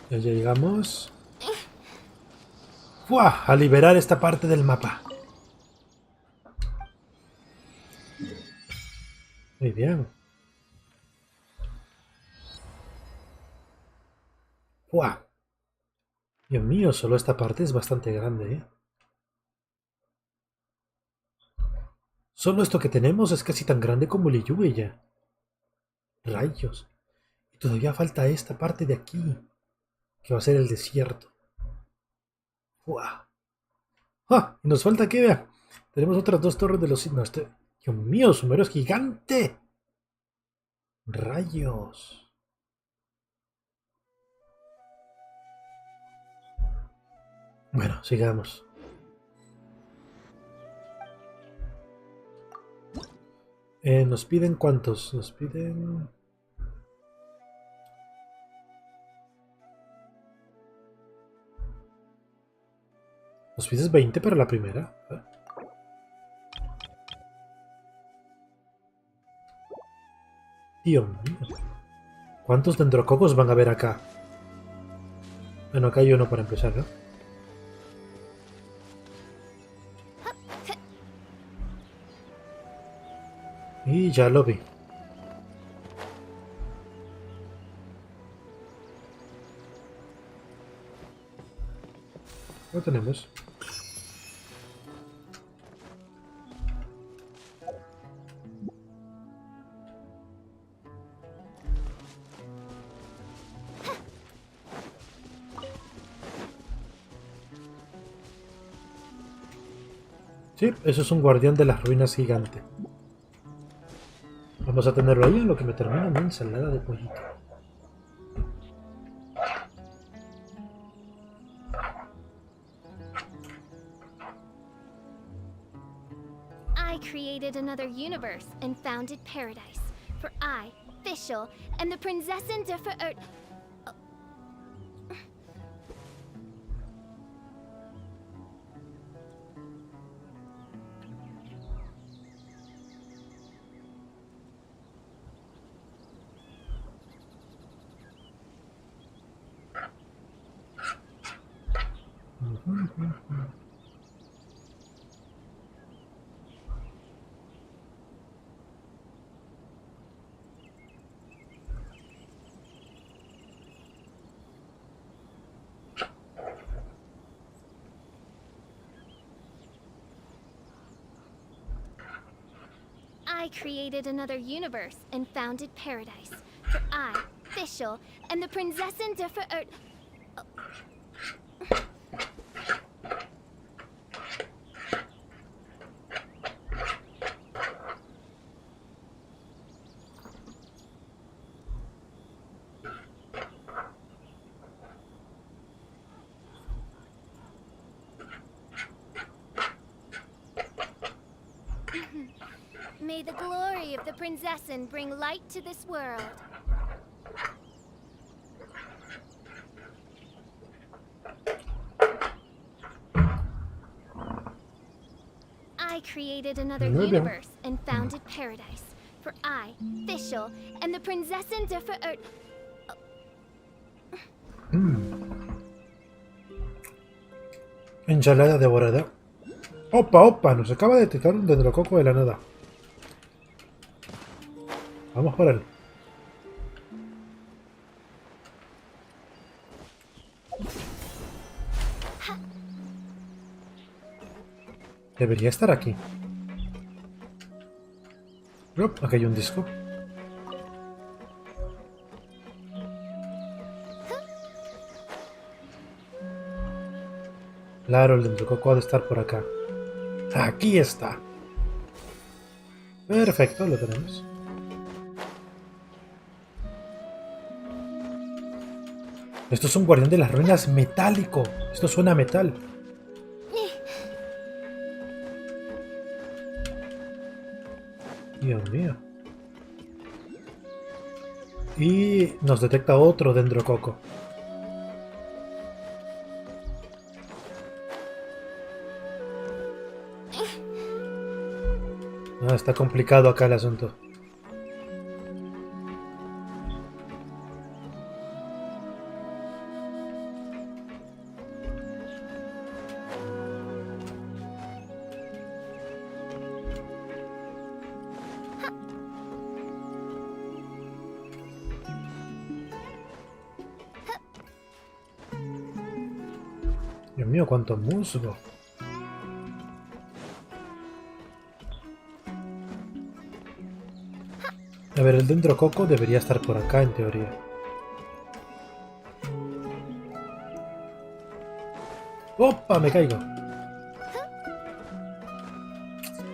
Ya llegamos. ¡Fua! A liberar esta parte del mapa. Muy bien. ¡Fua! Dios mío, solo esta parte es bastante grande, ¿eh? Solo esto que tenemos es casi tan grande como Liyue ya. Rayos. Y todavía falta esta parte de aquí, que va a ser el desierto. ¡Fua! ¡Ah! Y nos falta que vea. Tenemos otras dos torres de los signos. Dios mío, Sumeru es gigante. Rayos. Bueno, sigamos. ¿Nos piden cuántos? Nos piden... ¿Nos pides 20 para la primera? Dios mío. ¿Cuántos dendrococos van a haber acá? Bueno, acá hay uno para empezar, ¿no? Y ya lo vi. Lo tenemos. Sí, eso es un guardián de las ruinas gigante. Vamos a tenerlo ahí en lo que me termina mi ensalada de pollito. I created another universe and founded paradise. For I, Fischl, and the Prinzessin der Verirrt... I created another universe and founded paradise. For I, Fischl, and the Prinzessin der Verirrt... May the glory of the Prinzessin bring light to this world. I created another universe and founded paradise. For I, Fischl, and the Prinzessin der Verirrt... Ensalada devorada. ¡Opa, opa! Nos acaba de detectar un dendrococo de la nada. Vamos por él. Debería estar aquí. Aquí hay un disco. Claro, el dendrococo ha de estar por acá. Aquí está. Perfecto, lo tenemos. Esto es un guardián de las ruinas metálico. Esto suena a metal. Dios mío. Y nos detecta otro dendrococo. Ah, está complicado acá el asunto. Dios mío, cuánto musgo. A ver, el Dendro Coco debería estar por acá en teoría. ¡Opa! Me caigo.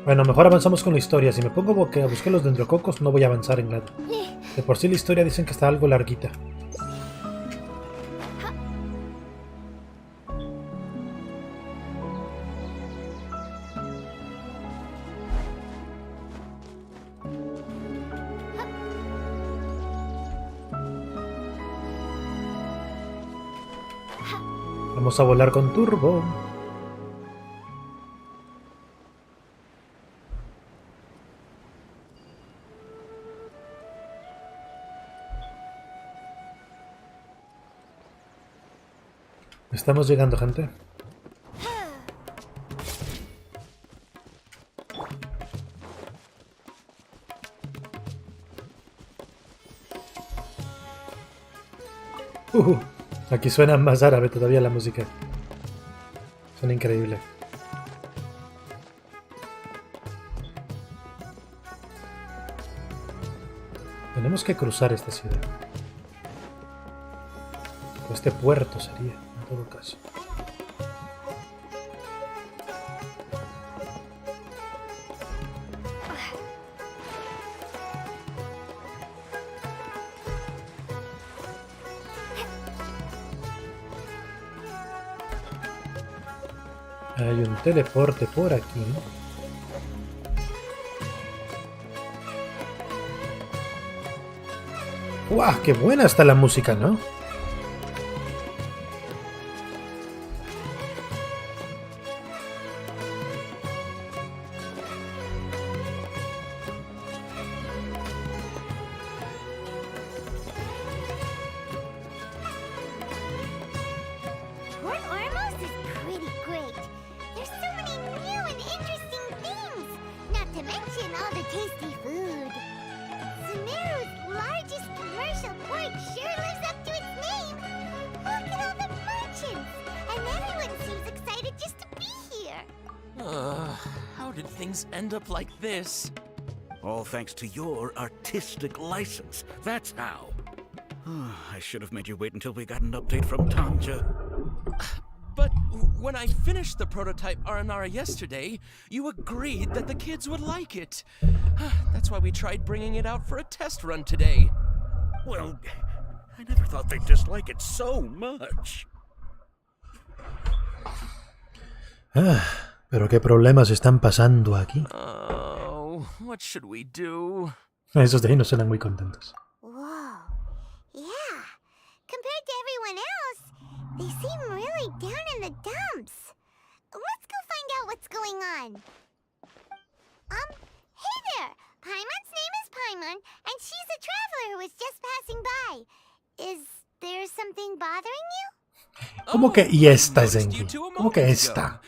Bueno, mejor avanzamos con la historia. Si me pongo a buscar los dendrococos no voy a avanzar en nada. De por sí la historia dicen que está algo larguita. Vamos a volar con turbo. Estamos llegando, gente. Aquí suena más árabe todavía la música. Suena increíble. Tenemos que cruzar esta ciudad. O este puerto sería, en todo caso. Hay un teleporte por aquí. ¡Guau! ¡Qué buena está la música!, ¿no? How did things end up like this? All thanks to your artistic license. That's how. I should have made you wait until we got an update from Tanja. But when I finished the prototype Aranara yesterday, you agreed that the kids would like it. That's why we tried bringing it out for a test run today. Well, I never thought they'd dislike it so much. Pero qué problemas están pasando aquí. Oh, what should we do? Esos de ahí no suenan muy contentos. Whoa. Yeah. Compared to everyone else, they seem really down in the dumps. Let's go find out what's going on. Hey there! Paimon's name is Paimon, and she's a traveler who was just passing by. Is there something bothering you? ¿Cómo que y esta es Enki? ¿Cómo que esta?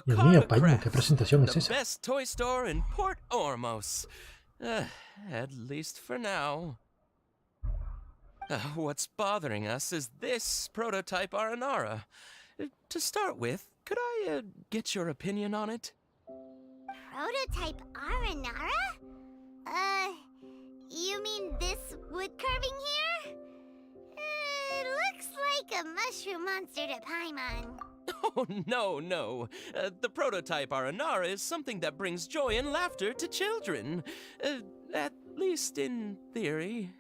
Dios mío, Paimon, ¿qué presentación es esa? Best toy store in Port Ormos. At least for now. What's bothering us is this prototype Aranara. To start with, could I get your opinion on it? Prototype Aranara? You mean this wood carving here? It looks like a mushroom monster to Paimon. Oh, no. The prototype Aranara is something that brings joy and laughter to children. At least in theory.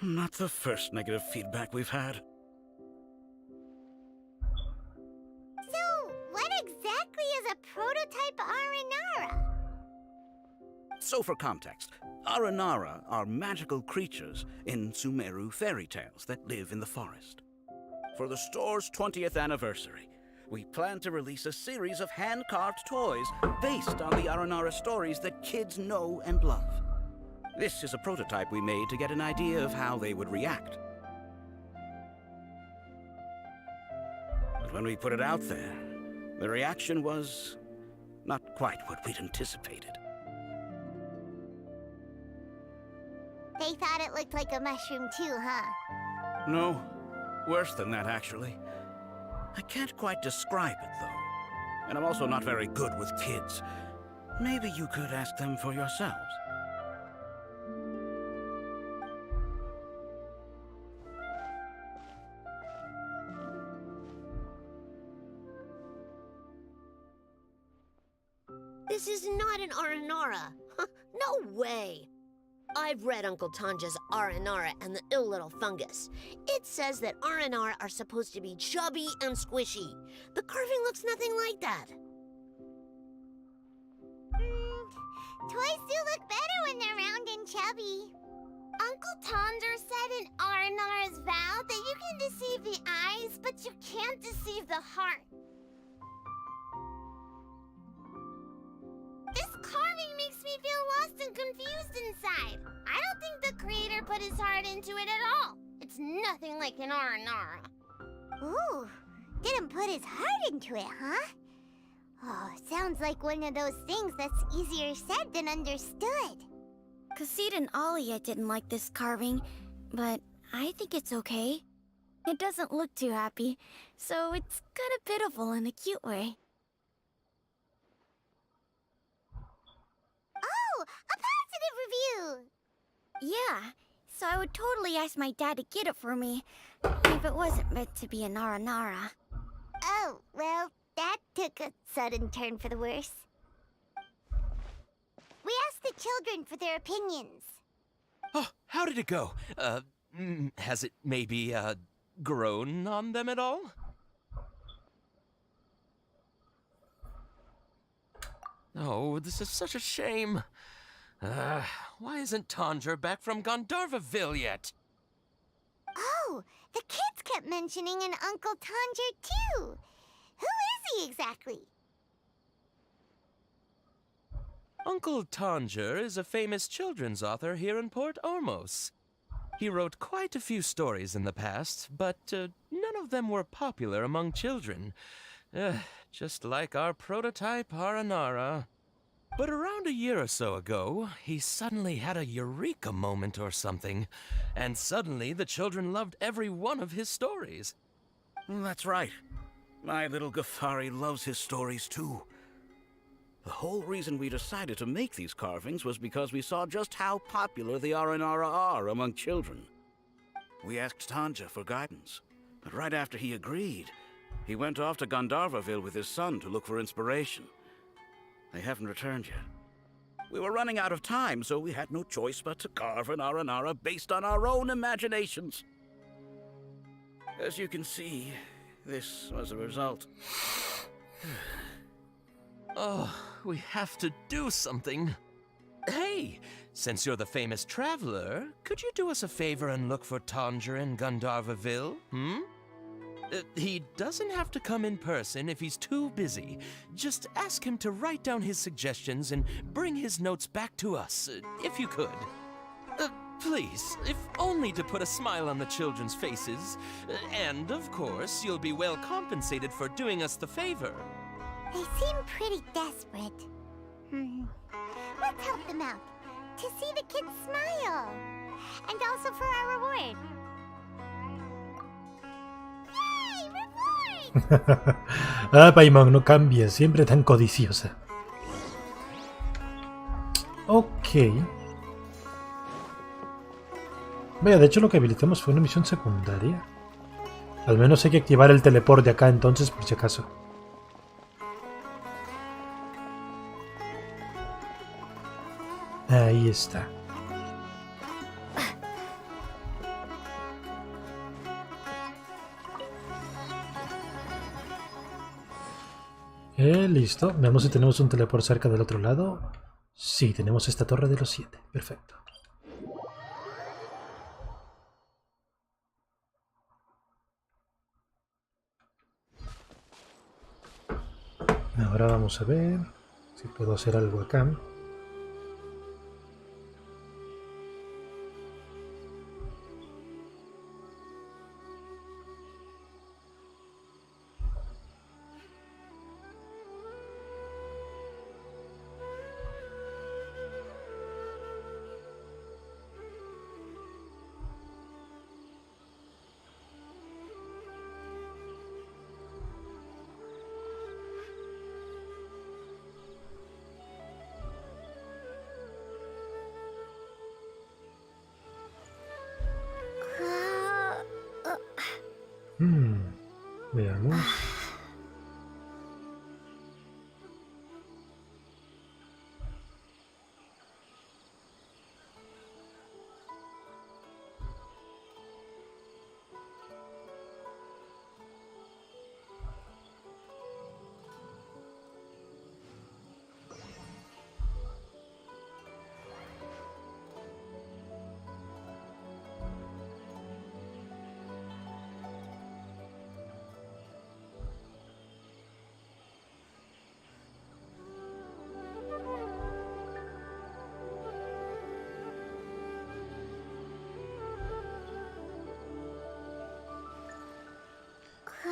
Not the first negative feedback we've had. So, what exactly is a prototype Aranara? So for context, Aranara are magical creatures in Sumeru fairy tales that live in the forest. For the store's 20th anniversary, we plan to release a series of hand-carved toys based on the Aranara stories that kids know and love. This is a prototype we made to get an idea of how they would react. But when we put it out there, the reaction was not quite what we'd anticipated. They thought it looked like a mushroom too, huh? No, worse than that, actually. I can't quite describe it, though. And I'm also not very good with kids. Maybe you could ask them for yourselves. This is not an Aranara. No way. I've read Uncle Tanja's Aranara and the Ill Little Fungus. It says that Aranara are supposed to be chubby and squishy. The carving looks nothing like that. Toys do look better when they're round and chubby. Uncle Tonder said in Aranara's vow that you can deceive the eyes, but you can't deceive the heart. This carving makes me feel lost and confused inside. I don't think the creator put his heart into it at all. It's nothing like an Aranara. Ooh, didn't put his heart into it, huh? Oh, sounds like one of those things that's easier said than understood. Kassid and Alia didn't like this carving, but I think it's okay. It doesn't look too happy, so it's kind of pitiful in a cute way. Oh, a positive review! Yeah, so I would totally ask my dad to get it for me, if it wasn't meant to be an Aranara. Oh, well, that took a sudden turn for the worse. We asked the children for their opinions. Oh, how did it go? Has it maybe, grown on them at all? Oh, this is such a shame. Why isn't Tanger back from Gandharvaville yet? Oh, the kids kept mentioning an Uncle Tanger, too. Who is he exactly? Uncle Tanger is a famous children's author here in Port Ormos. He wrote quite a few stories in the past, but none of them were popular among children. Just like our prototype Aranara. But around a year or so ago, he suddenly had a eureka moment or something, and suddenly the children loved every one of his stories. That's right. My little Ghaffari loves his stories too. The whole reason we decided to make these carvings was because we saw just how popular the Aranara are among children. We asked Tanja for guidance, but right after he agreed, he went off to Gandharvaville with his son to look for inspiration. They haven't returned yet. We were running out of time, so we had no choice but to carve an Aranara based on our own imaginations. As you can see, this was the result. Oh, we have to do something. Hey, since you're the famous traveler, could you do us a favor and look for Tanger in Gandharvaville, He doesn't have to come in person if he's too busy. Just ask him to write down his suggestions and bring his notes back to us, if you could. Please, if only to put a smile on the children's faces. And, of course, you'll be well compensated for doing us the favor. They seem pretty desperate. Let's help them out. To see the kids smile. And also for our reward. Yay! Reward! Paimon, no cambies. Siempre tan codiciosa. Ok. Vaya, de hecho lo que habilitamos fue una misión secundaria. Al menos hay que activar el teleport de acá entonces, por si acaso. Ahí está. Listo. Veamos si tenemos un teleport cerca del otro lado. Sí, tenemos esta torre de los 7. Perfecto. Ahora vamos a ver si puedo hacer algo acá. Veamos.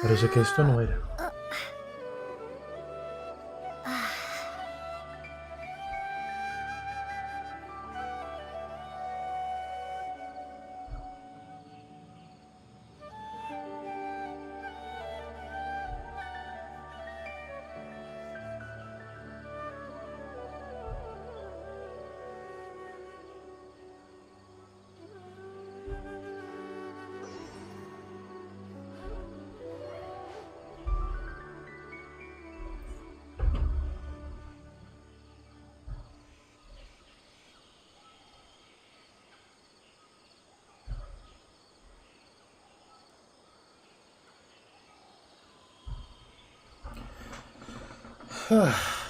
Parece que esto no era.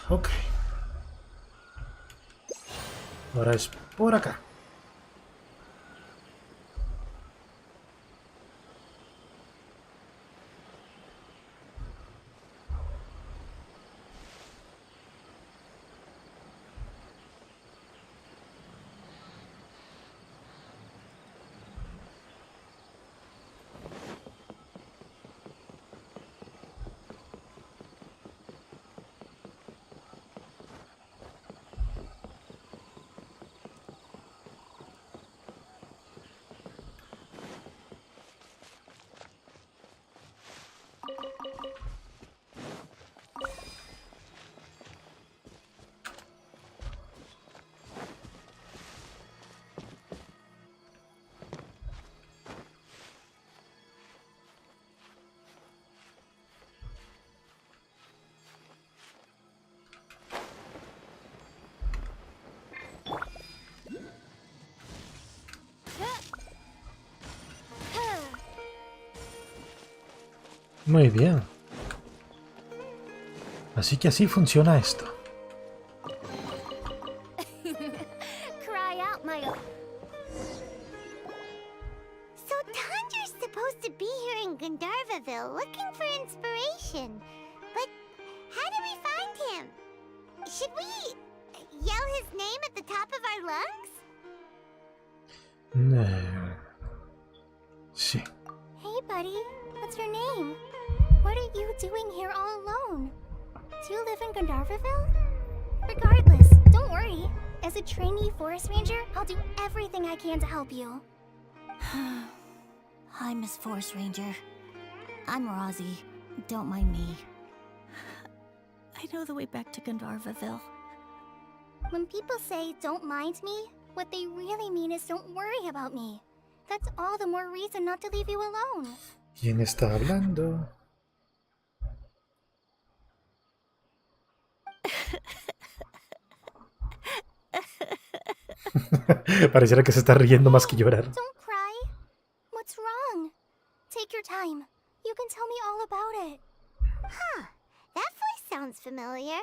Ok. Ahora es por acá. Muy bien. Así que así funciona esto. Cry out, my... So Tandra's supposed to be here in Gandharvaville looking for inspiration. But how do we find him? Should we yell his name at the top of our lungs? Sí. Hey, buddy. What's your name? What are you doing here all alone? Do you live in Gandharvaville? Regardless, don't worry. As a trainee forest ranger, I'll do everything I can to help you. Hi, Miss Forest Ranger. I'm Rozzy. Don't mind me. I know the way back to Gandharvaville. When people say, don't mind me, what they really mean is don't worry about me. That's all the more reason not to leave you alone. ¿Quién está hablando? Pareciera que se está riendo más que llorar. Don't cry. What's wrong? Take your time. You can tell me all about it. Huh. That voice sounds familiar.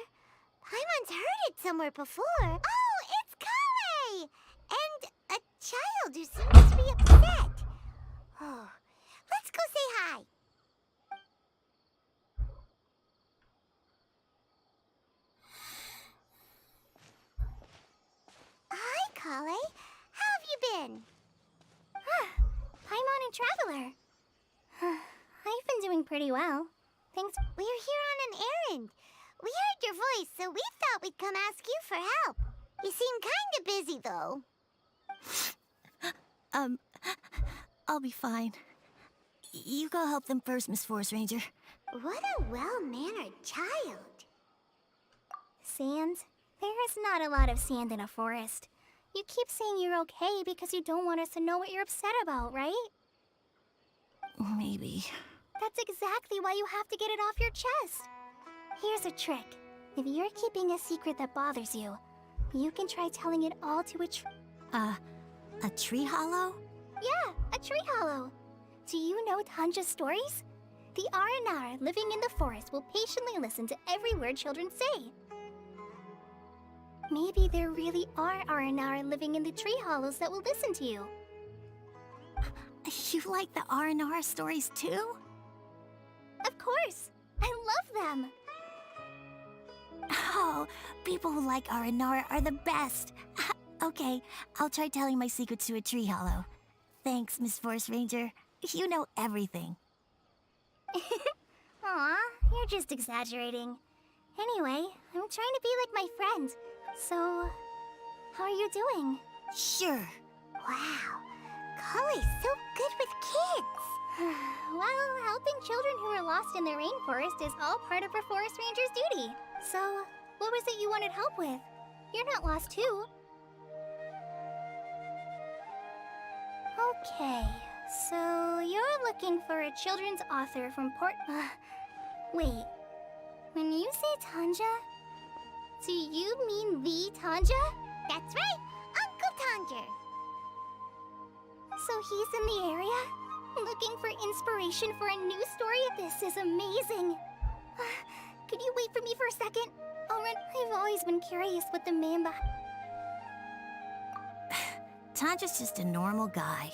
I once heard it somewhere before. Oh, it's Kale! And a child who seems to be upset. Oh, let's go say hi. Hi, Kale. How have you been? Paimon and Traveler. I've been doing pretty well. Thanks. We're here on an errand. We heard your voice, so we thought we'd come ask you for help. You seem kinda busy, though. I'll be fine. You go help them first, Miss Forest Ranger. What a well-mannered child. Sand? There is not a lot of sand in a forest. You keep saying you're okay because you don't want us to know what you're upset about, right? Maybe. That's exactly why you have to get it off your chest. Here's a trick. If you're keeping a secret that bothers you, you can try telling it all to A tree hollow? Yeah, a tree hollow. Do you know Tanja's stories? The Aranara living in the forest will patiently listen to every word children say. Maybe there really are Aranara living in the tree hollows that will listen to you. You like the Aranara stories too? Of course! I love them! Oh, people who like Aranara are the best. Okay, I'll try telling my secrets to a tree hollow. Thanks, Miss Forest Ranger. You know everything. Aw, you're just exaggerating. Anyway, I'm trying to be like my friend. So, how are you doing? Sure. Wow, Cully's so good with kids. Well, helping children who are lost in the rainforest is all part of a forest ranger's duty. So, what was it you wanted help with? You're not lost too. Okay, so you're looking for a children's author from wait, when you say Tanja, do you mean the Tanja? That's right, Uncle Tanja. So he's in the area? Looking for inspiration for a new story? This is amazing. Could you wait for me for a second? I've always been curious what the man behind... Tanja's just a normal guy.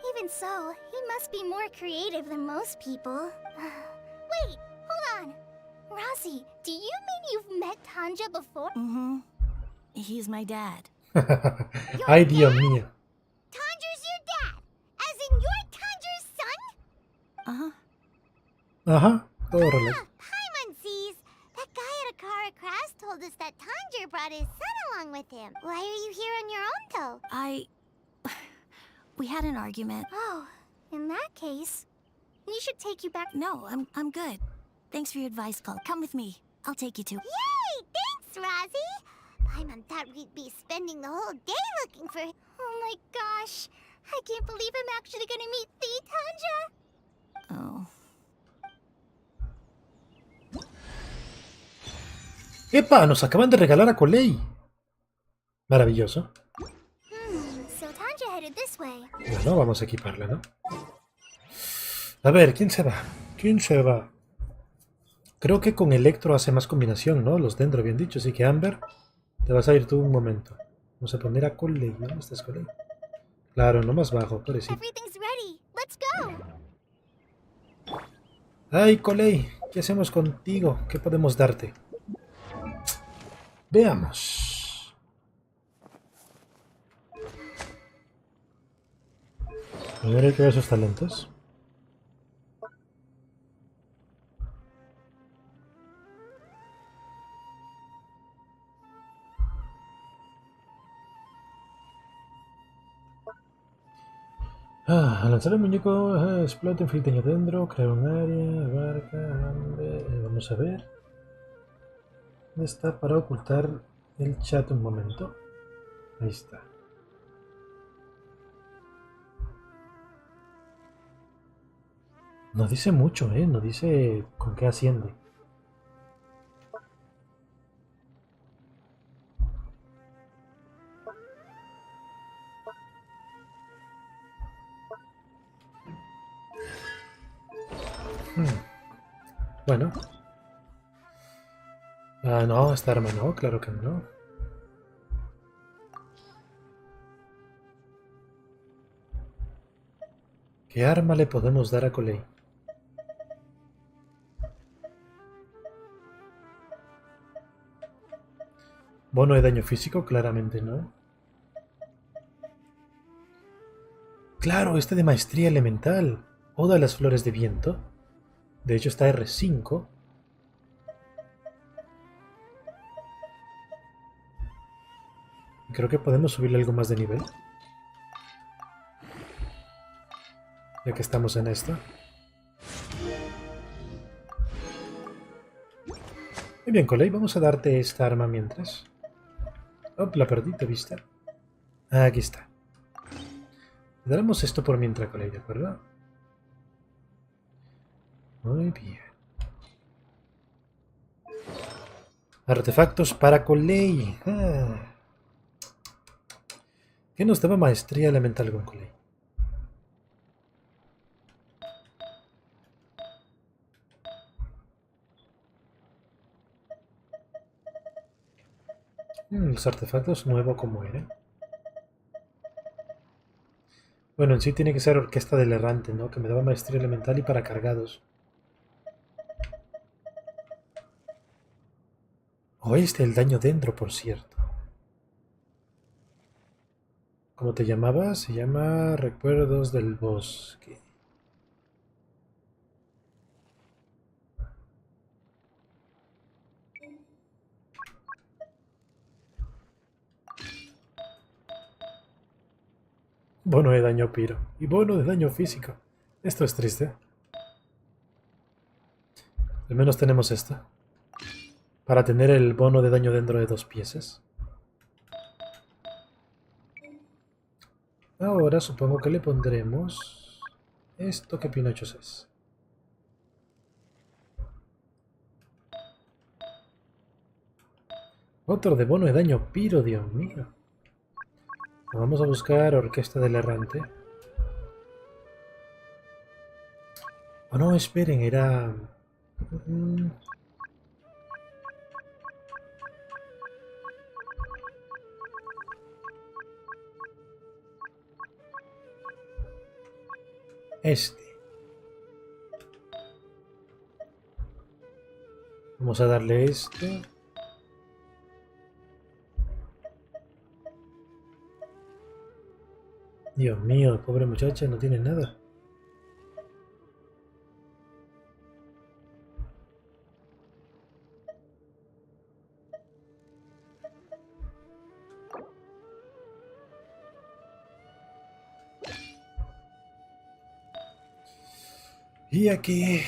Even so, he must be more creative than most people. Wait, hold on. Razi, do you mean you've met Tanja before? Mm-hmm. He's my dad. Ay, Dios mío. Tanja's your dad, as in you're Tanja's son? Uh-huh. Ajá, todo relax. Paimonsees, that guy at a car crash told us that Tanja brought his son along with him. Why are you here on your own, though? We had an argument. Oh, in that case, we should take you back. No, I'm good. Thanks for your advice, Cole. Come with me. I'll take you to... Yay! Thanks, Razi! Paimon thought we'd be spending the whole day looking for... Oh my gosh! I can't believe I'm actually gonna meet the Tanja! Oh. ¡Epa! Nos acaban de regalar a Coley. Maravilloso. So Tanja headed this way. Bueno, vamos a equiparla, ¿no? A ver, ¿quién se va? ¿Quién se va? Creo que con Electro hace más combinación, ¿no? Los Dendro bien dicho, así que Amber, te vas a ir tú un momento. Vamos a poner a Coley. ¿Dónde estás, Coley? Claro, no más bajo, pobrecito. Everything's ready. Let's go. Ay, Coley, ¿qué hacemos contigo? ¿Qué podemos darte? Veamos. A ver, hay que ver sus talentos. Al lanzar el muñeco, explota, inflige daño dentro, crea un área, abarca, vamos a ver. ¿Dónde está para ocultar el chat un momento? Ahí está. No dice mucho, no dice con qué asciende. Bueno. Ah, no, esta arma no, claro que no. ¿Qué arma le podemos dar a Coley? Bono de daño físico, claramente no. Claro, este de maestría elemental. Oda a las flores de viento. De hecho está R5. Creo que podemos subirle algo más de nivel. Ya que estamos en esto. Muy bien, Coley, vamos a darte esta arma mientras. Oh, la perdí de vista. Aquí está. Le daremos esto por mientras, Coley, ¿de acuerdo? Muy bien. Artefactos para Coley. Ah. ¿Qué nos daba maestría elemental con Coley? Los artefactos nuevo como eran. Bueno, en sí tiene que ser orquesta del errante, ¿no? Que me daba maestría elemental y para cargados. Oíste el daño Dendro, por cierto. ¿Cómo te llamabas? Se llama Recuerdos del Bosque. Bono de daño piro. Y bono de daño físico. Esto es triste. Al menos tenemos esto. Para tener el bono de daño dentro de 2 piezas. Ahora supongo que le pondremos... esto que pinochos es. Otro de bono de daño piro, Dios mío. Vamos a buscar orquesta del errante. Oh no, esperen, era... este. Vamos a darle esto. Dios mío, pobre muchacha, no tiene nada. Y aquí...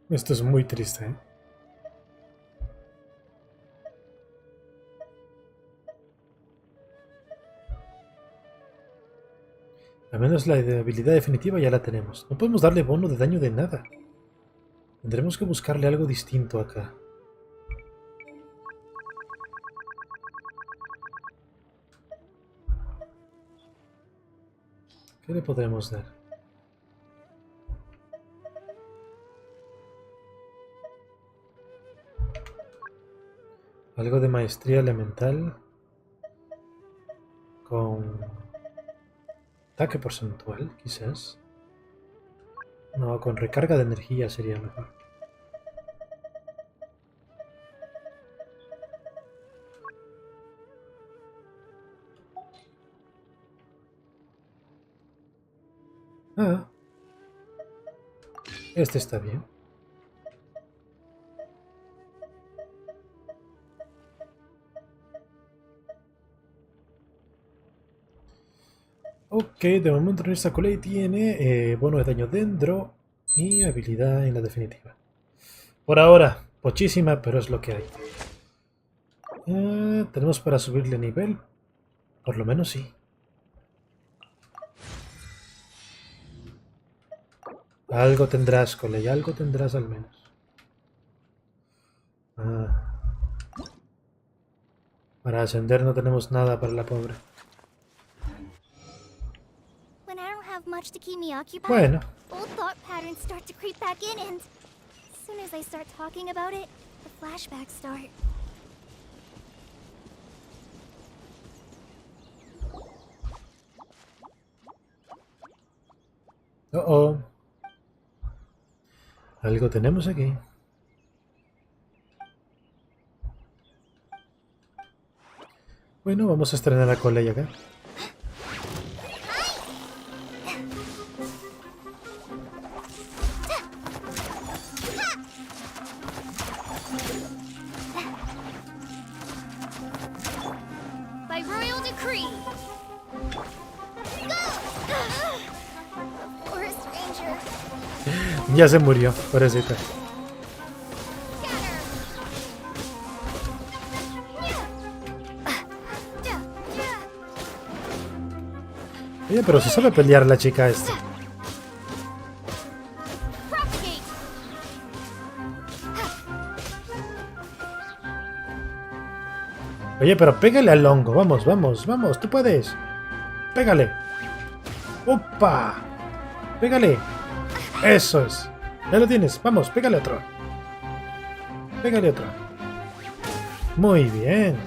esto es muy triste, ¿eh? Al menos la habilidad definitiva ya la tenemos. No podemos darle bono de daño de nada. Tendremos que buscarle algo distinto acá. ¿Qué le podemos dar? Algo de maestría elemental. Con... ataque porcentual, quizás. No, con recarga de energía sería mejor. Ah. Este está bien. Ok, de momento nuestra Coley tiene bono de daño Dendro y habilidad en la definitiva. Por ahora, pochísima, pero es lo que hay. Tenemos para subirle nivel. Por lo menos sí. Algo tendrás, Coley, algo tendrás al menos. Para ascender no tenemos nada para la pobre. Much to keep me occupied. Bueno. Old thought patterns start to creep back in, and as soon as I start talking about it, the flashbacks start. Oh. Algo tenemos aquí. Bueno, vamos a estrenar a Coley acá. Ya se murió, pobrecita. Oye, pero se sabe pelear la chica esta. Oye, pero pégale al hongo. Vamos, vamos, vamos. Tú puedes. Pégale. ¡Opa! Pégale. Eso es. Ya lo tienes. Vamos, pégale otro. Pégale otro. Muy bien.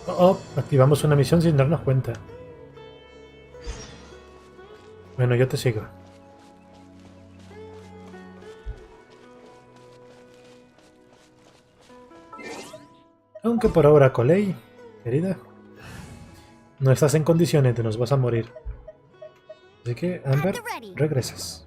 Oh, activamos una misión sin darnos cuenta. Bueno, yo te sigo. Aunque por ahora, Coley, querida, no estás en condiciones, te nos vas a morir. Así que, Amber, regresas.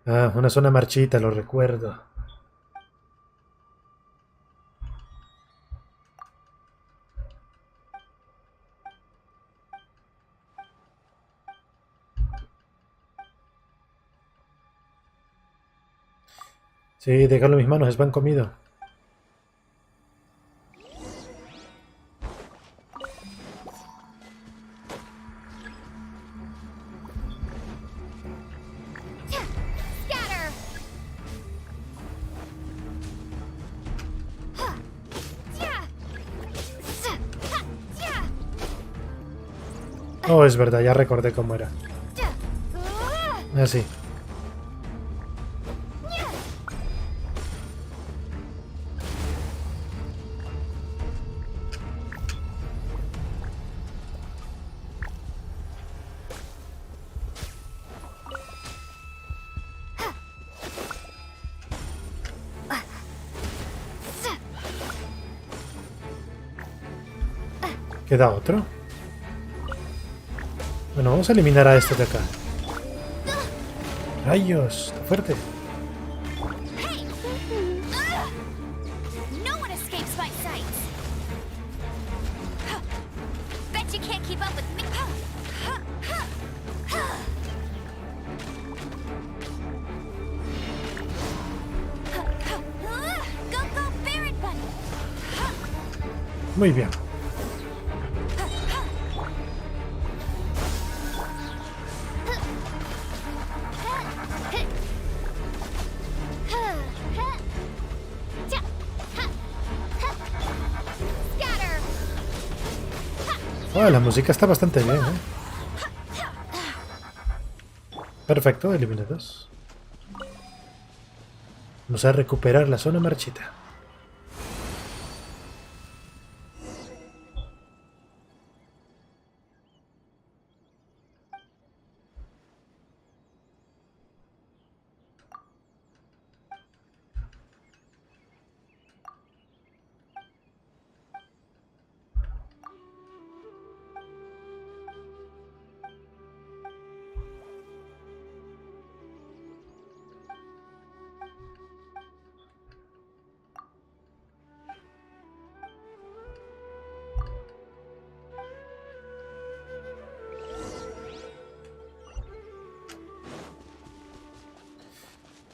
Ah, una zona marchita, lo recuerdo. Sí, déjalo en mis manos, es pan comido. Oh, es verdad, ya recordé cómo era. Así. ¿Queda otro? Bueno, vamos a eliminar a este de acá. ¡Rayos! ¡Está fuerte! Muy bien. Oh, la música está bastante bien, ¿eh? Perfecto, eliminados. Vamos a recuperar la zona marchita.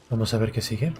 Vamos a ver qué sigue.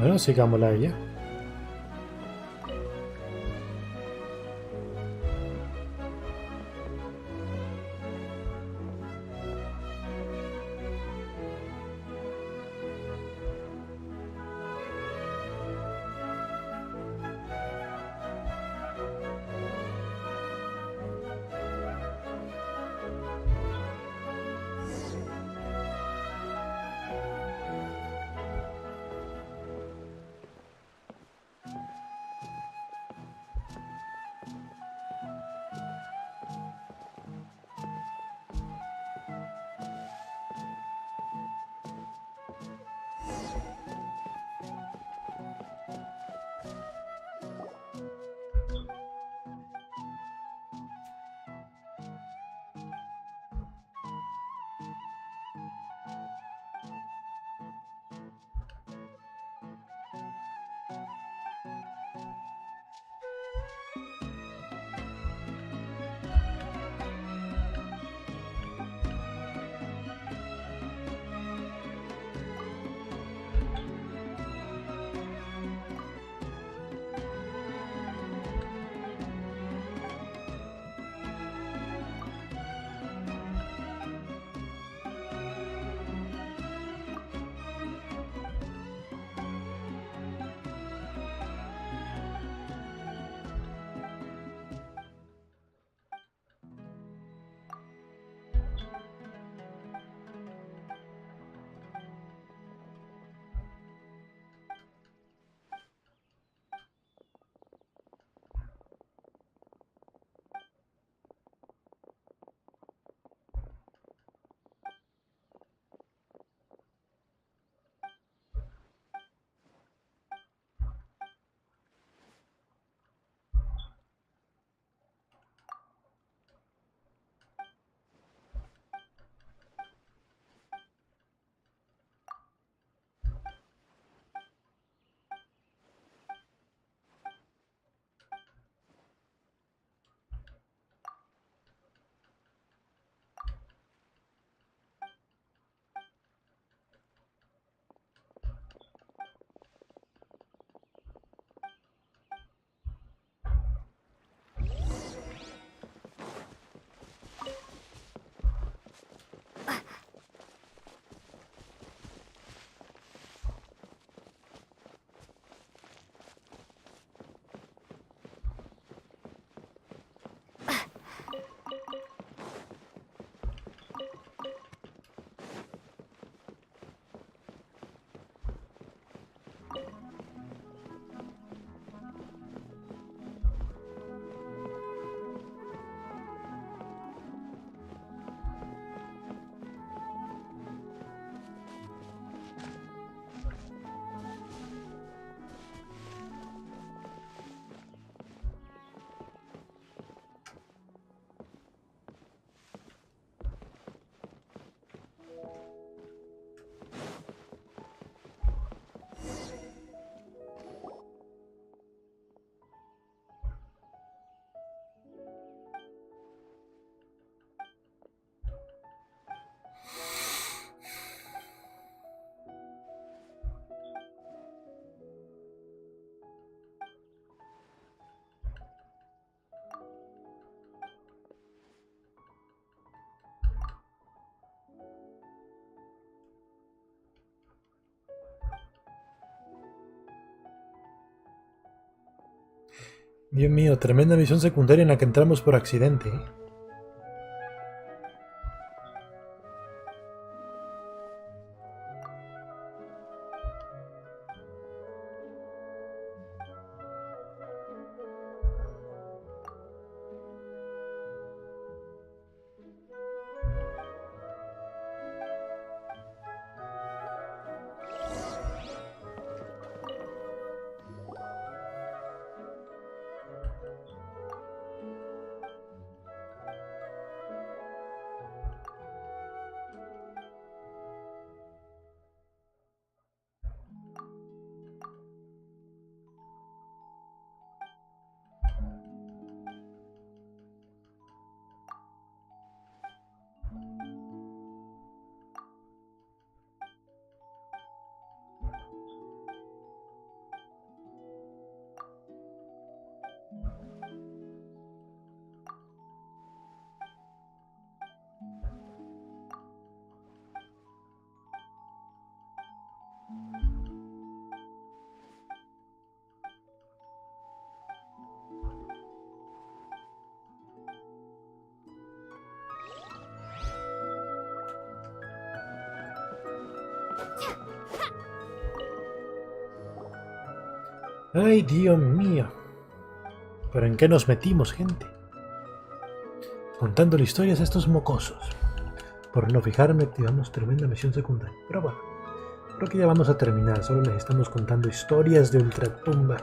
Bueno, sigámosla a ella. Dios mío, tremenda misión secundaria en la que entramos por accidente, ¿eh? Ay, Dios mío. ¿Pero en qué nos metimos, gente? Contándole historias a estos mocosos. Por no fijarme, activamos tremenda misión secundaria. Pero bueno, creo que ya vamos a terminar. Solo les estamos contando historias de ultratumba.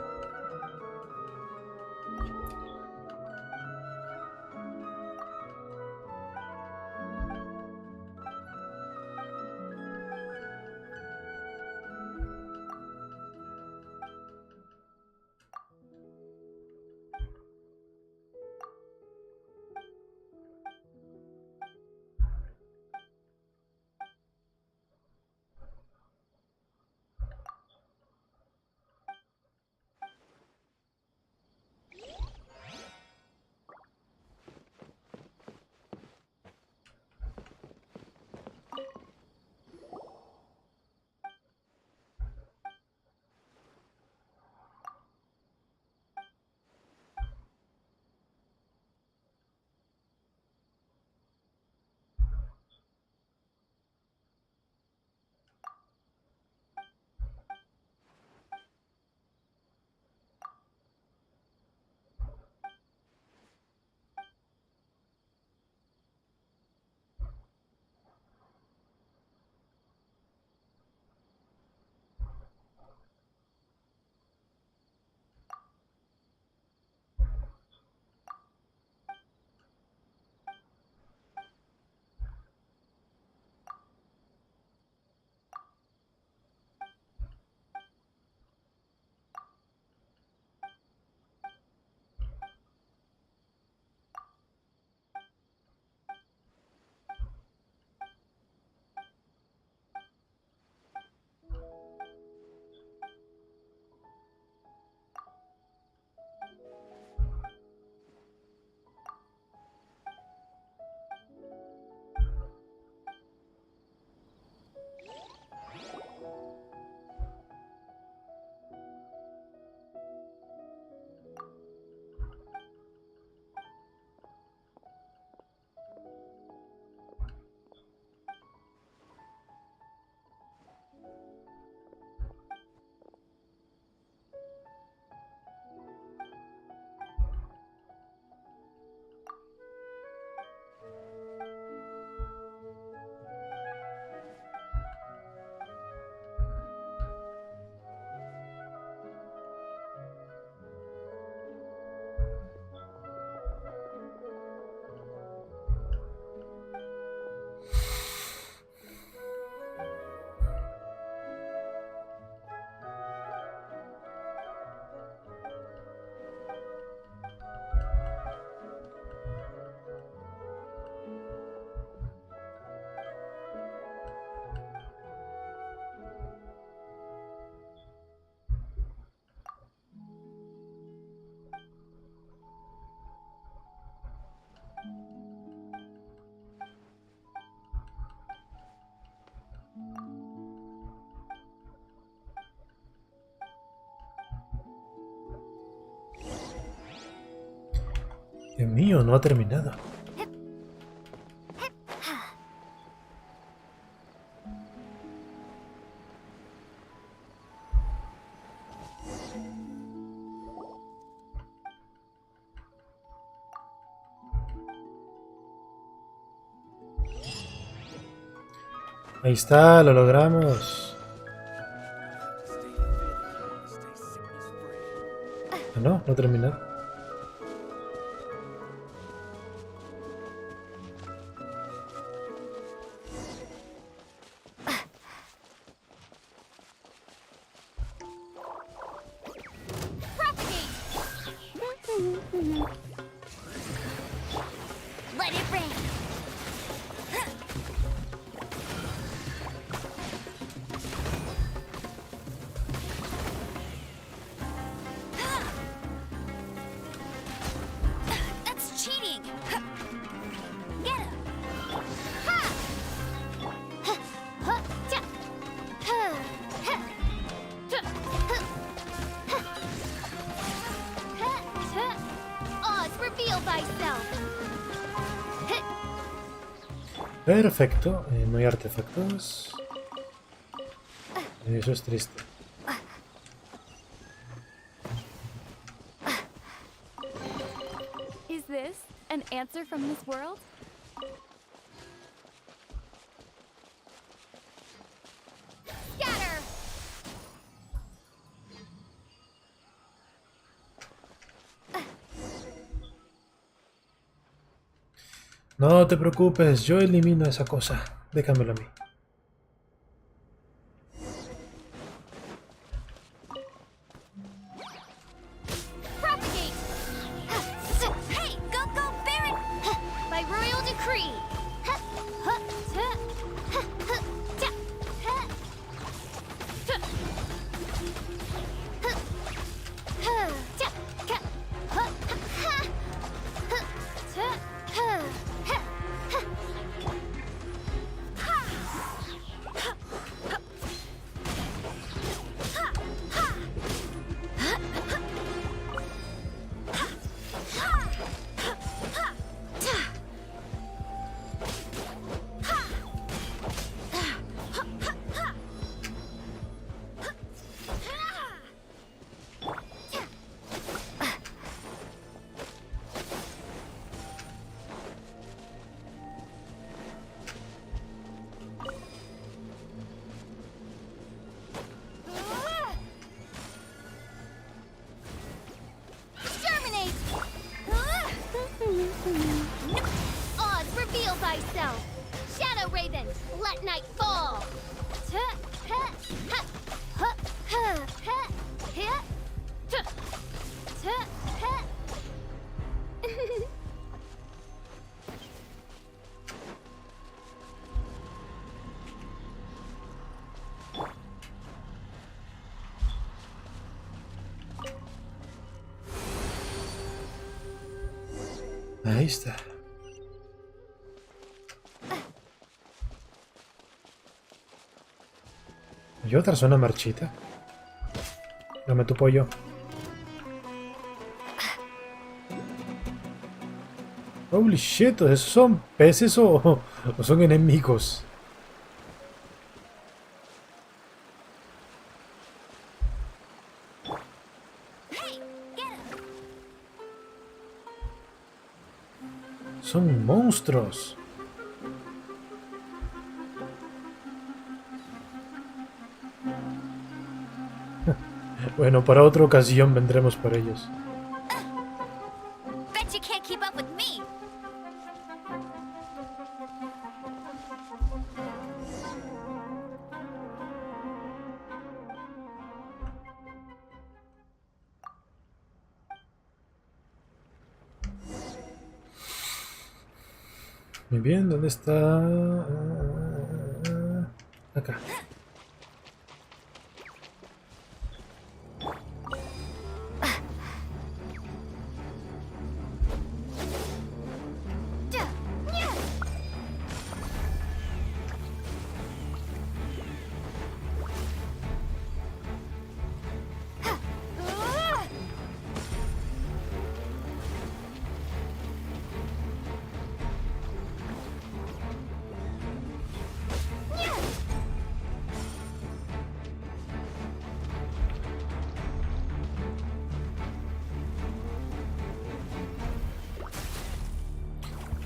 Dios mío, no ha terminado. Ahí está, lo logramos. Ah, no, no ha terminado. Let it rain. That's cheating. Get him. Oz, reveal thyself. Perfecto, no hay artefactos. Eso es triste. this an answer from this world? Scatter! No te preocupes, yo elimino esa cosa. Déjamelo a mí. Propagate! Hey, go, Baron! By royal decree! Oz, reveal thyself! Shadow Raven, let night fall! Ahí está. ¿Y otra zona marchita? Dame tu pollo. Holy shit, ¿esos son peces o son enemigos? Son monstruos. Bueno, para otra ocasión vendremos por ellos. Bet you can't keep up with me! Muy bien, ¿dónde está? Acá.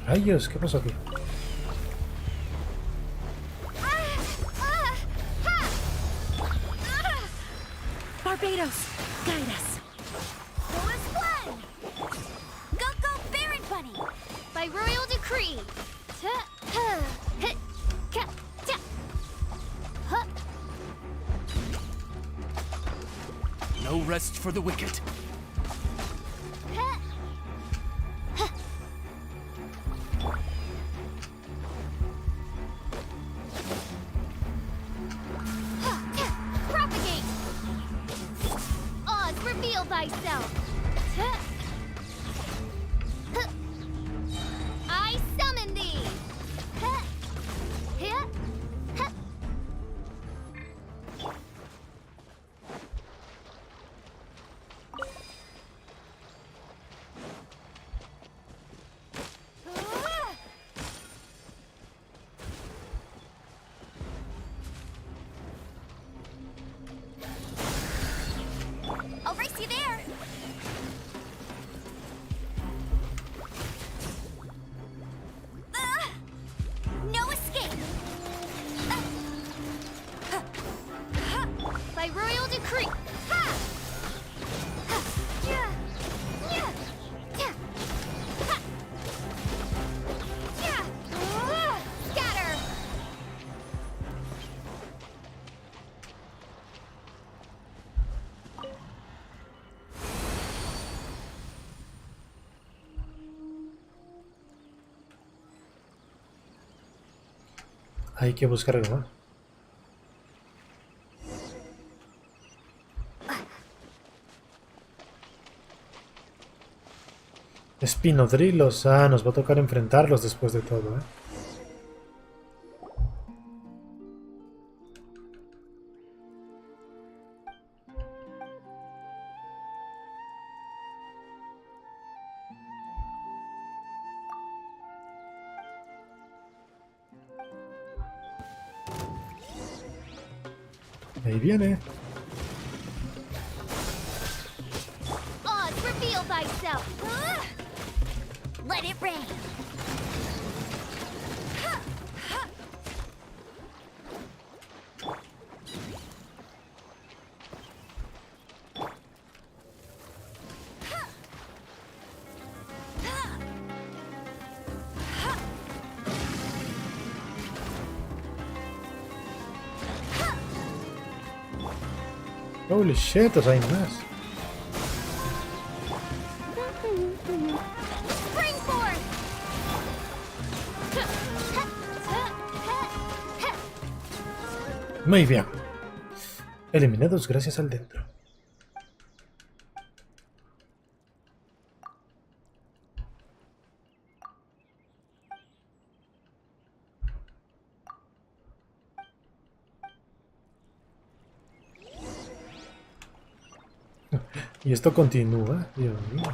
Rayos, ¿qué pasó aquí? Barbados, guide us. Fullest one! Go, Baron Bunny! By royal decree! No rest for the wicked. Propagate! Oz, reveal thyself! I summon thee! I'll race you there! Hay que buscar algo más. Espinodrilos. Ah, nos va a tocar enfrentarlos después de todo, ¿eh? Ahí viene. Oz, reveal thyself! Let it rain. Holy shit, o sea, hay más. Spring forth! Muy bien. Eliminados gracias al Dendro. Y esto continúa, Dios mío.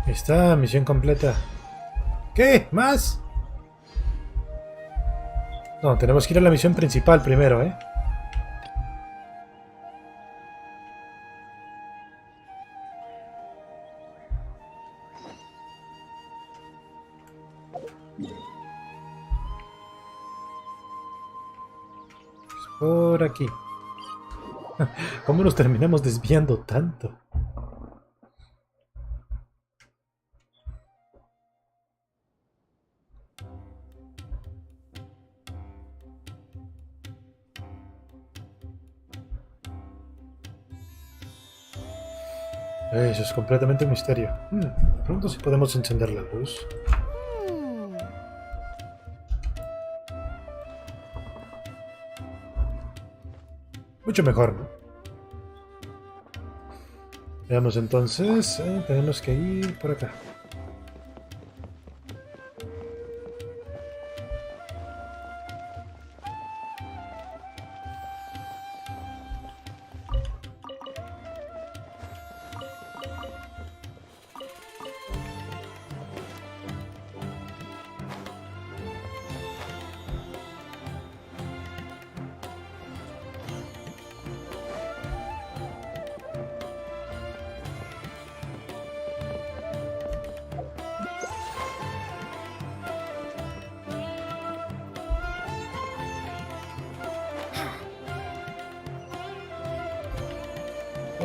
Ahí está, misión completa. ¿Qué? ¿Más? No, tenemos que ir a la misión principal primero, ¿eh? Por aquí. ¿Cómo nos terminamos desviando tanto? Eso es completamente un misterio. Pronto si podemos encender la luz. Mucho mejor, ¿no? Veamos entonces. Tenemos que ir por acá.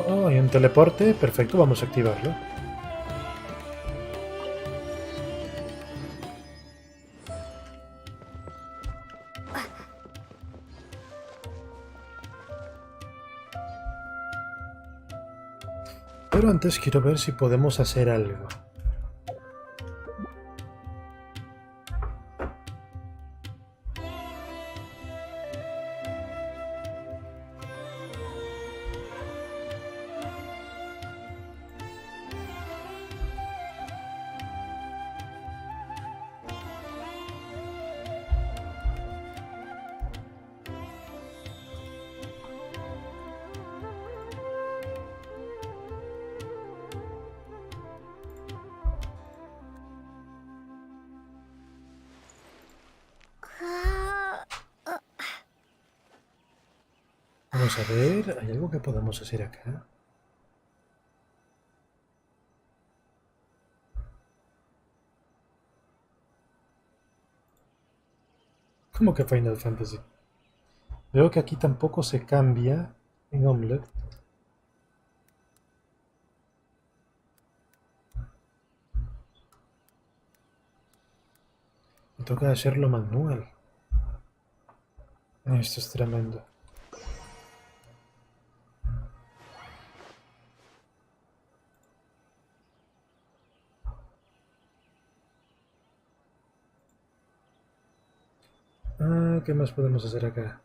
Oh, hay un teleporte. Perfecto, vamos a activarlo. Pero antes quiero ver si podemos hacer algo. Vamos a ver, ¿hay algo que podamos hacer acá? ¿Cómo que Final Fantasy? Veo que aquí tampoco se cambia en Omelette. Me toca hacerlo manual. Esto es tremendo. ¿Qué más podemos hacer acá?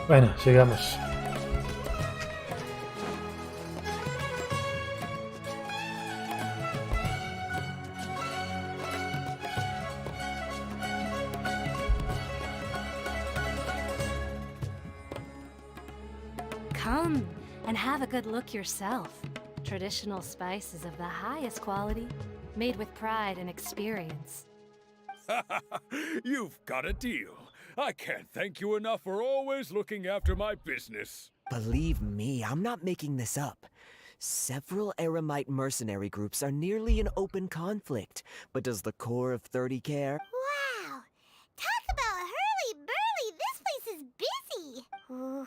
Bueno, sigamos. Come and have a good look yourself. Traditional spices of the highest quality, made with pride and experience. You've got a deal. I can't thank you enough for always looking after my business. Believe me, I'm not making this up. Several Eremite mercenary groups are nearly in open conflict, but does the core of 30 care? Wow! Talk about hurly-burly! This place is busy! Ooh,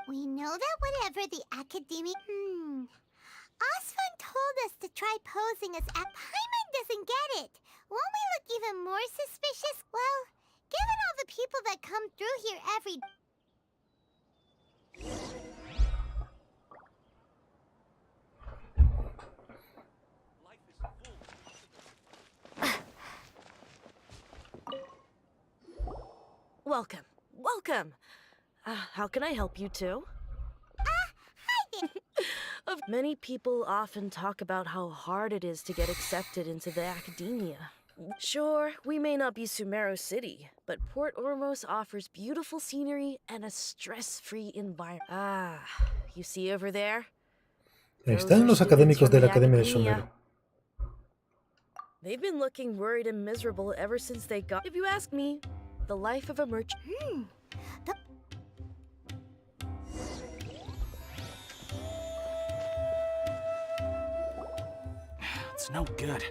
we know that whatever the academy... Osfun told us to try posing as Paimon doesn't get it. Won't we look even more suspicious? Well, given all the people that come through here every... Welcome. Welcome. How can I help you two? Hi there! Many people often talk about how hard it is to get accepted into the academia. Sure, we may not be Sumeru City, but Port Ormos offers beautiful scenery and a stress-free environment. Ah, you see over there? Están los académicos de la Academia de Sumeru. They've been looking worried and miserable ever since they got... If you ask me, the life of a merchant... It's no good.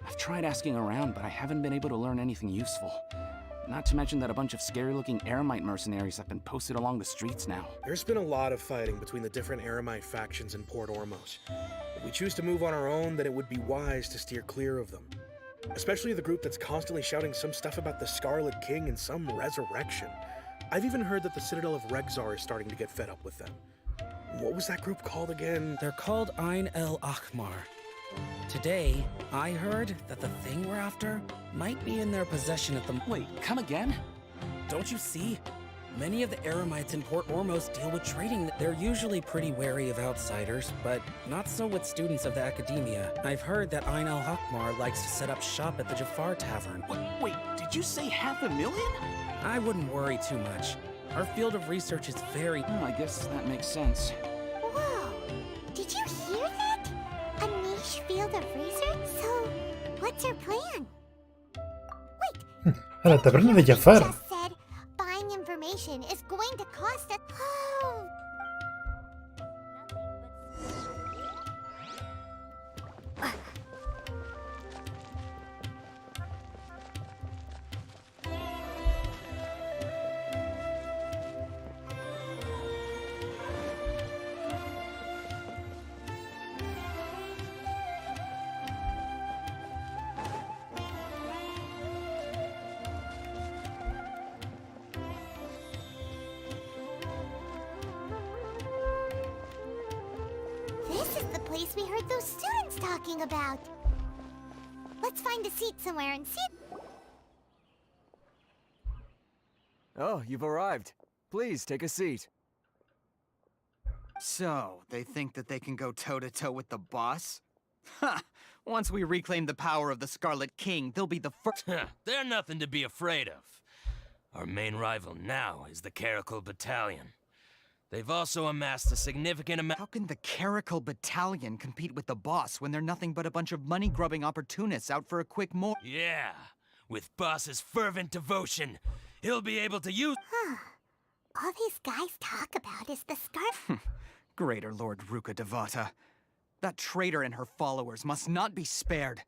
I've tried asking around, but I haven't been able to learn anything useful. Not to mention that a bunch of scary-looking Eremite mercenaries have been posted along the streets now. There's been a lot of fighting between the different Eremite factions in Port Ormos. If we choose to move on our own, then it would be wise to steer clear of them. Especially the group that's constantly shouting some stuff about the Scarlet King and some resurrection. I've even heard that the Citadel of Regzar is starting to get fed up with them. What was that group called again? They're called Ain el Akhmar. Today, I heard that the thing we're after might be in their possession at the... Wait, come again? Don't you see? Many of the Eremites in Port Ormos deal with trading. They're usually pretty wary of outsiders, but not so with students of the academia. I've heard that Ain el Akhmar likes to set up shop at the Jafar Tavern. Wait, did you say 500,000? I wouldn't worry too much. Our field of research is very... I guess that makes sense. Whoa! Did you hear that? A niche field of research? So, what's your plan? A la taberna de Jafar. Just said buying information is going to cost us... Oh. This is the place we heard those students talking about. Let's find a seat somewhere and sit. Oh, you've arrived. Please, take a seat. So, they think that they can go toe-to-toe with the boss? Ha! Once we reclaim the power of the Scarlet King, they'll be the first... They're nothing to be afraid of. Our main rival now is the Caracal Battalion. They've also amassed a significant amount... How can the Caracal Battalion compete with the boss when they're nothing but a bunch of money-grubbing opportunists out for a quick more... Yeah, with boss's fervent devotion, he'll be able to use... Huh. All these guys talk about is the Scarlet... Greater Lord Ruka Devata. That traitor and her followers must not be spared.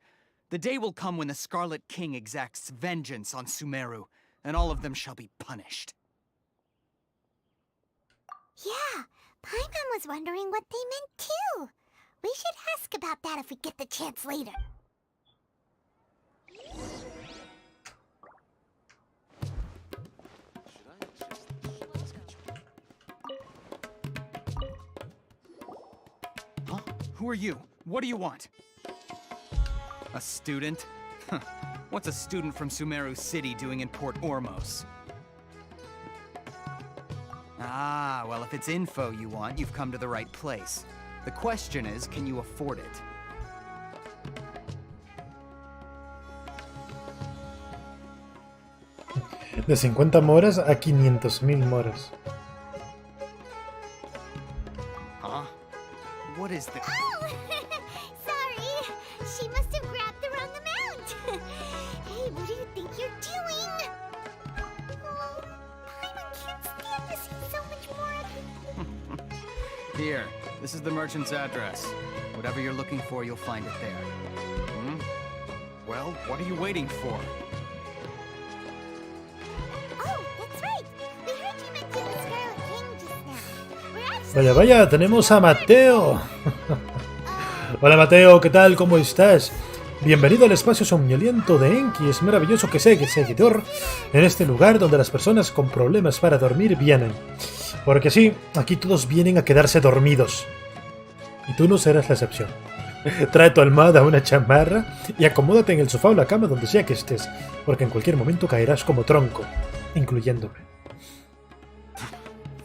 The day will come when the Scarlet King exacts vengeance on Sumeru, and all of them shall be punished. Yeah, Paimon was wondering what they meant too. We should ask about that if we get the chance later. Huh? Who are you? What do you want? A student? Huh. What's a student from Sumeru City doing in Port Ormos? Ah, well, if it's info you want, you've come to the right place. The question is, can you afford it? De 50 moras a 500.000 moras. Huh? What is this? Oh! Sorry! She must have grabbed the wrong amount! Hey, what do you think you're doing? Oh, Paimon can't stand to see so much more. Here, this is the merchant's address. Whatever you're looking for, you'll find it there. Hmm? Well, what are you waiting for? Oh, that's right! We heard you mention the Scarlet King just now. We're actually... Vaya, vaya, tenemos a Mateo. Hola Mateo, ¿qué tal? ¿Cómo estás? Bienvenido al espacio somnoliento de Enki. Es maravilloso que seas seguidor en este lugar donde las personas con problemas para dormir vienen. Porque sí, aquí todos vienen a quedarse dormidos. Y tú no serás la excepción. Trae tu almohada, una chamarra y acomódate en el sofá o la cama donde sea que estés, porque en cualquier momento caerás como tronco, incluyéndome.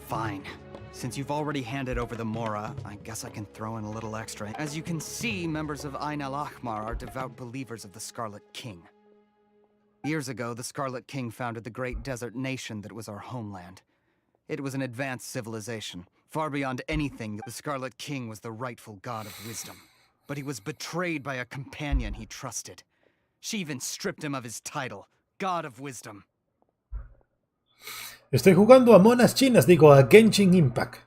Fine. Since you've already handed over the Mora, I guess I can throw in a little extra. As you can see, members of Ain al-Ahmar are devout believers of the Scarlet King. Years ago, the Scarlet King founded the great desert nation that was our homeland. It was an advanced civilization. Far beyond anything, the Scarlet King was the rightful god of wisdom. But he was betrayed by a companion he trusted. She even stripped him of his title, God of Wisdom. Estoy jugando a monas chinas, digo, a Genshin Impact.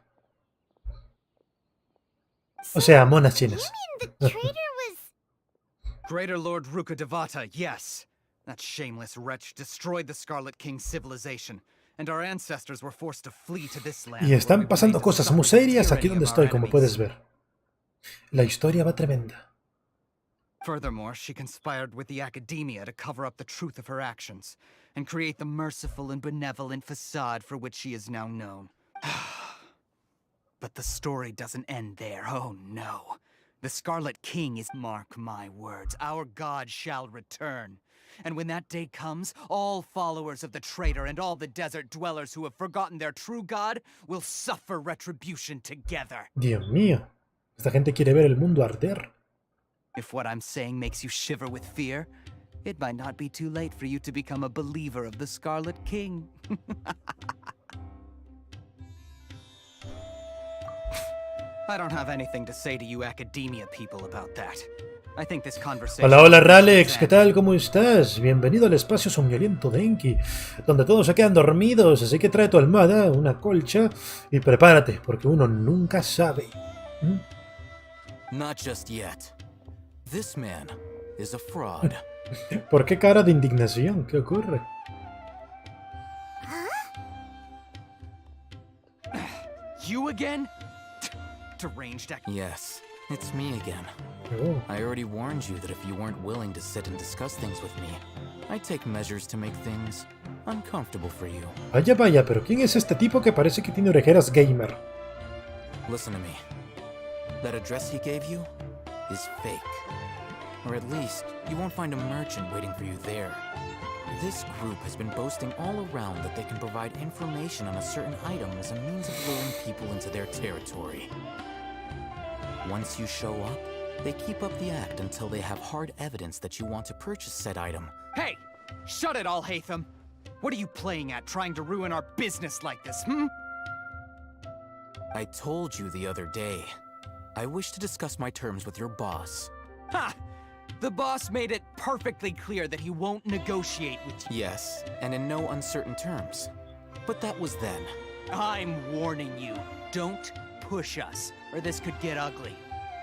O sea, a monas chinas. The traitor was... Greater Lord Rukkhadevata, yes. That shameless wretch destroyed the Scarlet King's civilization, and our ancestors were forced to flee to this land. Y están pasando cosas muy serias aquí donde estoy, como puedes ver. La historia va tremenda. Furthermore, she conspired with the academia to cover up the truth of her actions, and create the merciful and benevolent facade for which she is now known. But the story doesn't end there, oh no. The Scarlet King is, mark my words, our god shall return. And when that day comes, all followers of the traitor and all the desert dwellers who have forgotten their true god will suffer retribution together. Dios mío, esta gente quiere ver el mundo arder. If what I'm saying makes you shiver with fear, it might not be too late for you to become a believer of the Scarlet King. I don't have anything to say to you academia people about that. I think this conversation... Hola, hola Ralex, ¿qué tal? ¿Cómo estás? Bienvenido al espacio somnoliento de Enki, donde todos se quedan dormidos, así que trae tu almohada, una colcha y prepárate, porque uno nunca sabe. Not just yet. This man is a fraud. ¿Por qué cara de indignación? ¿Qué ocurre? You again? Deranged act. Yes, it's me again. Oh. I already warned you that if you weren't willing to sit and discuss things with me, I'd take measures to make things uncomfortable for you. Vaya, vaya, pero ¿quién es este tipo que parece que tiene orejeras gamer? Listen to me. That address he gave you is fake. Or at least, you won't find a merchant waiting for you there. This group has been boasting all around that they can provide information on a certain item as a means of luring people into their territory. Once you show up, they keep up the act until they have hard evidence that you want to purchase said item. Hey! Shut it all, Hatham! What are you playing at, trying to ruin our business like this, hmm? I told you the other day. I wish to discuss my terms with your boss. Ha! The boss made it perfectly clear that he won't negotiate with you. Yes, and in no uncertain terms. But that was then. I'm warning you. Don't push us, or this could get ugly.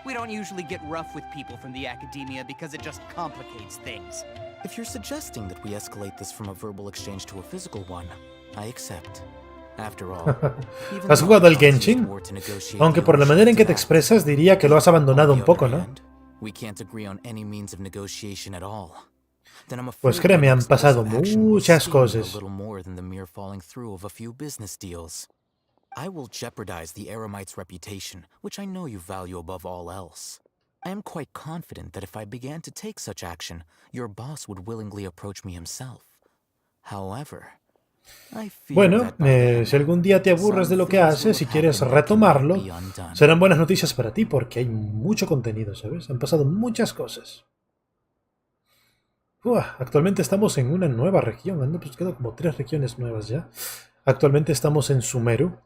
We don't usually get rough with people from the academia because it just complicates things. If you're suggesting that we escalate this from a verbal exchange to a physical one, I accept. After all, ¿Has jugado al Genshin? Aunque por la manera en que te expresas diría que lo has abandonado un poco, ¿no? We can't agree on any means of negotiation at all. Then I'm Pues créeme, han pasado muchas cosas. A little more than the mere falling through of a few business deals. I will jeopardize the Eremite's reputation, which I know you value above all else. I am quite confident that if I began to take such action, your boss would willingly approach me himself. However, Bueno, si algún día te aburres de lo que haces y quieres retomarlo, serán buenas noticias para ti porque hay mucho contenido, ¿sabes? Han pasado muchas cosas. Actualmente estamos en una nueva región, han buscado como 3 regiones nuevas ya. Actualmente estamos en Sumeru,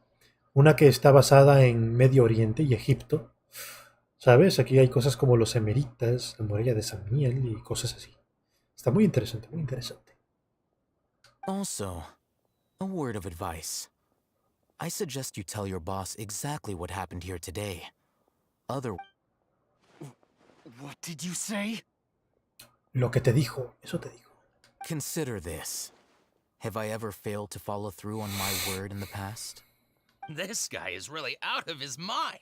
una que está basada en Medio Oriente y Egipto. ¿Sabes? Aquí hay cosas como los emeritas, la muralla de San Miel y cosas así. Está muy interesante, muy interesante. Also, a word of advice. I suggest you tell your boss exactly what happened here today. Other... What did you say? Lo que te dijo, eso te dijo. Consider this. Have I ever failed to follow through on my word in the past? This guy is really out of his mind.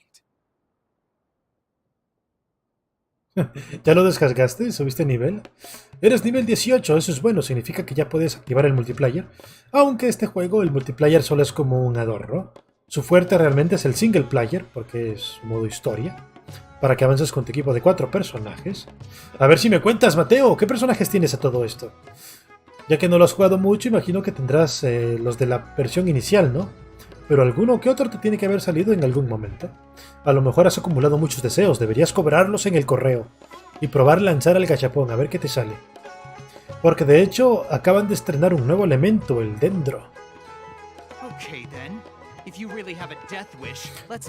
¿Ya lo descargaste? ¿Subiste nivel? Eres nivel 18, eso es bueno, significa que ya puedes activar el multiplayer. Aunque este juego, el multiplayer solo es como un adorno. Su fuerte realmente es el single player, porque es modo historia. Para que avances con tu equipo de 4 personajes. A ver si me cuentas, Mateo, ¿qué personajes tienes a todo esto? Ya que no lo has jugado mucho, imagino que tendrás los de la versión inicial, ¿no? Pero alguno que otro te tiene que haber salido en algún momento. A lo mejor has acumulado muchos deseos, deberías cobrarlos en el correo. Y probar lanzar al gachapón, a ver qué te sale. Porque de hecho, acaban de estrenar un nuevo elemento, el Dendro.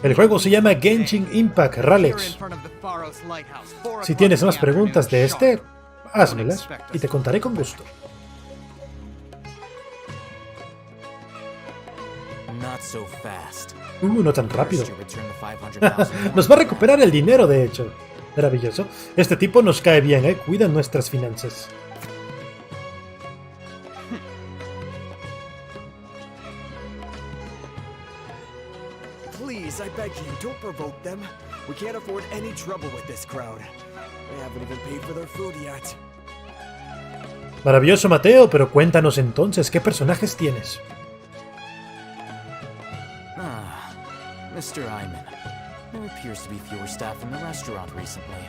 El juego se llama Genshin Impact Ralex. Si tienes más preguntas de este, házmelas y te contaré con gusto. No tan rápido. Nos va a recuperar el dinero, de hecho. Maravilloso. Este tipo nos cae bien, ¿eh? Cuida nuestras finanzas. Please, I beg you, don't provoke them. We can't afford any trouble with this crowd. They haven't even paid for their food yet. Maravilloso, Mateo, pero cuéntanos entonces, ¿qué personajes tienes? Mr. Iman, there appears to be fewer staff in the restaurant recently.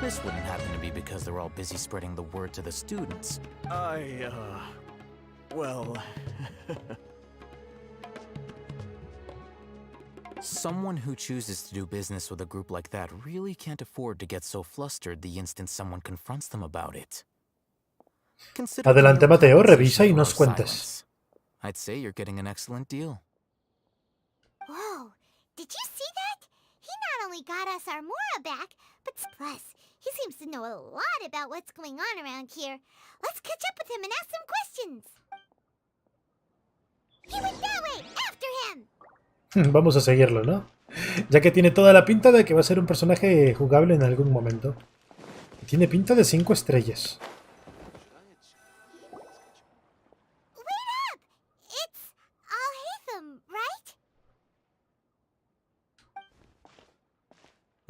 This wouldn't happen to be because they're all busy spreading the word to the students. Well... Someone who chooses to do business with a group like that really can't afford to get so flustered the instant someone confronts them about it. Adelante, Mateo, revisa y nos cuentes. I'd say you're getting an excellent deal. Whoa, did you see that? He not only got us our Mora back, but plus, he seems to know a lot about what's going on around here. Let's catch up with him and ask some questions. He went that way, after him! Vamos a seguirlo, ¿no? Ya que tiene toda la pinta de que va a ser un personaje jugable en algún momento. Tiene pinta de 5 estrellas.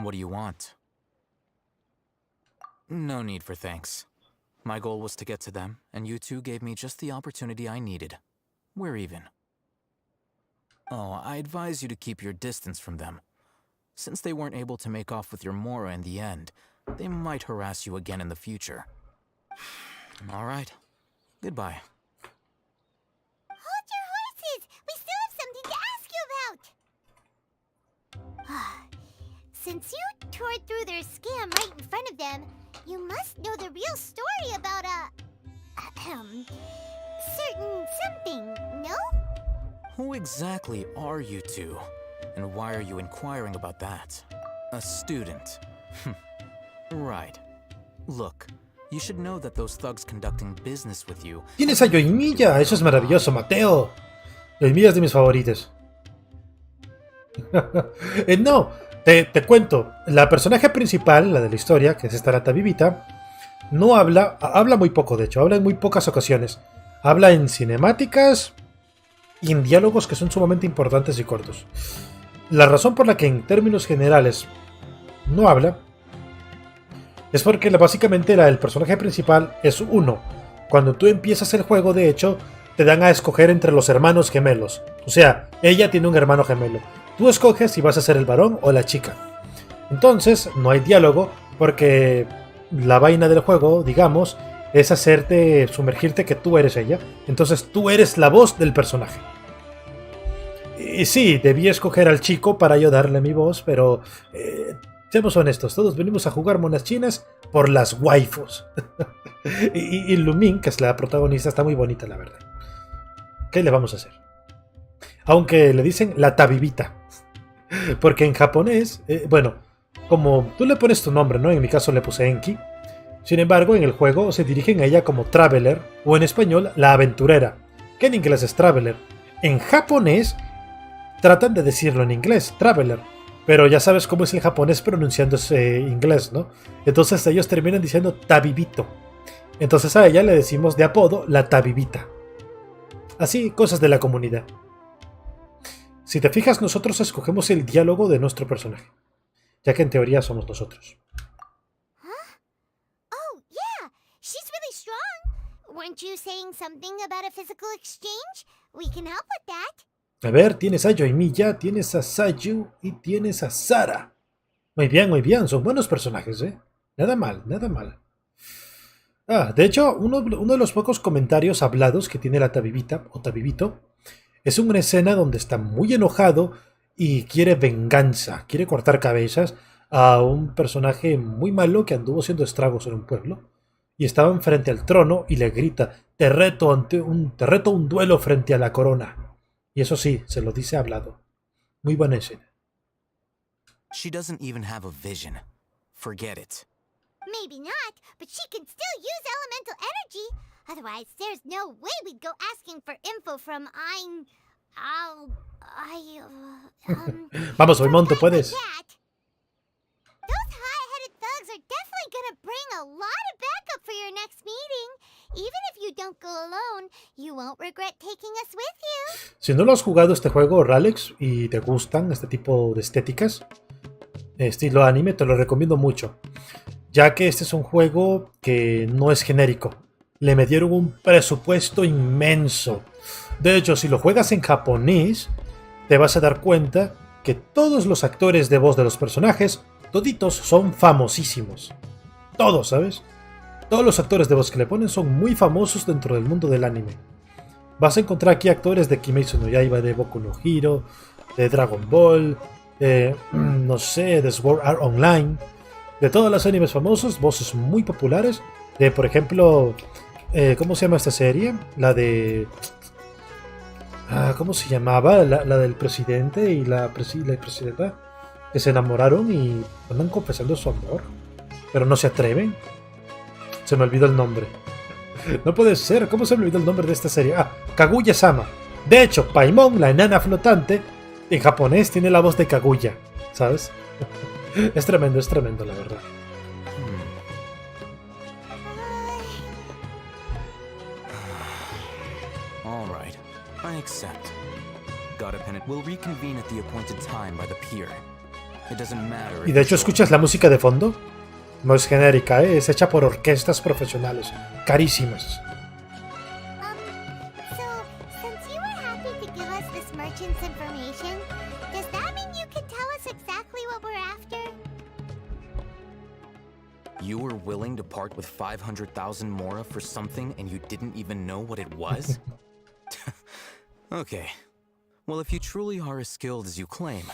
What do you want? No need for thanks. My goal was to get to them, and you two gave me just the opportunity I needed. We're even. Oh, I advise you to keep your distance from them. Since they weren't able to make off with your Mora in the end, they might harass you again in the future. All right. Goodbye. Hold your horses! We still have something to ask you about! Since you tore through their scam right in front of them, you must know the real story about certain something, no? Who exactly are you two? And why are you inquiring about that? A student. Right. Look, you should know that those thugs conducting business with you... ¡Tienes a Yoimiya! Eso es maravilloso, Mateo. Yoimiya es de mis favoritos. No, te cuento. La personaje principal, la de la historia, que es esta rata vivita, no habla muy poco, de hecho, habla en muy pocas ocasiones. Habla en cinemáticas y en diálogos que son sumamente importantes y cortos. La razón por la que en términos generales no habla es porque básicamente el personaje principal es uno. Cuando tú empiezas el juego, de hecho, te dan a escoger entre los hermanos gemelos. O sea, ella tiene un hermano gemelo. Tú escoges si vas a ser el varón o la chica. Entonces, no hay diálogo porque la vaina del juego, digamos, es hacerte sumergirte que tú eres ella. Entonces tú eres la voz del personaje. Y sí, debí escoger al chico para yo darle mi voz, pero seamos honestos, todos venimos a jugar monas chinas por las waifus. y Lumin, que es la protagonista, está muy bonita, la verdad. ¿Qué le vamos a hacer? Aunque le dicen la tabibita. Porque en japonés, bueno, como tú le pones tu nombre, ¿no? En mi caso le puse Enki. Sin embargo, en el juego se dirigen a ella como Traveler, o en español, la aventurera, que en inglés es Traveler. En japonés, tratan de decirlo en inglés, Traveler, pero ya sabes cómo es el japonés pronunciándose inglés, ¿no? Entonces ellos terminan diciendo Tabibito. Entonces a ella le decimos de apodo la Tabibita. Así, cosas de la comunidad. Si te fijas, nosotros escogemos el diálogo de nuestro personaje, ya que en teoría somos nosotros. Oh, yeah, she's really strong. Weren't you saying something about a physical exchange? We can help with that. A ver, tienes a Yoimiya, tienes a Sayu y tienes a Sara. Muy bien, son buenos personajes, ¿eh? Nada mal, nada mal. Ah, de hecho, uno de los pocos comentarios hablados que tiene la Tabibita, o Tabibito, es una escena donde está muy enojado y quiere venganza, quiere cortar cabezas a un personaje muy malo que anduvo haciendo estragos en un pueblo. Y estaban frente al trono y le grita, te reto a un duelo frente a la corona. Y eso sí, se lo dice hablado. Muy buena escena. She doesn't even have a vision. Forget it. Maybe not, but she can still use elemental energy. Otherwise, there's no way we'd go asking for info from Vamos, Oimon, tú puedes. Those hot-headed thugs are definitely gonna bring a lot of backup for your next meeting. Even if you don't go alone, you won't regret taking us with you. Si no lo has jugado este juego, Ralex, y te gustan este tipo de estéticas, estilo anime, te lo recomiendo mucho. Ya que este es un juego que no es genérico. Le metieron un presupuesto inmenso. De hecho, si lo juegas en japonés, te vas a dar cuenta que todos los actores de voz de los personajes, toditos son famosísimos. Todos, ¿sabes? Todos los actores de voz que le ponen son muy famosos dentro del mundo del anime. Vas a encontrar aquí actores de Kimetsu no Yaiba, de Boku no Hero, de Dragon Ball, no sé, de Sword Art Online, de todos los animes famosos, voces muy populares, de por ejemplo, ¿cómo se llama esta serie? La de... ¿cómo se llamaba? La del presidente y la presidenta que se enamoraron y andan confesando su amor, pero no se atreven. Se me olvidó el nombre. No puede ser, ¿cómo se me olvidó el nombre de esta serie? Kaguya-sama. De hecho, Paimon, la enana flotante, en japonés tiene la voz de Kaguya, ¿sabes? Es tremendo, la verdad. All right, I accept. Got a pennant. We'll reconvene at the appointed time by the pier. It doesn't matter. Y de hecho, ¿escuchas la música de fondo? No es genérica, es hecha por orquestas profesionales, carísimas. So, since you were happy to give us this merchant's information, does that mean you can tell us exactly what we're after? You were willing to part with 500,000 mora for something and you didn't even know what it was? Okay. Well, if you truly are as skilled as you claim,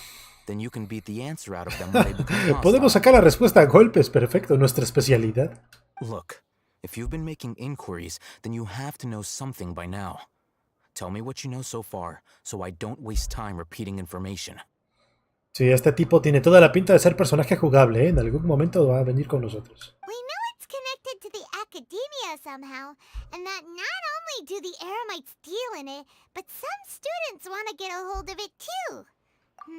then you can beat the answer out of them when they become hostile. Podemos sacar la respuesta a golpes, perfecto, nuestra especialidad. Look, if you've been making inquiries, then you have to know something by now. Tell me what you know so far, so I don't waste time repeating information. Sí, este tipo tiene toda la pinta de ser personaje jugable, ¿eh? En algún momento va a venir con nosotros. We know it's connected to the academia somehow, and that not only do the Eremites deal in it, but some students want to get a hold of it too.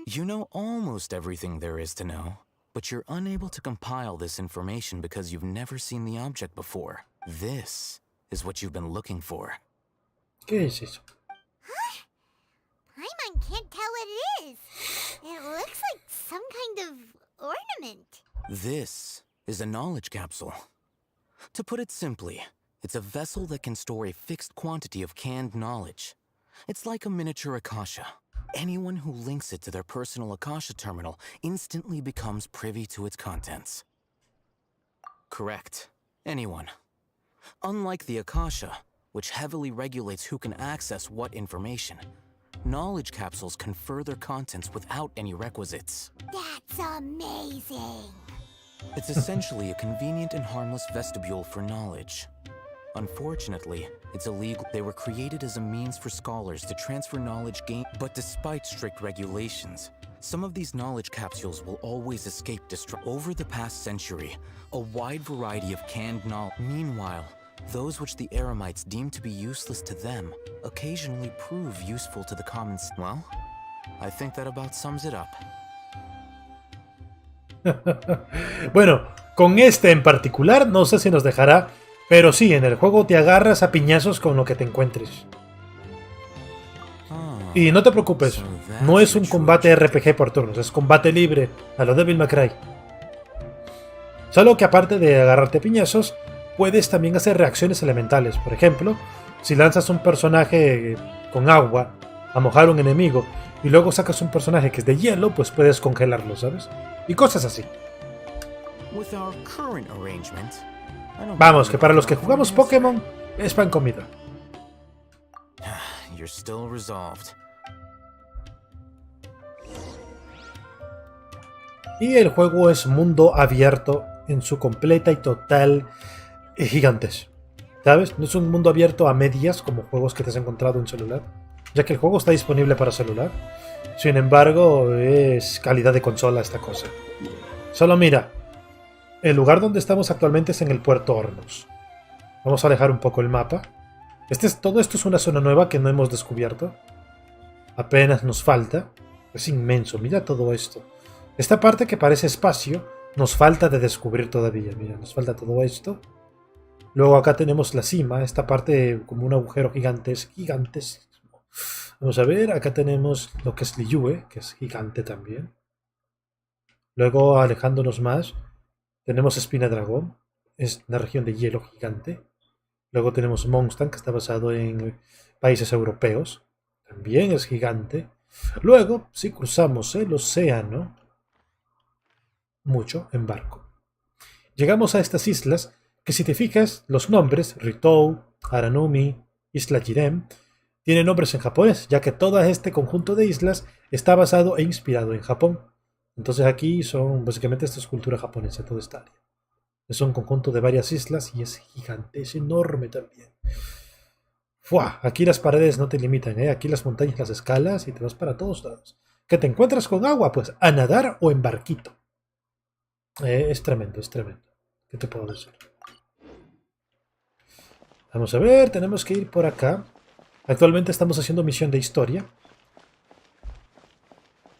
You know almost everything there is to know, but you're unable to compile this information because you've never seen the object before. This is what you've been looking for. ¿Qué es eso? Paimon can't tell what it is. It looks like some kind of ornament. This is a knowledge capsule. To put it simply, it's a vessel that can store a fixed quantity of canned knowledge. It's like a miniature Akasha. Anyone who links it to their personal Akasha terminal instantly becomes privy to its contents. Correct. Anyone. Unlike the Akasha, which heavily regulates who can access what information, knowledge capsules confer their contents without any requisites. That's amazing. It's essentially a convenient and harmless vestibule for knowledge. Unfortunately, it's illegal. They were created as a means for scholars to transfer knowledge gained, but despite strict regulations, some of these knowledge capsules will always escape destruction. Over the past century, a wide variety of canned knowledge. Meanwhile, those which the Eremites deem to be useless to them occasionally prove useful to the commons. Well, I think that about sums it up. Bueno, con este en particular no sé si nos dejará, pero sí, en el juego te agarras a piñazos con lo que te encuentres. Y no te preocupes, no es un combate RPG por turnos, es combate libre, a lo Devil May Cry. Solo que aparte de agarrarte a piñazos, puedes también hacer reacciones elementales. Por ejemplo, si lanzas un personaje con agua a mojar a un enemigo y luego sacas un personaje que es de hielo, pues puedes congelarlo, ¿sabes? Y cosas así. Vamos, que para los que jugamos Pokémon es pan comida. You're still resolved. Y el juego es mundo abierto en su completa y total gigantes. ¿Sabes? No es un mundo abierto a medias como juegos que te has encontrado en celular, ya que el juego está disponible para celular. Sin embargo, es calidad de consola esta cosa. Solo mira, el lugar donde estamos actualmente es en el puerto Hornos. Vamos a alejar un poco el mapa. Todo esto es una zona nueva que no hemos descubierto. Apenas nos falta. Es inmenso, mira todo esto. Esta parte que parece espacio nos falta de descubrir todavía. Mira, nos falta todo esto. Luego acá tenemos la cima, esta parte como un agujero gigantesco. Vamos a ver, acá tenemos lo que es Liyue, que es gigante también. Luego, alejándonos más, tenemos Espina Dragón, es una región de hielo gigante. Luego tenemos Mondstadt, que está basado en países europeos, también es gigante. Luego, si cruzamos el océano, mucho en barco, llegamos a estas islas que, si te fijas, los nombres Ritou, Aranumi, Isla Jirem tienen nombres en japonés, ya que todo este conjunto de islas está basado e inspirado en Japón. Entonces aquí básicamente esto es cultura japonesa, toda esta área. Es un conjunto de varias islas y es gigante, es enorme también. ¡Fua! Aquí las paredes no te limitan, ¿eh? Aquí las montañas las escalas y te vas para todos lados. ¿Que te encuentras con agua? Pues a nadar o en barquito. Es tremendo, es tremendo. ¿Qué te puedo decir? Vamos a ver, tenemos que ir por acá. Actualmente estamos haciendo misión de historia.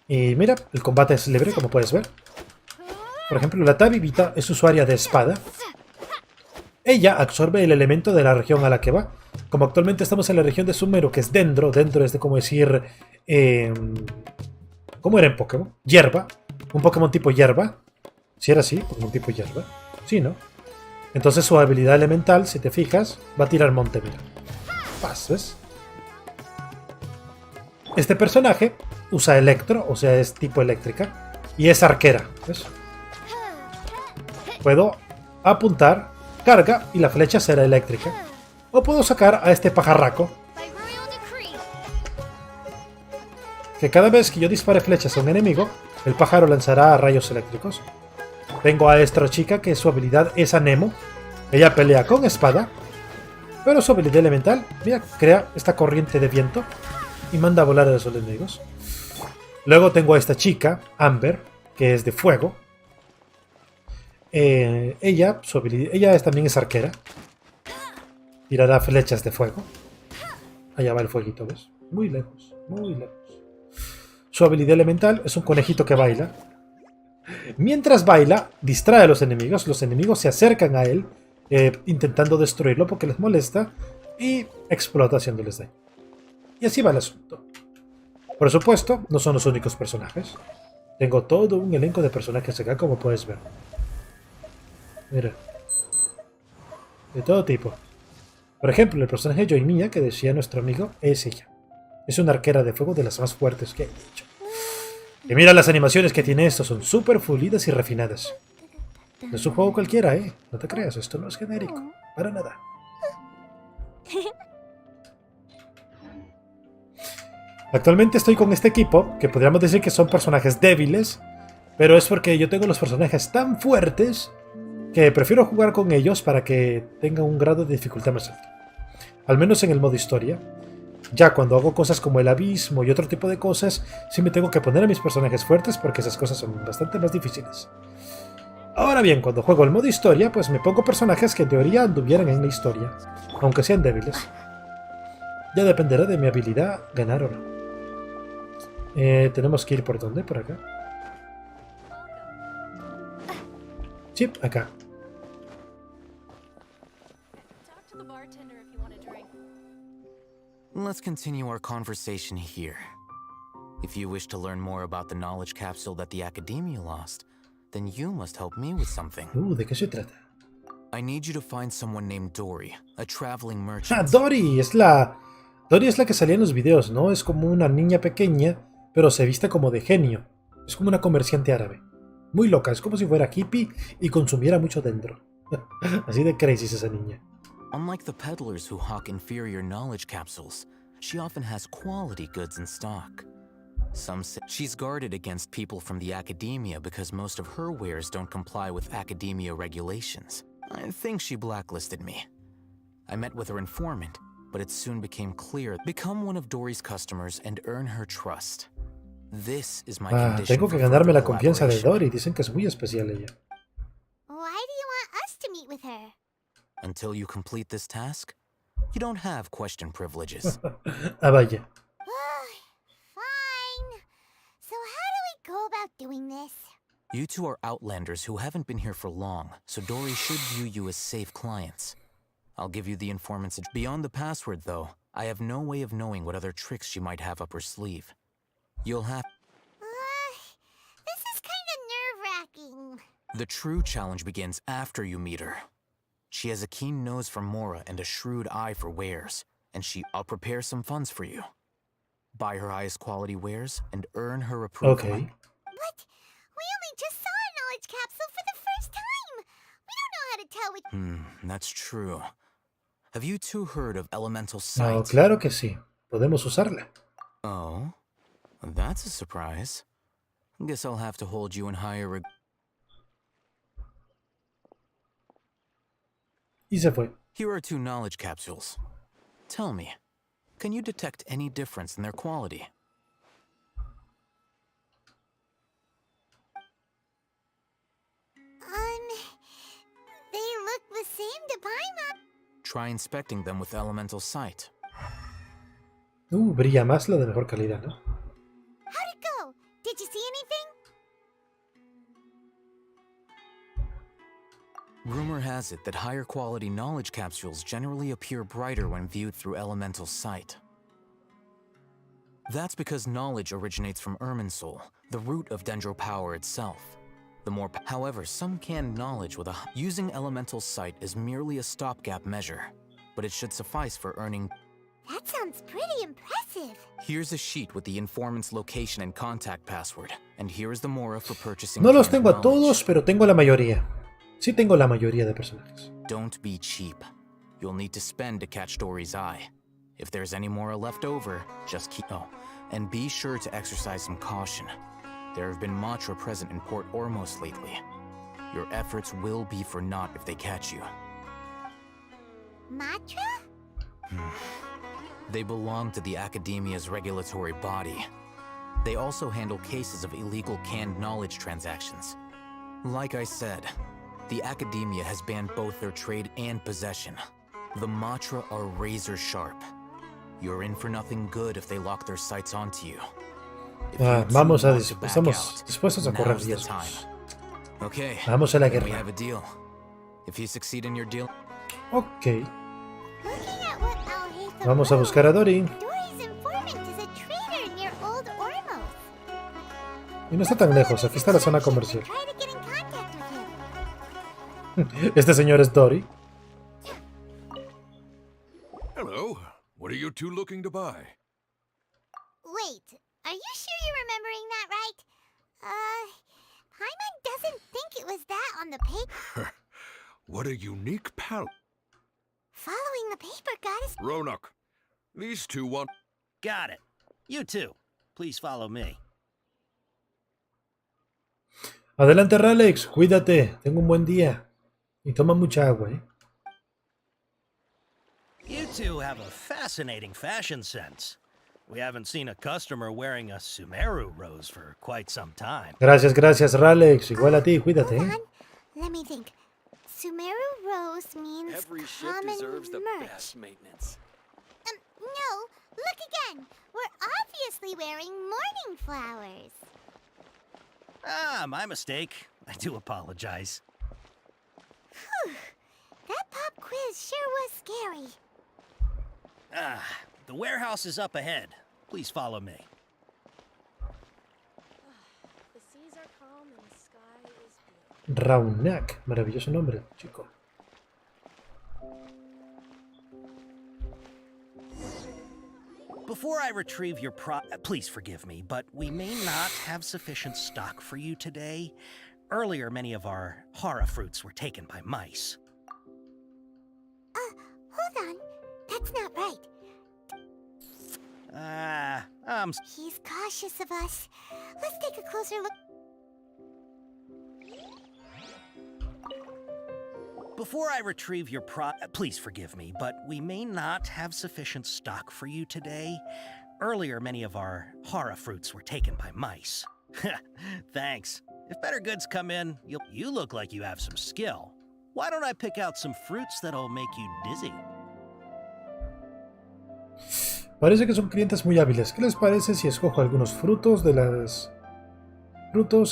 Y mira, el combate es libre, como puedes ver. Por ejemplo, la Tabibita es usuaria de espada. Ella absorbe el elemento de la región a la que va. Como actualmente estamos en la región de Sumeru, que es Dendro. Dendro es de como decir... ¿cómo era en Pokémon? Hierba. Un Pokémon tipo hierba. Si era así, Pokémon tipo hierba. Sí, ¿no? Entonces su habilidad elemental, si te fijas, va a tirar monte, mira. Paz, ¿ves? Este personaje usa electro, o sea, es tipo eléctrica. Y es arquera, ¿ves? Puedo apuntar, carga y la flecha será eléctrica. O puedo sacar a este pajarraco, que cada vez que yo dispare flechas a un enemigo, el pájaro lanzará rayos eléctricos. Tengo a esta chica que su habilidad es Anemo. Ella pelea con espada, pero su habilidad elemental, mira, crea esta corriente de viento y manda a volar a los enemigos. Luego tengo a esta chica, Amber, que es de fuego. Ella también es arquera. Tirará flechas de fuego. Allá va el fueguito, ¿ves? Muy lejos, muy lejos. Su habilidad elemental es un conejito que baila. Mientras baila, distrae a los enemigos se acercan a él, intentando destruirlo porque les molesta, y explota haciéndoles daño. Y así va el asunto. Por supuesto, no son los únicos personajes. Tengo todo un elenco de personajes acá, como puedes ver. Mira. De todo tipo. Por ejemplo, el personaje Yoimiya, que decía nuestro amigo, es ella. Es una arquera de fuego de las más fuertes que he hecho. Y mira las animaciones que tiene esto, son súper pulidas y refinadas. No es un juego cualquiera, no te creas, esto no es genérico, para nada. Actualmente estoy con este equipo, que podríamos decir que son personajes débiles, pero es porque yo tengo los personajes tan fuertes que prefiero jugar con ellos para que tengan un grado de dificultad más alto. Al menos en el modo historia. Ya cuando hago cosas como el abismo y otro tipo de cosas, sí me tengo que poner a mis personajes fuertes porque esas cosas son bastante más difíciles. Ahora bien, cuando juego el modo historia, pues me pongo personajes que en teoría anduvieran en la historia, aunque sean débiles. Ya dependerá de mi habilidad ganar o no. Tenemos que ir por dónde, por acá. Sí, acá. Let's continue our conversation here. If you wish to learn more about the knowledge capsule that the Academia lost, then you must help me with something. ¿De qué se trata? I need you to find someone named Dory, a traveling Ah, merchant. Dory es la que salía en los videos, ¿no? Es como una niña pequeña, pero se viste como de genio. Es como una comerciante árabe. Muy loca, es como si fuera hippie y consumiera mucho Dendro. Así de crazy es esa niña. Unlike the peddlers who hawk inferior knowledge capsules, she often has quality goods in stock. Some say she's guarded against people from the Academia because most of her wares don't comply with Academia regulations. I think she blacklisted me. I met with her informant, but it soon became clear. Become one of Dory's customers and earn her trust. This is my condition Tengo que for ganarme further la confianza de collaboration. Dory. Dicen que es muy especial ella. Why do you want us to meet with her? Until you complete this task, you don't have question privileges. Ah, vaya. Fine. So how do we go about doing this? You two are outlanders who haven't been here for long, so Dory should view you as safe clients. I'll give you the informant's beyond the password, though. I have no way of knowing what other tricks she might have up her sleeve. You'll have... This is kind of nerve-wracking. The true challenge begins after you meet her. She has a keen nose for Mora and a shrewd eye for wares, and I'll prepare some funds for you. Buy her highest quality wares and earn her approval. Okay. But we only just saw a knowledge capsule for the first time. We don't know how to tell which... That's true. Have you two heard of elemental sight? No, claro que sí. Podemos usarla. Oh, that's a surprise. Guess I'll have to hold you in higher regard. Y se fue. Here are 2 knowledge capsules. Tell me, can you detect any difference in their quality? They look the same to Paimon. Try inspecting them with elemental sight. Brilla más la de mejor calidad, ¿no? How'd it go? Did you see anything? Rumor has it that higher quality knowledge capsules generally appear brighter when viewed through elemental sight. That's because knowledge originates from Irminsul, the root of Dendro power itself. However, some canned knowledge with using elemental sight is merely a stopgap measure, but it should suffice for earning. That sounds pretty impressive. Here's a sheet with the informant's location and contact password, and here is the mora for purchasing. No los canned tengo a knowledge. todos, pero tengo la mayoría. Sí tengo la mayoría de personajes. Don't be cheap. You'll need to spend to catch Dory's eye. If there's any mora left over, just keep. Oh, and be sure to exercise some caution. There have been Matra present in Port Ormos lately. Your efforts will be for naught if they catch you. Matra? They belong to the Academia's regulatory body. They also handle cases of illegal canned knowledge transactions. Like I said, the Academia has banned both their trade and possession. The Matra are razor sharp. You're in for nothing good if they lock their sights onto you. Estamos dispuestos a correr riesgos. Okay. Vamos a la We guerra. have a deal. If you succeed in your deal. Ok. Looking at what Al-Haytham Vamos a buscar a Dory. Dory's informant is a trader near Old Ormos. Y no está tan lejos. Aquí está la zona comercial. Try to get in contact with him. Este señor es Dory. Hello. What are you two looking to buy? Wait, are you sure you're remembering that right? Paimon doesn't think it was that on the paper. What a unique palette. Following the paper got us. Roanoke, these two want... Got it. You too. Please follow me. Adelante, Ralex, cuídate. Tengo un buen día. Y toma mucha agua, ¿eh? You two have a fascinating fashion sense. We haven't seen a customer wearing a Sumeru rose for quite some time. Gracias, gracias, Ralex. Igual a ti, cuídate, ¿eh? Let me think. Sumeru rose means Every ship common deserves the merch. best maintenance. No, look again. We're obviously wearing morning flowers. Ah, my mistake. I do apologize. Whew. That pop quiz sure was scary. Ah, the warehouse is up ahead. Please follow me. The seas are calm and the sky is blue. Raunak. Maravilloso nombre, chico. Before I retrieve your please forgive me, but we may not have sufficient stock for you today. Earlier, many of our hara fruits were taken by mice. Hold on. That's not right. He's cautious of us. Let's take a closer look. Before I retrieve your please forgive me, but we may not have sufficient stock for you today. Earlier, many of our hara fruits were taken by mice. Thanks. If better goods come in, you look like you have some skill. Why don't I pick out some fruits that'll make you dizzy? Parece que son clientes muy hábiles. ¿Qué les parece si escojo algunos frutos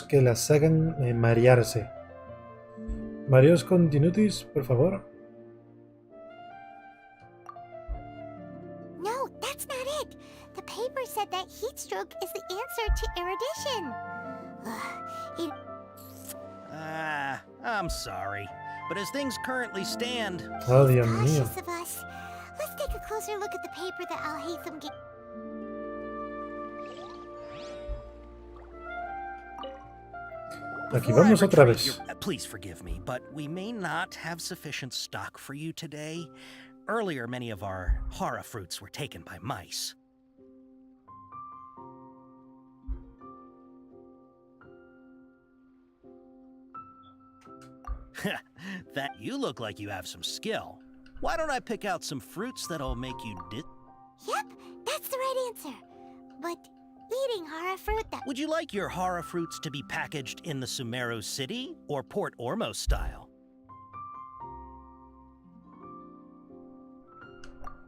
que las hagan marearse? Marios continuities, por favor. No, that's not it. The paper said that heat stroke is the answer to erudition. I'm sorry, but as things currently stand... Oh, Dios mío. Of us. Let's take a closer look at the paper that Al Haytham gave. Aquí vamos otra vez. Please forgive me, but we may not have sufficient stock for you today. Earlier, many of our hara fruits were taken by mice. That you look like you have some skill. Why don't I pick out some fruits that'll make you Yep, that's the right answer. But eating hara fruit that... Would you like your hara fruits to be packaged in the Sumeru City or Port Ormos style?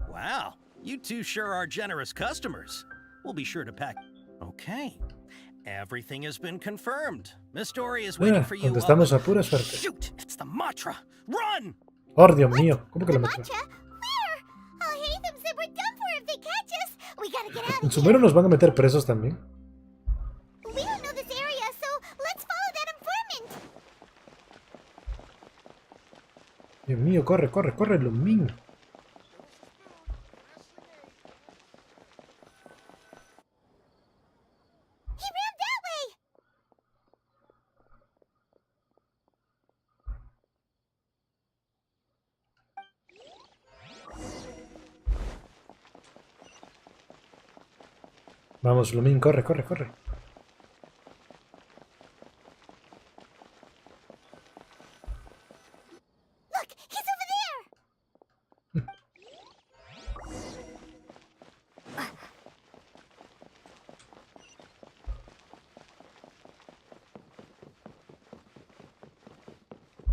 Wow, you two sure are generous customers. We'll be sure to pack... Okay. Everything has been confirmed. Miss Dory is waiting for you. Contestamos a pura suerte. Shoot! It's the Matra! Run! Oh, Dios mío. ¿Cómo que la maté? Where? Al Haytham said we're done for if they catch us. We gotta get out En of Sumeru nos van a meter presos también. We don't know this area, so let's follow that informant. Dios mío, corre, corre, corre, Lumín. He ran that way. Vamos, Lumín, corre, corre, corre. Look, he's over there.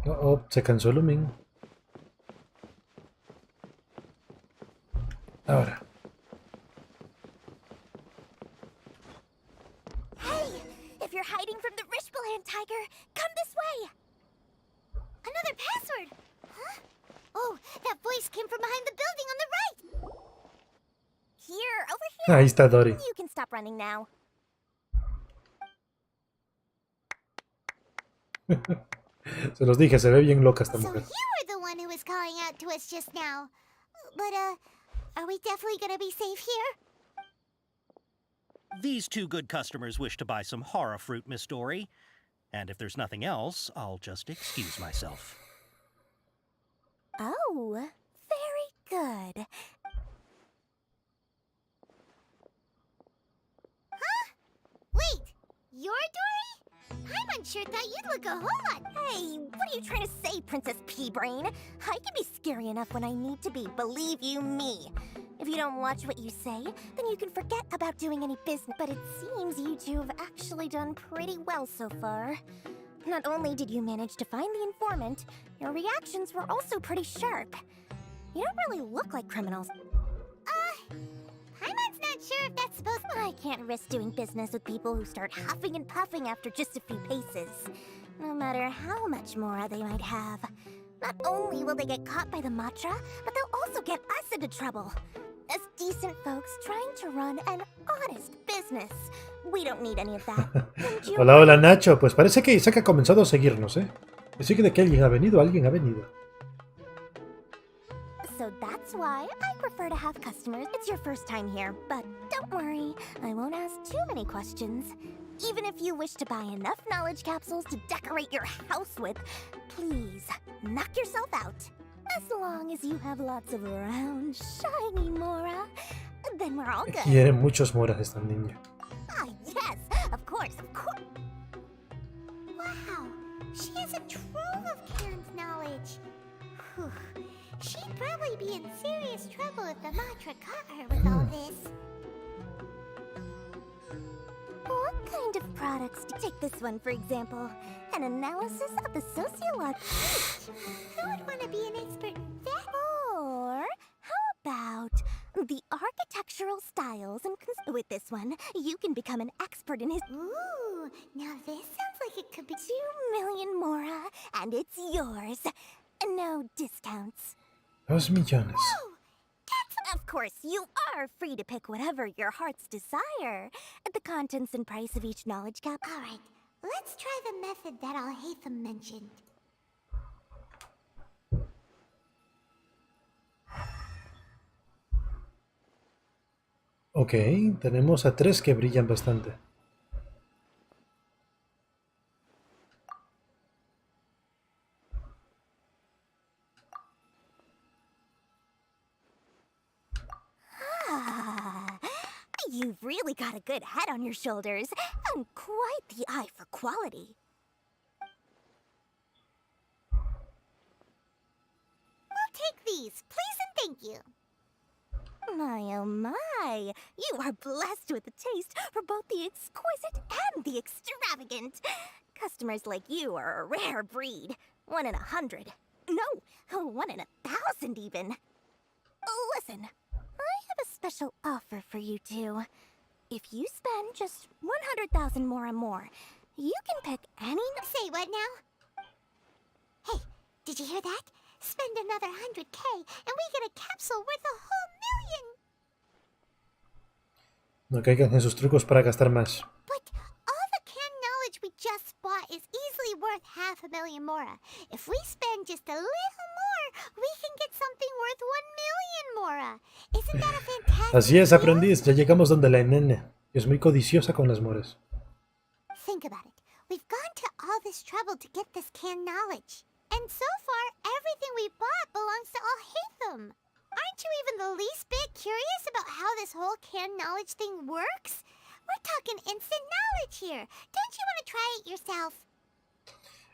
Oh, se cansó Lumín. Ahora. Hey, if you're hiding from the Rishbaland tiger, come this way. Another password. Huh? Oh, that voice came from behind the building on the right. Here, over here. Ahí está Dory. You can stop running now. Se los dije, se ve bien loca esta So mujer. you were the one who was calling out to us just now. But, are we definitely gonna be safe here? These two good customers wish to buy some hara fruit, Miss Dory. And if there's nothing else, I'll just excuse myself. Oh, very Good. Wait, you're Dory? I'm sure thought you'd look a whole lot. Hey, what are you trying to say, Princess Pea-Brain? I can be scary enough when I need to be, believe you me. If you don't watch what you say, then you can forget about doing any business. But it seems you two have actually done pretty well so far. Not only did you manage to find the informant, your reactions were also pretty sharp. You don't really look like criminals. Paimon's not sure if that's supposed to... I can't risk doing business with people who start huffing and puffing after just a few paces. No matter how much more they might have. Not only will they get caught by the Matra, but they'll also get us into trouble. As decent folks trying to run an honest business. We don't need any of that. Hola, hola Nacho. Pues parece que Isaac ha comenzado a seguirnos, ¿eh? Así que de que alguien ha venido, alguien ha venido. So that's why I prefer to have customers. It's your first time here, but don't worry, I won't ask too many questions. Even if you wish to buy enough knowledge capsules to decorate your house with, please knock yourself out. As long as you have lots of round, shiny Mora, then we're all good. Quieren muchos moras esta niña. Ah, yes, of course, of course. Wow, she has a trove of canned knowledge. Whew. She'd probably be in serious trouble if the Matra caught her with all this. What kind of products do you take this one, for example? An analysis of the sociological... Who would want to be an expert in that? Or how about the architectural styles and... With this one, you can become an expert in his... Ooh, now this sounds like it could be... 2 million Mora, and it's yours. No discounts. 2 millones. Of course, you are free to pick whatever your heart's desire. The contents and price of each knowledge cap. Alright, let's try the method that Al-Haytham mentioned. Ok, tenemos a 3 que brillan bastante. You've really got a good head on your shoulders, and quite the eye for quality. We'll take these, please and thank you. My oh my, you are blessed with a taste for both the exquisite and the extravagant. Customers like you are a rare breed. 1 in 100. No, 1 in 1,000 even. Listen. I have a special offer for you two. If you spend just 100,000 more, you can pick any... Say what now? Hey, did you hear that? Spend another 100K and we get a capsule worth a whole million! No caigan en sus trucos para gastar más. But all the canned knowledge we just bought is easily worth 500,000 Mora. If we spend just a little more, we can get something worth 1 million Mora. Isn't that a fantastic Así es, deal? aprendiz. Ya llegamos donde la nene. Es muy codiciosa con las moras. Think about it. We've gone to all this trouble to get this canned knowledge. And so far, everything we bought belongs to Al-Haytham. Aren't you even the least bit curious about how this whole canned knowledge thing works? We're talking instant knowledge here. Don't you want to try it yourself?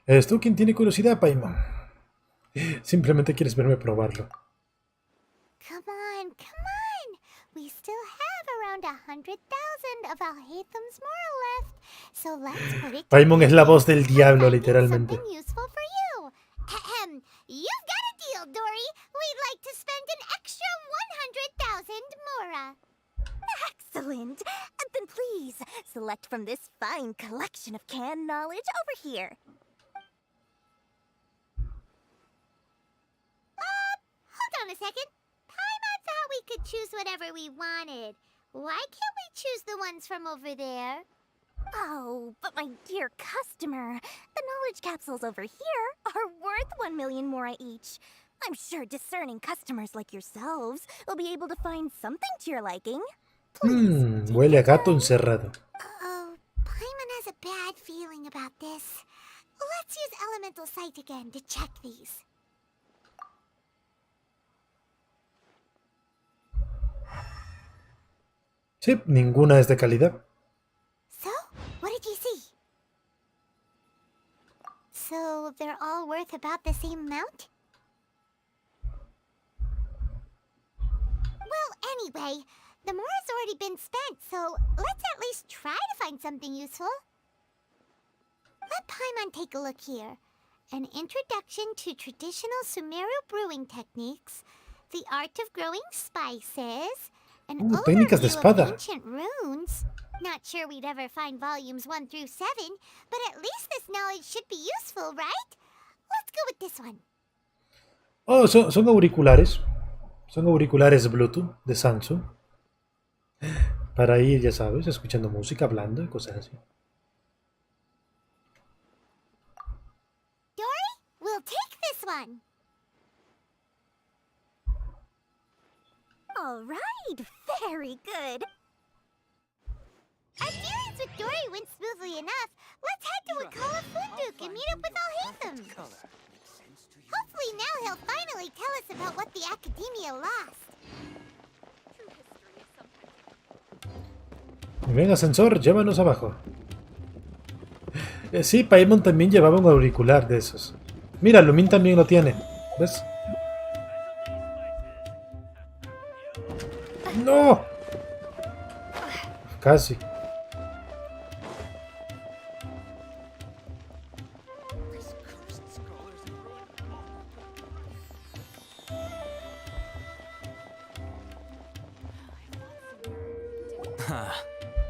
¿Eres tú quien tiene curiosidad, Paimon? Simplemente quieres verme probarlo. Come on, come on. We still have around 100,000 of Al-Haytham's Mora left. So let's put it Paimon es la voz del diablo, literalmente. something useful for you. Ahem. You've got a deal, Dory. We'd like to spend an extra 100,000 Mora. Excellent. Then please, select from this fine collection of canned knowledge over here. Hold on a second. Paimon thought we could choose whatever we wanted. Why can't we choose the ones from over there? Oh, but my dear customer, the knowledge capsules over here are worth 1 million Mora each. I'm sure discerning customers like yourselves will be able to find something to your liking. Huele a gato encerrado. Uh-oh, Paimon has a bad feeling about this. Let's use Elemental Sight again to check these. Sí, ninguna es de calidad. So, what did you see? So, they're all worth about the same amount? Well, anyway, the more has already been spent, so let's at least try to find something useful. Let Paimon take a look here. An introduction to traditional Sumeru brewing techniques, the art of growing spices, an técnicas de overview espada. of ancient runes. Not sure we'd ever find volumes 1 through 7, but at least this knowledge should be useful, right? Let's go with this one. Oh, son auriculares. Son auriculares Bluetooth de Samsung. Para ir, ya sabes, escuchando música, hablando y cosas así. Dory, we'll take this one. All right, very good. Our dealings with Dory went smoothly enough. Let's head to Wakala Funduk and meet up with Alhaitham. Hopefully now he'll finally tell us about what the Academia lost. Ven, ascensor, llévanos abajo. Sí, Paimon también llevaba un auricular de esos. Mira, Lumin también lo tiene. ¿Ves? ¡No! Casi.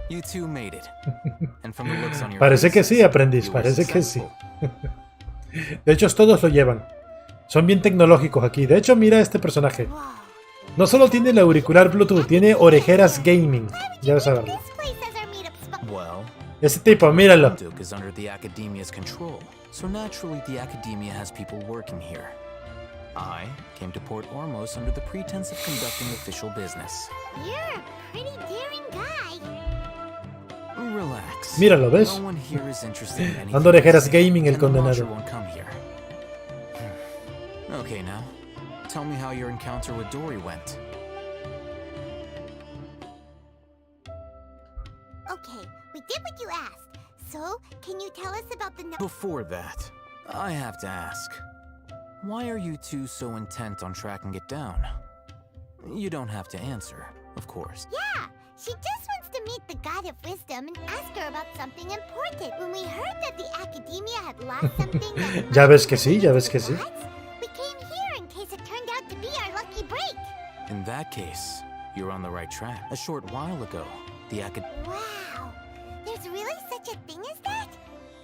You two made it. And from the looks on your Parece que faces, sí, aprendiz, you were parece que sí. successful. De hecho, todos lo llevan. Son bien tecnológicos aquí. De hecho, mira este personaje. No solo tiene el auricular Bluetooth, tiene orejeras gaming. Ya vas a verlo. Well, Ese tipo, míralo. Duke is under the Academia's control, so naturally the Academia has people working here. I came to Port Ormos under the pretense of conducting official business. You're a pretty daring guy. Relax. Míralo, ¿ves? No one here is interested in anything Dando orejeras you say, gaming el and the Watcher condenado. won't come here. Okay, now, tell me how your encounter with Dory went. Okay, we did what you asked. So, can you tell us about the Before that, I have to ask, why are you two so intent on tracking it down? You don't have to answer, of course. Yeah, she just wants to meet the God of Wisdom and ask her about something important. When we heard that the Academia had lost something that Ya ves que sí, ya ves que sí. we came here in case it turned out to be our lucky break. In that case, you're on the right track. A short while ago, the Wow, there's really such a thing as that?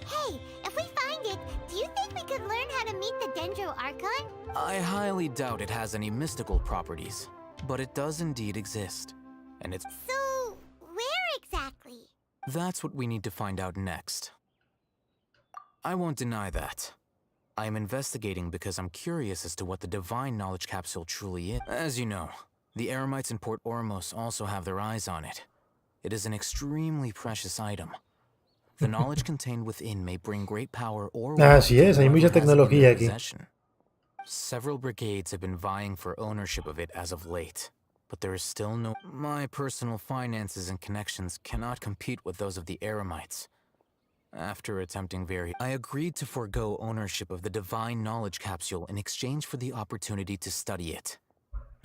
Hey, if we find it, do you think we could learn how to meet the Dendro Archon? I highly doubt it has any mystical properties, but it does indeed exist. And it's... So, where exactly? That's what we need to find out next. I won't deny that. I am investigating because I'm curious as to what the Divine Knowledge Capsule truly is. As you know, the Eremites in Port Ormos also have their eyes on it. It is an extremely precious item. The knowledge contained within may bring great power or Así es, hay mucha tecnología aquí. possession. Several brigades have been vying for ownership of it as of late, but there is still no... My personal finances and connections cannot compete with those of the Eremites. After attempting I agreed to forego ownership of the Divine Knowledge Capsule in exchange for the opportunity to study it.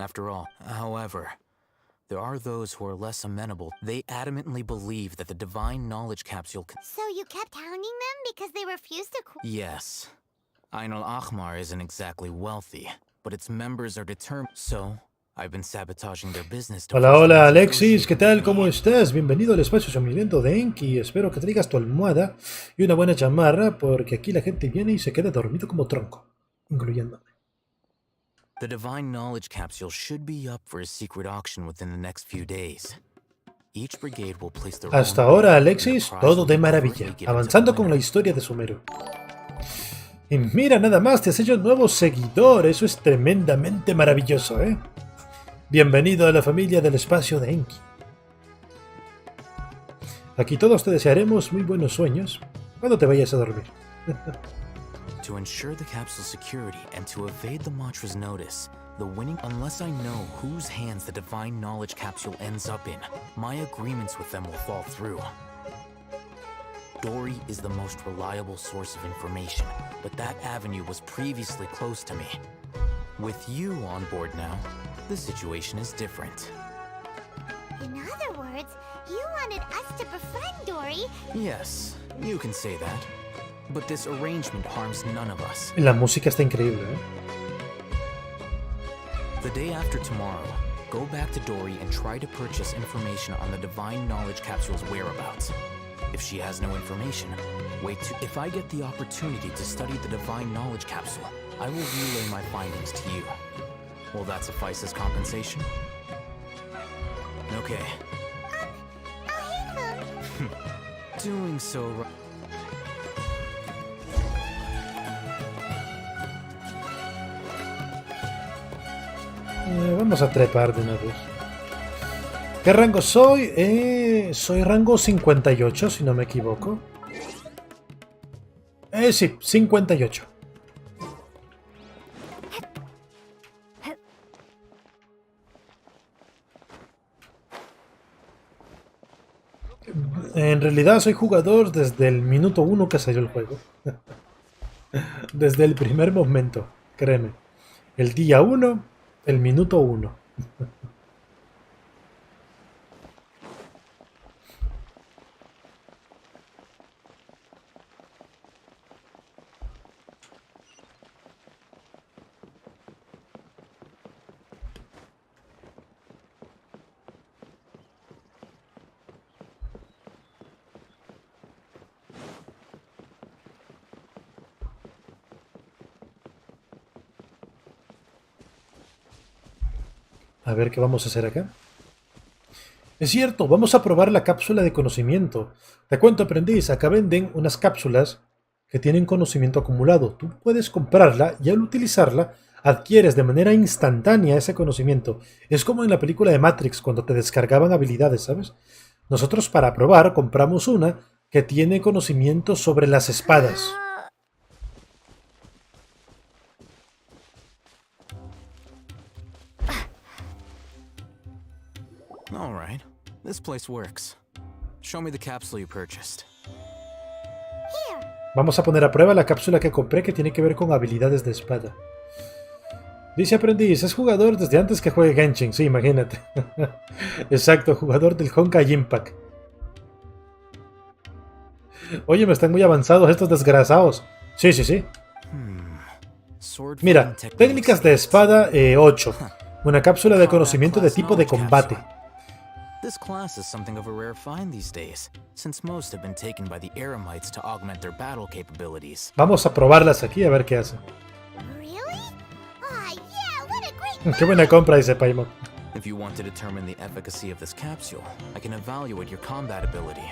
After all, however, there are those who are less amenable. They adamantly believe that the Divine Knowledge Capsule So you kept hounding them because they refused to Yes. Ain al-Ahmar isn't exactly wealthy, but its members are determined. So, I've been sabotaging their business to Hola, hola Alexis, ¿qué tal? ¿Cómo estás? Bienvenido al espacio somnoliento de Enki. Espero que traigas tu almohada y una buena chamarra, porque aquí la gente viene y se queda dormido como tronco, incluyéndome. The Divine Knowledge Capsule should be up for a secret auction within the next few days. Each brigade will place their Hasta own ahora, bid, Alexis, and the prize todo will de be maravilla, overtly given to avanzando the con la winner. historia de Sumeru. Y mira, nada más, te has hecho un nuevo seguidor, eso es tremendamente maravilloso, ¿eh? Bienvenido a la familia del espacio de Enki. Aquí todos te desearemos muy buenos sueños cuando te vayas a dormir. To ensure the capsule's security and to evade the mantra's notice, The winning, unless I know whose hands the divine knowledge capsule ends up in, my agreements with them will fall through. Dory is the most reliable source of information, but that avenue was previously closed to me. With you on board now, the situation is different. In other words, you wanted us to befriend Dory. Yes, you can say that. But this arrangement harms none of us. La música está increíble, ¿eh? The day after tomorrow, go back to Dory and try to purchase information on the Divine Knowledge Capsule's whereabouts. If she has no information, wait to... If I get the opportunity to study the Divine Knowledge Capsule, I will relay my findings to you. Will that suffice as compensation? Okay. Doing so right. Vamos a trepar de una vez. ¿Qué rango soy? Soy rango 58, si no me equivoco. Sí, 58. En realidad soy jugador desde el minuto 1 que salió el juego. Desde el primer momento, créeme. El día 1, el minuto 1. A ver qué vamos a hacer acá. Es cierto, vamos a probar la cápsula de conocimiento. Te cuento, aprendiz, acá venden unas cápsulas que tienen conocimiento acumulado. Tú puedes comprarla y al utilizarla adquieres de manera instantánea ese conocimiento. Es como en la película de Matrix cuando te descargaban habilidades, ¿sabes? Nosotros para probar compramos una que tiene conocimiento sobre las espadas. All right, this place works. Show me the capsule you purchased. Vamos a poner a prueba la cápsula que compré que tiene que ver con habilidades de espada. Dice aprendiz, es jugador desde antes que juegue Genshin. Sí, imagínate. Exacto, jugador del Honkai Impact. Oye, me están muy avanzados estos desgraciados. Sí, sí, sí. Mira, técnicas de espada 8. Una cápsula de conocimiento de tipo de combate. This class is something of a rare find these days, since most have been taken by the Eremites to augment their battle capabilities. Vamos a probarlas aquí a ver qué hacen. Qué buena compra, dice Paimon. If you want to determine the efficacy of this capsule, I can evaluate your combat ability.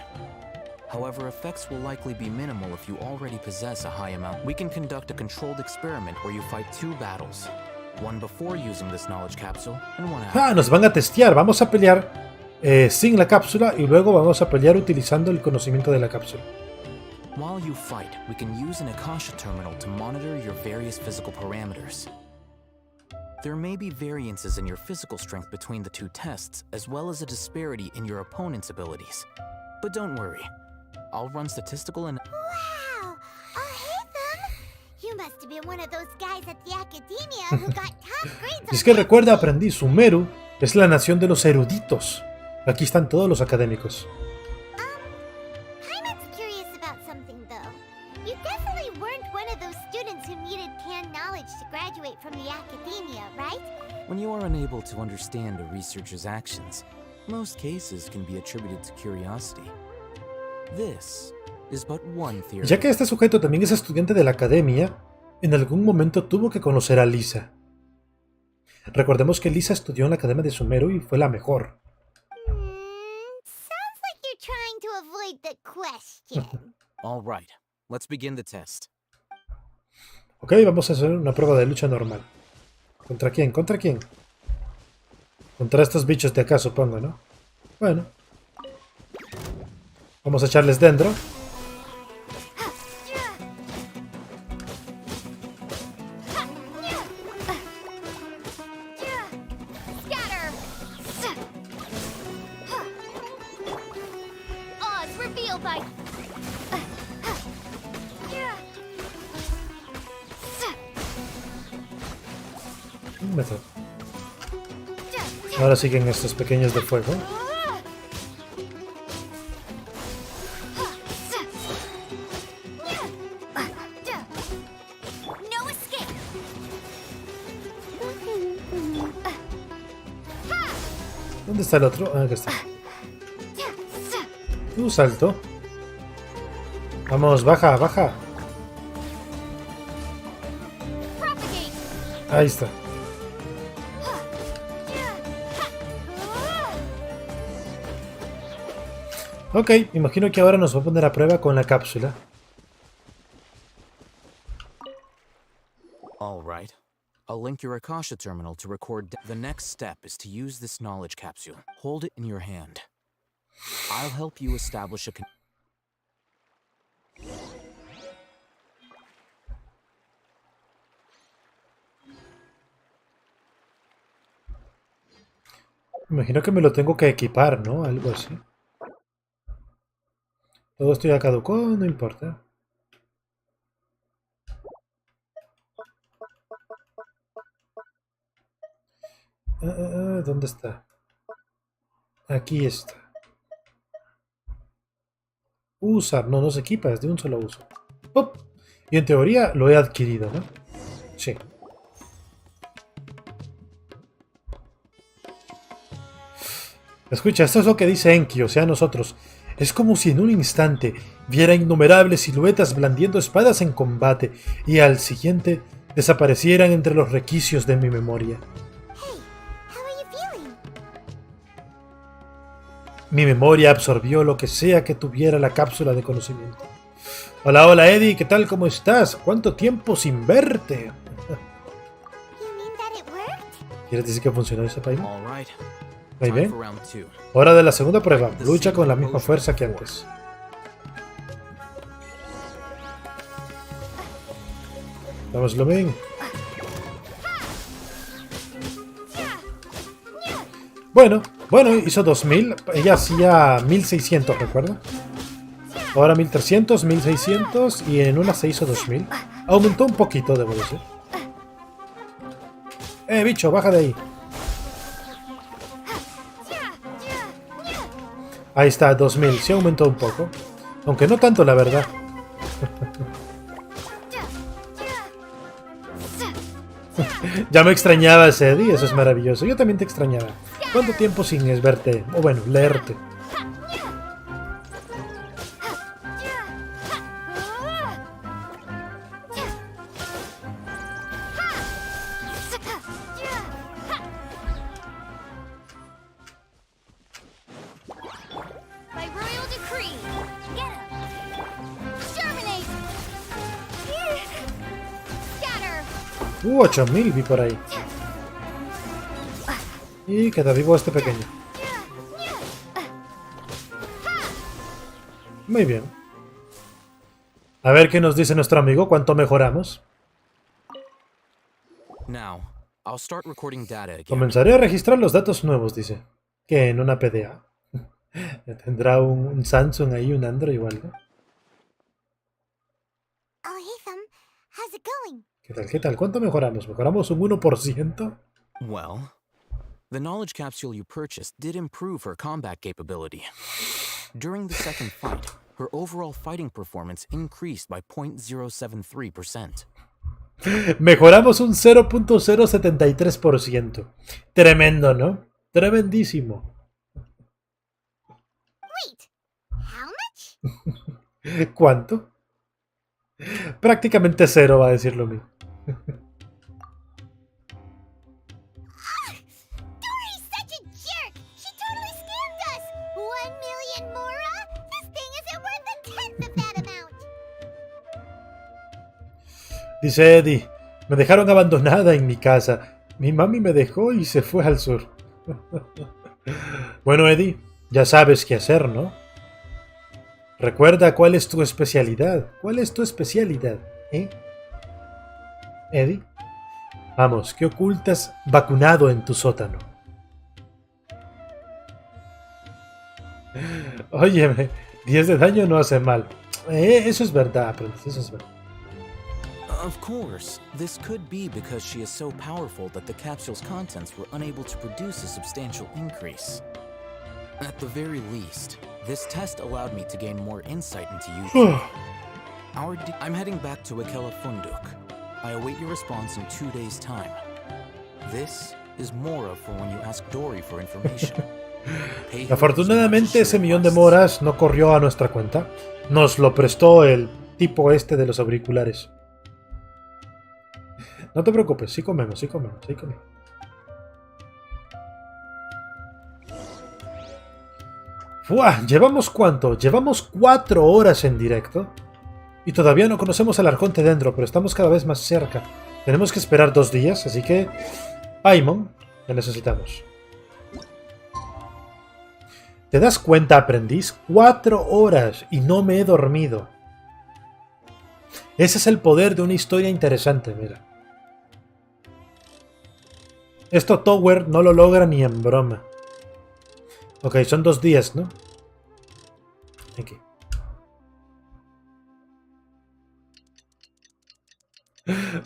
However, effects will likely be minimal if you already possess a high amount. We can conduct a controlled experiment where you fight 2 battles. One before using this knowledge capsule, and one after. Nos van a testear. Vamos a pelear sin la cápsula y luego vamos a pelear utilizando el conocimiento de la cápsula. While you fight, we can use an Akasha terminal to monitor your various physical parameters. There may be variances in your physical strength between the 2 tests, as well as a disparity in your opponent's abilities. But don't worry, I'll run statistical and... Wow! Hey, them! You must have been one of those guys at the academia who got top grades on... Es que recuerda, aprendiz, Sumeru es la nación de los eruditos. Aquí están todos los académicos. I'm curious about something, though. You definitely weren't one of those students who needed canned knowledge to graduate from the academia, right? When you are unable to understand a researcher's actions, most cases can be attributed to curiosity. This is but one theory. Ya que este sujeto también es estudiante de la academia, en algún momento tuvo que conocer a Lisa. Recordemos que Lisa estudió en la academia de Sumeru y fue la mejor. Sounds like you're trying to avoid the question. All right, let's begin the test. Ok, vamos a hacer una prueba de lucha normal. ¿Contra quién? ¿Contra quién? Contra estos bichos de acá, supongo, ¿no? Bueno. Vamos a echarles Dendro. Method. Ahora siguen estos pequeños de fuego. ¿Dónde está el otro? Ah, aquí está. Salto. Vamos, baja, baja. Ahí está. Ok, imagino que ahora nos va a poner a prueba con la cápsula. All right. I'll link your Akasha terminal to record. The next step is to use this knowledge capsule. Hold it in your hand. I'll help you establish a Imagino que me lo tengo que equipar, ¿no? Algo así. Todo esto ya caducó, no importa. ¿Dónde está? Aquí está. Usar, no, no se equipa, es de un solo uso. ¡Pop! Y en teoría lo he adquirido, ¿no? Sí. Escucha, esto es lo que dice Enki, o sea, nosotros. Es como si en un instante viera innumerables siluetas blandiendo espadas en combate y al siguiente desaparecieran entre los requicios de mi memoria. Mi memoria absorbió lo que sea que tuviera la cápsula de conocimiento. Hola, hola Eddie, ¿qué tal? ¿Cómo estás? ¿Cuánto tiempo sin verte? ¿Quieres decir que funcionó ese país? Muy bien. Hora de la segunda prueba. Lucha con la misma fuerza que antes. Vamos, lo bien. Bueno, hizo 2000. Ella hacía 1600, ¿recuerda? Ahora 1300, 1600 y en una se hizo 2000. Aumentó un poquito, debo decir. Bicho, baja de ahí. Ahí está, 2000. Sí aumentó un poco. Aunque no tanto, la verdad. Ya me extrañabas, Eddie. Eso es maravilloso. Yo también te extrañaba. ¿Cuánto tiempo sin verte? O bueno, leerte. By royal decree, get him! Exterminate! Scatter! 8000 vi por ahí. Y queda vivo este pequeño. Muy bien. A ver qué nos dice nuestro amigo, cuánto mejoramos. Comenzaré a registrar los datos nuevos, dice. Que en una PDA. ¿Tendrá un Samsung ahí, un Android o algo? ¿Qué tal? ¿Qué tal? ¿Cuánto mejoramos? ¿Mejoramos un 1%? Well, the knowledge capsule you purchased did improve her combat capability. During the second fight, her overall fighting performance increased by 0.073%. Mejoramos un 0.073%. Tremendo, ¿no? Tremendísimo. ¿Cuánto? Prácticamente cero, va a decir lo mismo. Dice Eddie, me dejaron abandonada en mi casa. Mi mami me dejó y se fue al sur. Bueno, Eddie, ya sabes qué hacer, ¿no? Recuerda cuál es tu especialidad. ¿Cuál es tu especialidad? Eddie, vamos, ¿qué ocultas vacunado en tu sótano? Óyeme, 10 de daño no hace mal. Eso es verdad, aprendiz, eso es verdad. Of course, this could be because she is so powerful that the capsule's contents were unable to produce a substantial increase. At the very least, this test allowed me to gain more insight into you. I'm heading back to Akela Funduk. I await your response in 2 days' time. This is Mora for when you ask Dory for information. Afortunadamente ese millón de moras no corrió a nuestra cuenta. Nos lo prestó el tipo este de los auriculares. No te preocupes, sí comemos, sí comemos, sí comemos. ¡Fua! ¿Llevamos cuánto? Llevamos 4 horas en directo. Y todavía no conocemos al arconte Dendro, pero estamos cada vez más cerca. Tenemos que esperar 2 días, así que... Paimon, que necesitamos. ¿Te das cuenta, aprendiz? 4 horas y no me he dormido. Ese es el poder de una historia interesante, mira. Esto Tower no lo logra ni en broma. Ok, son 2 días, ¿no? Aquí.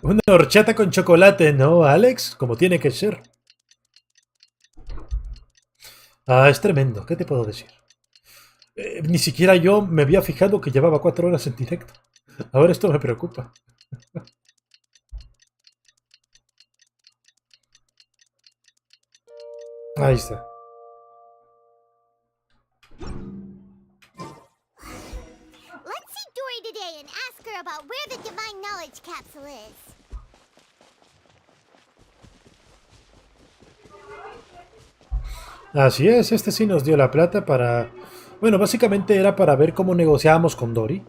Una horchata con chocolate, ¿no, Alex? Como tiene que ser. Ah, es tremendo. ¿Qué te puedo decir? Ni siquiera yo me había fijado que llevaba 4 horas en directo. Ahora esto me preocupa. Ahí está. Let's see Dory today and ask her about where the divine knowledge capsule is. Así es, este sí nos dio la plata para... Bueno, básicamente era para ver cómo negociábamos con Dory.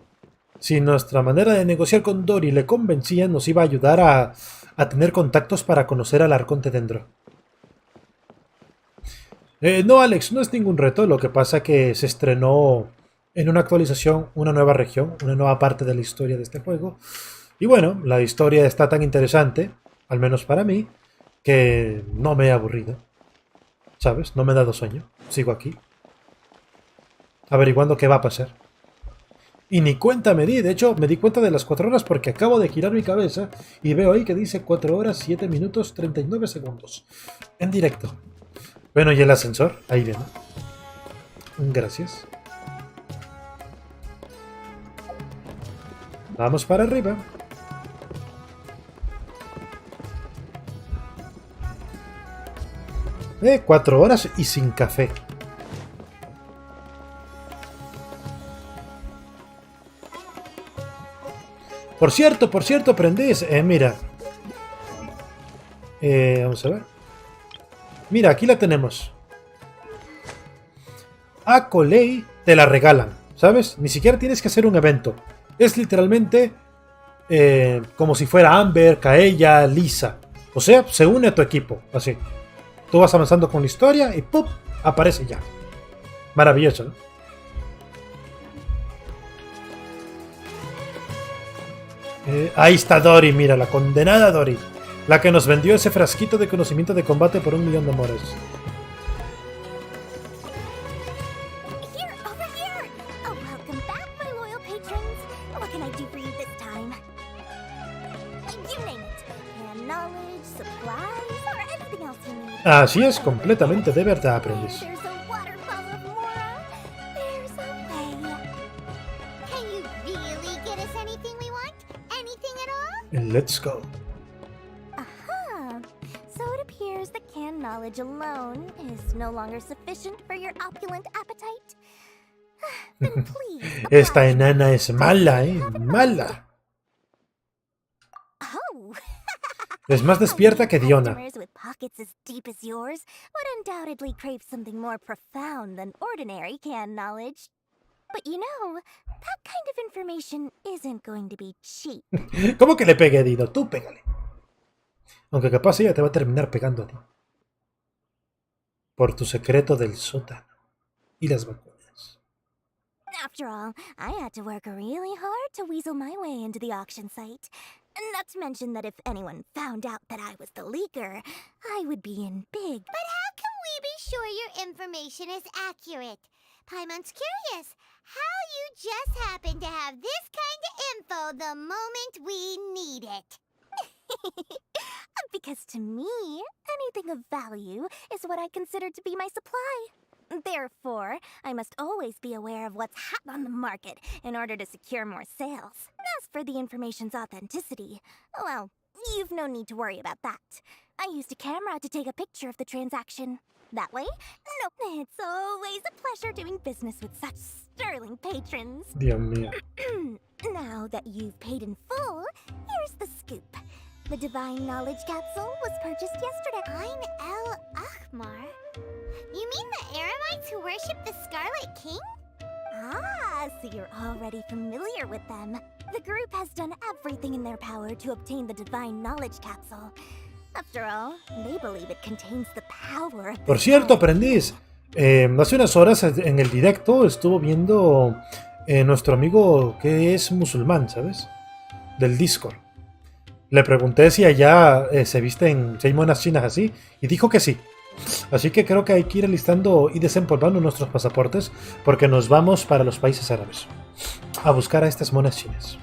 Si nuestra manera de negociar con Dory le convencía, nos iba a ayudar a tener contactos para conocer al arconte Dendro. No, Alex, no es ningún reto. Lo que pasa que se estrenó en una actualización una nueva región, una nueva parte de la historia de este juego. Y bueno, la historia está tan interesante, al menos para mí, que no me he aburrido. ¿Sabes? No me he dado sueño. Sigo aquí, averiguando qué va a pasar. Y ni cuenta me di. De hecho, me di cuenta de las 4 horas porque acabo de girar mi cabeza y veo ahí que dice 4 horas, 7 minutos, 39 segundos. En directo. Bueno, y el ascensor. Ahí viene. Gracias. Vamos para arriba. 4 horas y sin café. Por cierto, aprendiz. Mira. Vamos a ver. Mira, aquí la tenemos. A Coley te la regalan, ¿sabes? Ni siquiera tienes que hacer un evento. Es literalmente como si fuera Amber, Kaella, Lisa. O sea, se une a tu equipo, así. Tú vas avanzando con la historia y ¡pum! Aparece ya. Maravilloso, ¿no? Ahí está Dory, mira, la condenada Dory. La que nos vendió ese frasquito de conocimiento de combate por 1 millón de moras. Here, over here! Oh, welcome back, my loyal patrons. What can I do for you this time? You name it. And knowledge, supplies, or anything else you need. Así es, completamente de verdad, aprendiz. There's a waterfall of Mora. There's a way. Can you really get us anything we want? Anything at all? Let's go. Aha! So it appears that canned knowledge alone is no longer sufficient for your opulent appetite. Then please. Esta enana es mala, mala. Oh. Es más despierta que Diona. Customers with pockets as deep as yours would undoubtedly crave something more profound than ordinary canned knowledge. But you know, that kind of information isn't going to be cheap. ¿Cómo que le pegue, Dino? Tú pégale. Aunque capaz ella te va a terminar pegando a ti. Por tu secreto del sótano. Y las vacunas. After all, I had to work really hard to weasel my way into the auction site. Not to mention that if anyone found out that I was the leaker, I would be in big... But how can we be sure your information is accurate? Paimon's curious how you just happen to have this kind of info the moment we need eat it? Because to me, anything of value is what I consider to be my supply. Therefore, I must always be aware of what's hot on the market in order to secure more sales. As for the information's authenticity, well, you've no need to worry about that. I used a camera to take a picture of the transaction. That way, no, it's always a pleasure doing business with such sterling patrons. Dios mío. Now that you've paid in full, here's the scoop. The Divine Knowledge Capsule was purchased yesterday. Ein El Ahmar? You mean the Aramites who worship the Scarlet King? Ah, so you're already familiar with them. The group has done everything in their power to obtain the Divine Knowledge Capsule. After all, they believe it contains the power of the Por cierto, aprendiz, hace unas horas en el directo estuvo viendo nuestro amigo que es musulmán, ¿sabes? Del Discord. Le pregunté si allá se visten, si hay monas chinas así, y dijo que sí. Así que creo que hay que ir alistando y desempolvando nuestros pasaportes porque nos vamos para los países árabes a buscar a estas monas chinas.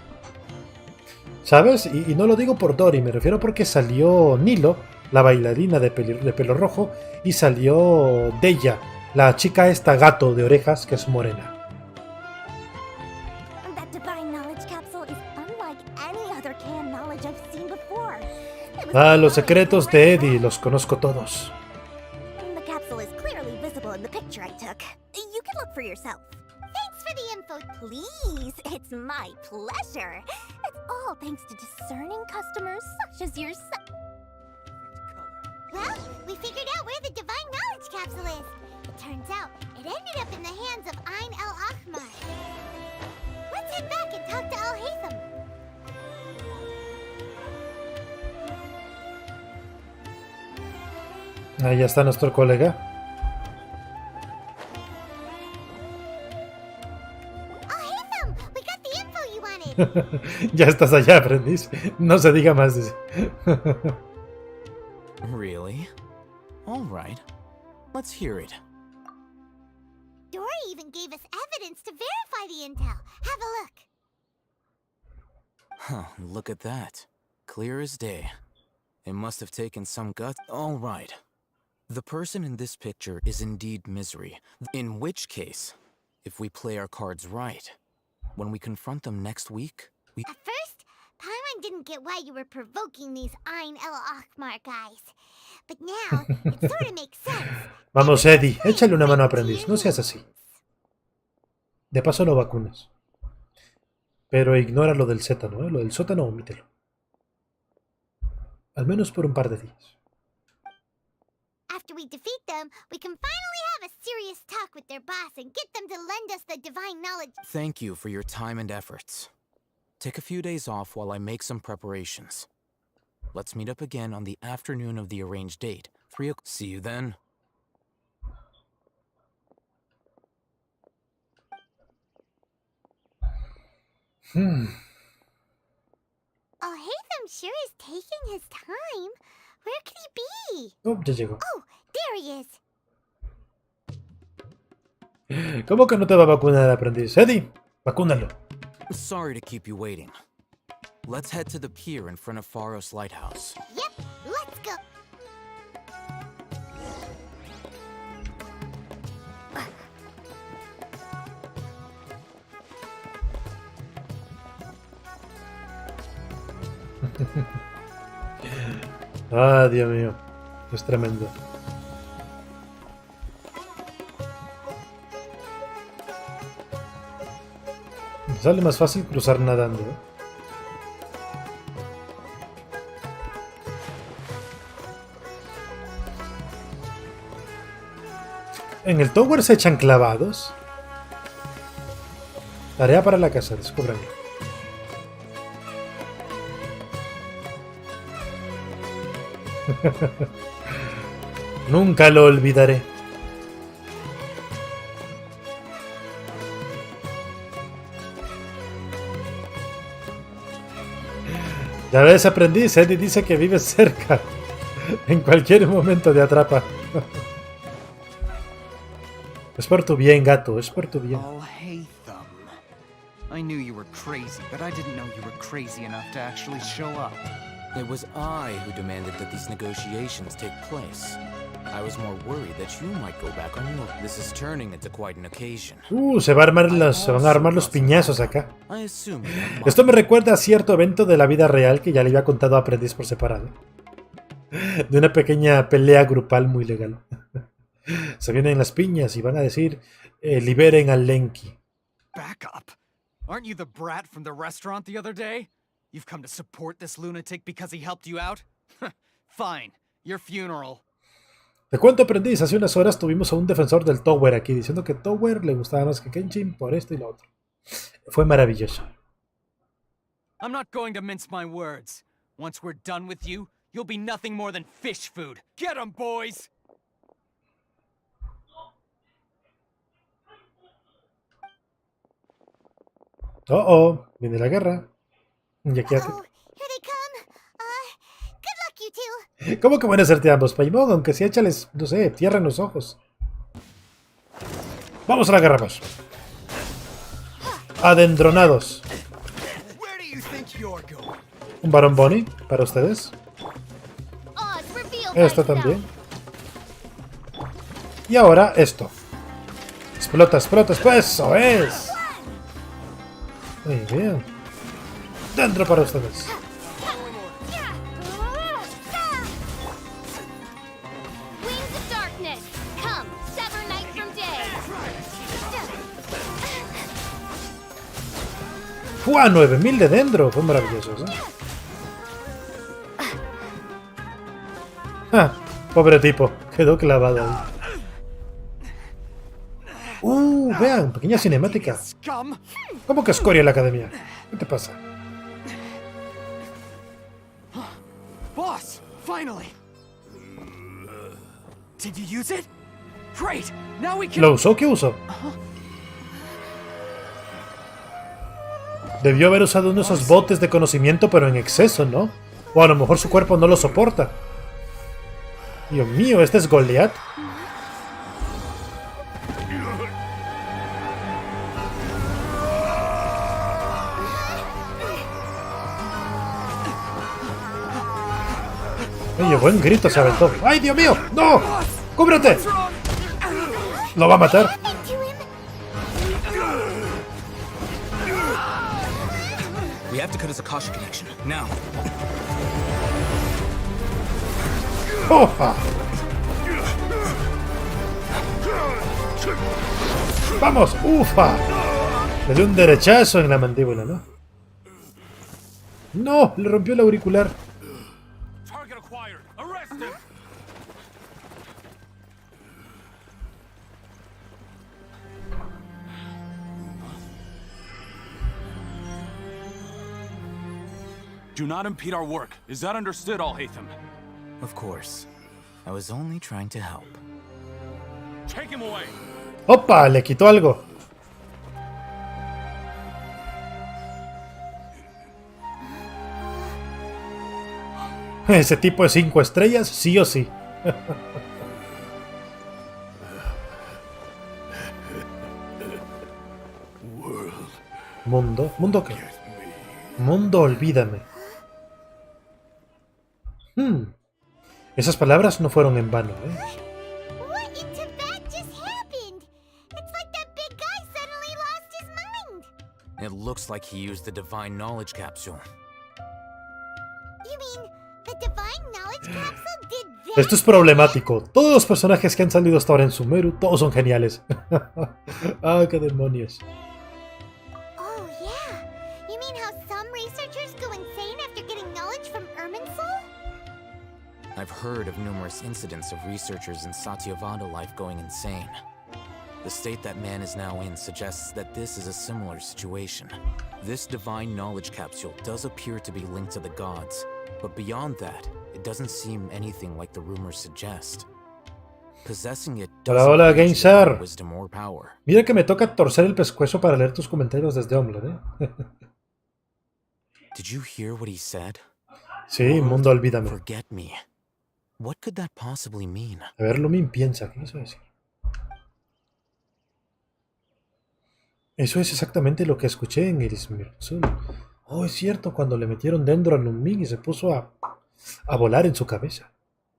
¿Sabes? Y no lo digo por Dory, me refiero porque salió Nilo, la bailarina de pelo rojo, y salió Deya, la chica esta gato de orejas que es morena. Ah, los secretos de Eddie, los conozco todos. The capsule is clearly visible in the picture I took. You can look for yourself. Thanks for the info. Please, it's my pleasure. It's all thanks to discerning customers such as yourself. Well, we figured out where the Divine Knowledge Capsule is. It turns out it ended up in the hands of Ein El Ahmar. Let's head back and talk to Al Haytham. Ahí está nuestro colega. Ya estás allá, aprendiz. No se diga más. Really? All right. Let's hear it. Dory even gave us evidence to verify the intel. Have a look. Huh, look at that. Clear as day. It must have taken some guts. All right. The person in this picture is indeed Misery. In which case, if we play our cards right, when we confront them next week, we... At first, Paimon didn't get why you were provoking these Ein El Ahmar guys. But now, it sort of makes sense. Vamos, Eddie, échale una mano, aprendiz. No seas así. De paso no vacunas. Pero ignora lo del sótano, ¿eh? Lo del sótano, omítelo. Al menos por un par de días. After we defeat them, we can finally have a serious talk with their boss and get them to lend us the divine knowledge. Thank you for your time and efforts. Take a few days off while I make some preparations. Let's meet up again on the afternoon of the arranged date. 3 o'clock. See you then. Oh, Haytham sure is taking his time. Where could he be? Oh, ya llegó. Oh, there he is. ¿Cómo que no te va a vacunar, aprendiz? Eddie, vacúnalo. Sorry to keep you waiting. Let's head to the pier in front of Pharos Lighthouse. Yep, let's go. Ah, Dios mío. Es tremendo. Me sale más fácil cruzar nadando, ¿eh? ¿En el tower se echan clavados? Tarea para la casa, descúbranlo. Nunca lo olvidaré. Ya ves, aprendiz, Eddie dice que vive cerca. En cualquier momento te atrapa. Es por tu bien, gato, es por tu bien. I knew you were crazy, but I didn't know you were crazy enough to actually show up. It was I who demanded that these negotiations take place. I was more worried that you might go back on your... This is turning into quite an occasion. Se van a armar los piñazos acá. I assume Esto me recuerda a cierto evento de la vida real que ya le había contado a Aprendiz por separado. De una pequeña pelea grupal muy legal. Se vienen las piñas y van a decir, liberen al Enki. Back up. Aren't you the brat from the restaurant the other day? You've come to support this lunatic because he helped you out? Fine. Your funeral. Te cuento, Aprendiz, hace unas horas tuvimos a un defensor del Tower aquí diciendo que Tower le gustaba más que Kenshin por esto y lo otro. Fue maravilloso. I'm not going to mince my words. Once we're done with you, you'll be nothing more than fish food. Get 'em, boys! Viene la guerra. Y aquí hace... ¿Cómo que van a hacerte ambos, Paimon? Aunque sea échales, no sé, tierra en los ojos. Vamos a la guerra, pues. Adendronados. Un Baron Bonnie para ustedes. Esto también. Y ahora esto. Explota, explota, eso es. Muy bien. Dentro para ustedes. ¡Fua! 9000 de Dendro. Fue maravilloso, ¿eh? Ah, pobre tipo. Quedó clavado ahí. Vean, pequeña cinemática. ¿Cómo que escoria en la academia? ¿Qué te pasa? Boss, finally. Did you use it? Great. Now we can... ¿Lo usó? ¿Qué usó? Debió haber usado uno de esos botes de conocimiento, pero en exceso, ¿no? O a lo mejor su cuerpo no lo soporta. Dios mío, ¿este es Goliath? Oye, buen grito se aventó. ¡Ay, Dios mío! ¡No! ¡Cúbrete! ¿Lo va a matar? We have to cut his Akasha connection, now. ¡Ofa! ¡Vamos! ¡Ufa! Le dio un derechazo en la mandíbula, ¿no? ¡No! Le rompió el auricular. Do not impede our work. Is that understood, Alhaitham? Of course. I was only trying to help. Take him away. ¡Opa! Le quitó algo. Ese tipo de 5 estrellas, sí o sí. Mundo. ¿Mundo qué? Mundo, olvídame. Esas palabras no fueron en vano, ¿eh? What in Tibet just happened? It's like that big guy suddenly lost his mind. It looks like he used the divine knowledge capsule. You mean the divine knowledge capsule did that? Esto es problemático. Todos los personajes que han salido hasta ahora en Sumeru, todos son geniales. Ah, qué demonios. Oh yeah. You mean how some researchers go insane after getting knowledge from Irminsul? I've heard of numerous incidents of researchers in Satyavada life going insane. The state that man is now in suggests that this is a similar situation. This divine knowledge capsule does appear to be linked to the gods, but beyond that, it doesn't seem anything like the rumors suggest. Possessing it Hola, Gainsar. wisdom or power. Mira que me toca torcer el pescuezo para leer tus comentarios desde Omlad, ¿eh? Did you hear what he said? Sí, mundo, olvídame. Forget me. What could that possibly mean? A ver, Lumin piensa, ¿qué quiso decir? Eso es exactamente lo que escuché en el Smirsul. Oh, es cierto, cuando le metieron Dendro a Lumín y se puso a volar en su cabeza.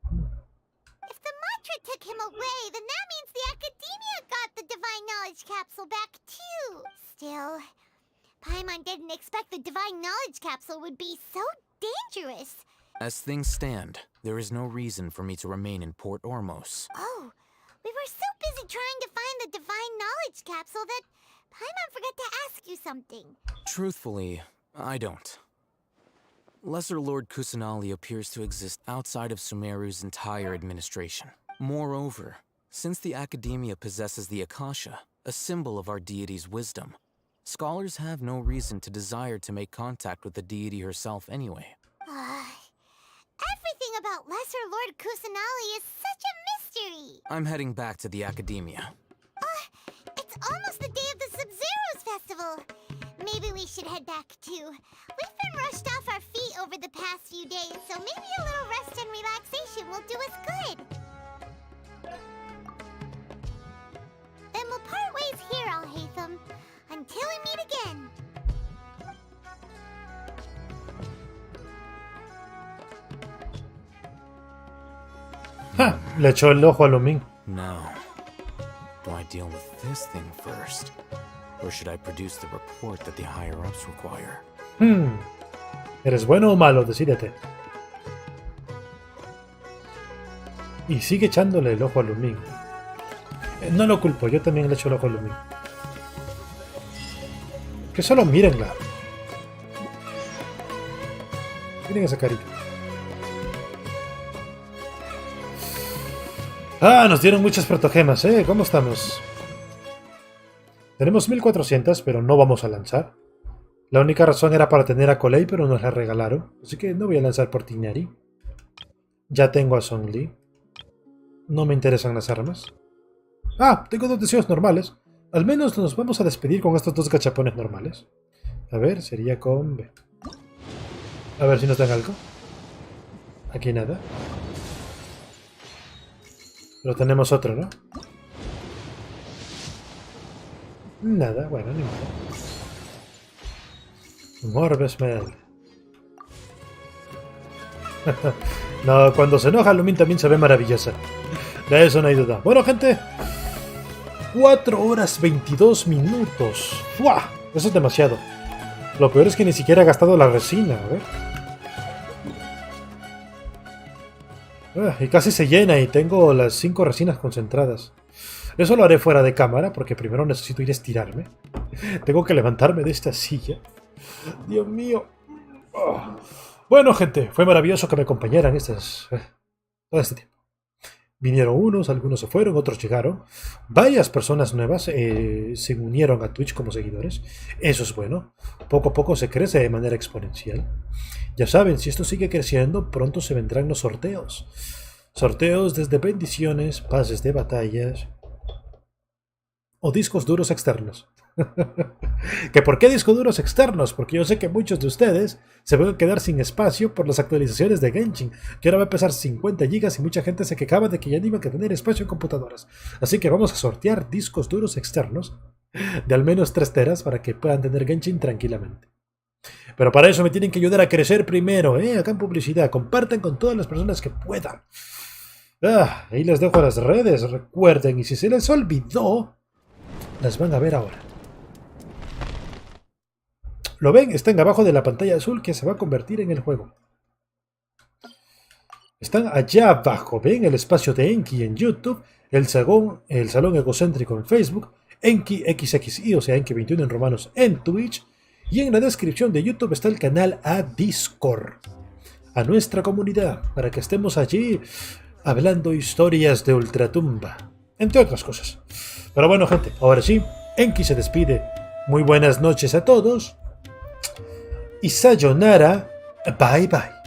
If the mantra took him away, then that means the Academia got the Divine Knowledge Capsule back too. Still, Paimon didn't expect the Divine Knowledge Capsule would be so dangerous. As things stand, there is no reason for me to remain in Port Ormos. Oh, we were so busy trying to find the Divine Knowledge Capsule that Paimon forgot to ask you something. Truthfully, I don't. Lesser Lord Kusanali appears to exist outside of Sumeru's entire administration. Moreover, since the Academia possesses the Akasha, a symbol of our deity's wisdom, scholars have no reason to desire to make contact with the deity herself anyway. Everything about Lesser Lord Kusanali is such a mystery. I'm heading back to the Academia. It's almost the day of the Sub-Zero's festival. Maybe we should head back too. We've been rushed off our feet over the past few days, so maybe a little rest and relaxation will do us good. Then we'll part ways here, Alhaitham, until we meet again. ¡Ja! Le echó el ojo a Lumín. Now, do I deal with this thing first? Or should I produce the report that the higher-ups require? ¿Eres bueno o malo? Decídete. Y sigue echándole el ojo a Lumín. No lo culpo, yo también le echo el ojo a Lumín. Que solo mírenla. Miren esa carita. Ah, nos dieron muchas protogemas, ¿eh? ¿Cómo estamos? Tenemos 1400, pero no vamos a lanzar. La única razón era para tener a Colei, pero nos la regalaron. Así que no voy a lanzar por Tignari. Ya tengo a Song Li. No me interesan las armas. Ah, tengo 2 deseos normales. Al menos nos vamos a despedir con estos 2 gachapones normales. A ver, sería con B. A ver si nos dan algo. Aquí nada. Pero tenemos otro, ¿no? Nada, bueno, ni modo. Morbe Esmeralda. No, cuando se enoja Lumín también se ve maravillosa. De eso no hay duda. Bueno, gente. 4 horas 22 minutos. ¡Fua! Eso es demasiado. Lo peor es que ni siquiera he gastado la resina, a ver. Y casi se llena y tengo las 5 resinas concentradas. Eso lo haré fuera de cámara porque primero necesito ir a estirarme. Tengo que levantarme de esta silla. Dios mío. Bueno, gente, fue maravilloso que me acompañaran todo este tiempo. Vinieron unos, algunos se fueron, otros llegaron. Varias personas nuevas se unieron a Twitch como seguidores. Eso es bueno. Poco a poco se crece de manera exponencial. Ya saben, si esto sigue creciendo, pronto se vendrán los sorteos. Sorteos desde bendiciones, pases de batallas o discos duros externos. ¿Que por qué discos duros externos? Porque yo sé que muchos de ustedes se van a quedar sin espacio por las actualizaciones de Genshin, que ahora va a pesar 50 GB y mucha gente se quejaba de que ya no iba a tener espacio en computadoras. Así que vamos a sortear discos duros externos de al menos 3 teras para que puedan tener Genshin tranquilamente. Pero para eso me tienen que ayudar a crecer primero, acá en publicidad. Compartan con todas las personas que puedan. Ahí les dejo las redes, recuerden, y si se les olvidó, las van a ver ahora. ¿Lo ven? Están abajo de la pantalla azul que se va a convertir en el juego. Están allá abajo. ¿Ven? El espacio de Enki en YouTube, el salón egocéntrico en Facebook, Enki XXI, o sea, Enki 21 en romanos en Twitch, y en la descripción de YouTube está el canal a Discord, a nuestra comunidad, para que estemos allí hablando historias de ultratumba, entre otras cosas. Pero bueno, gente, ahora sí, Enki se despide. Muy buenas noches a todos. Y sayonara, bye bye.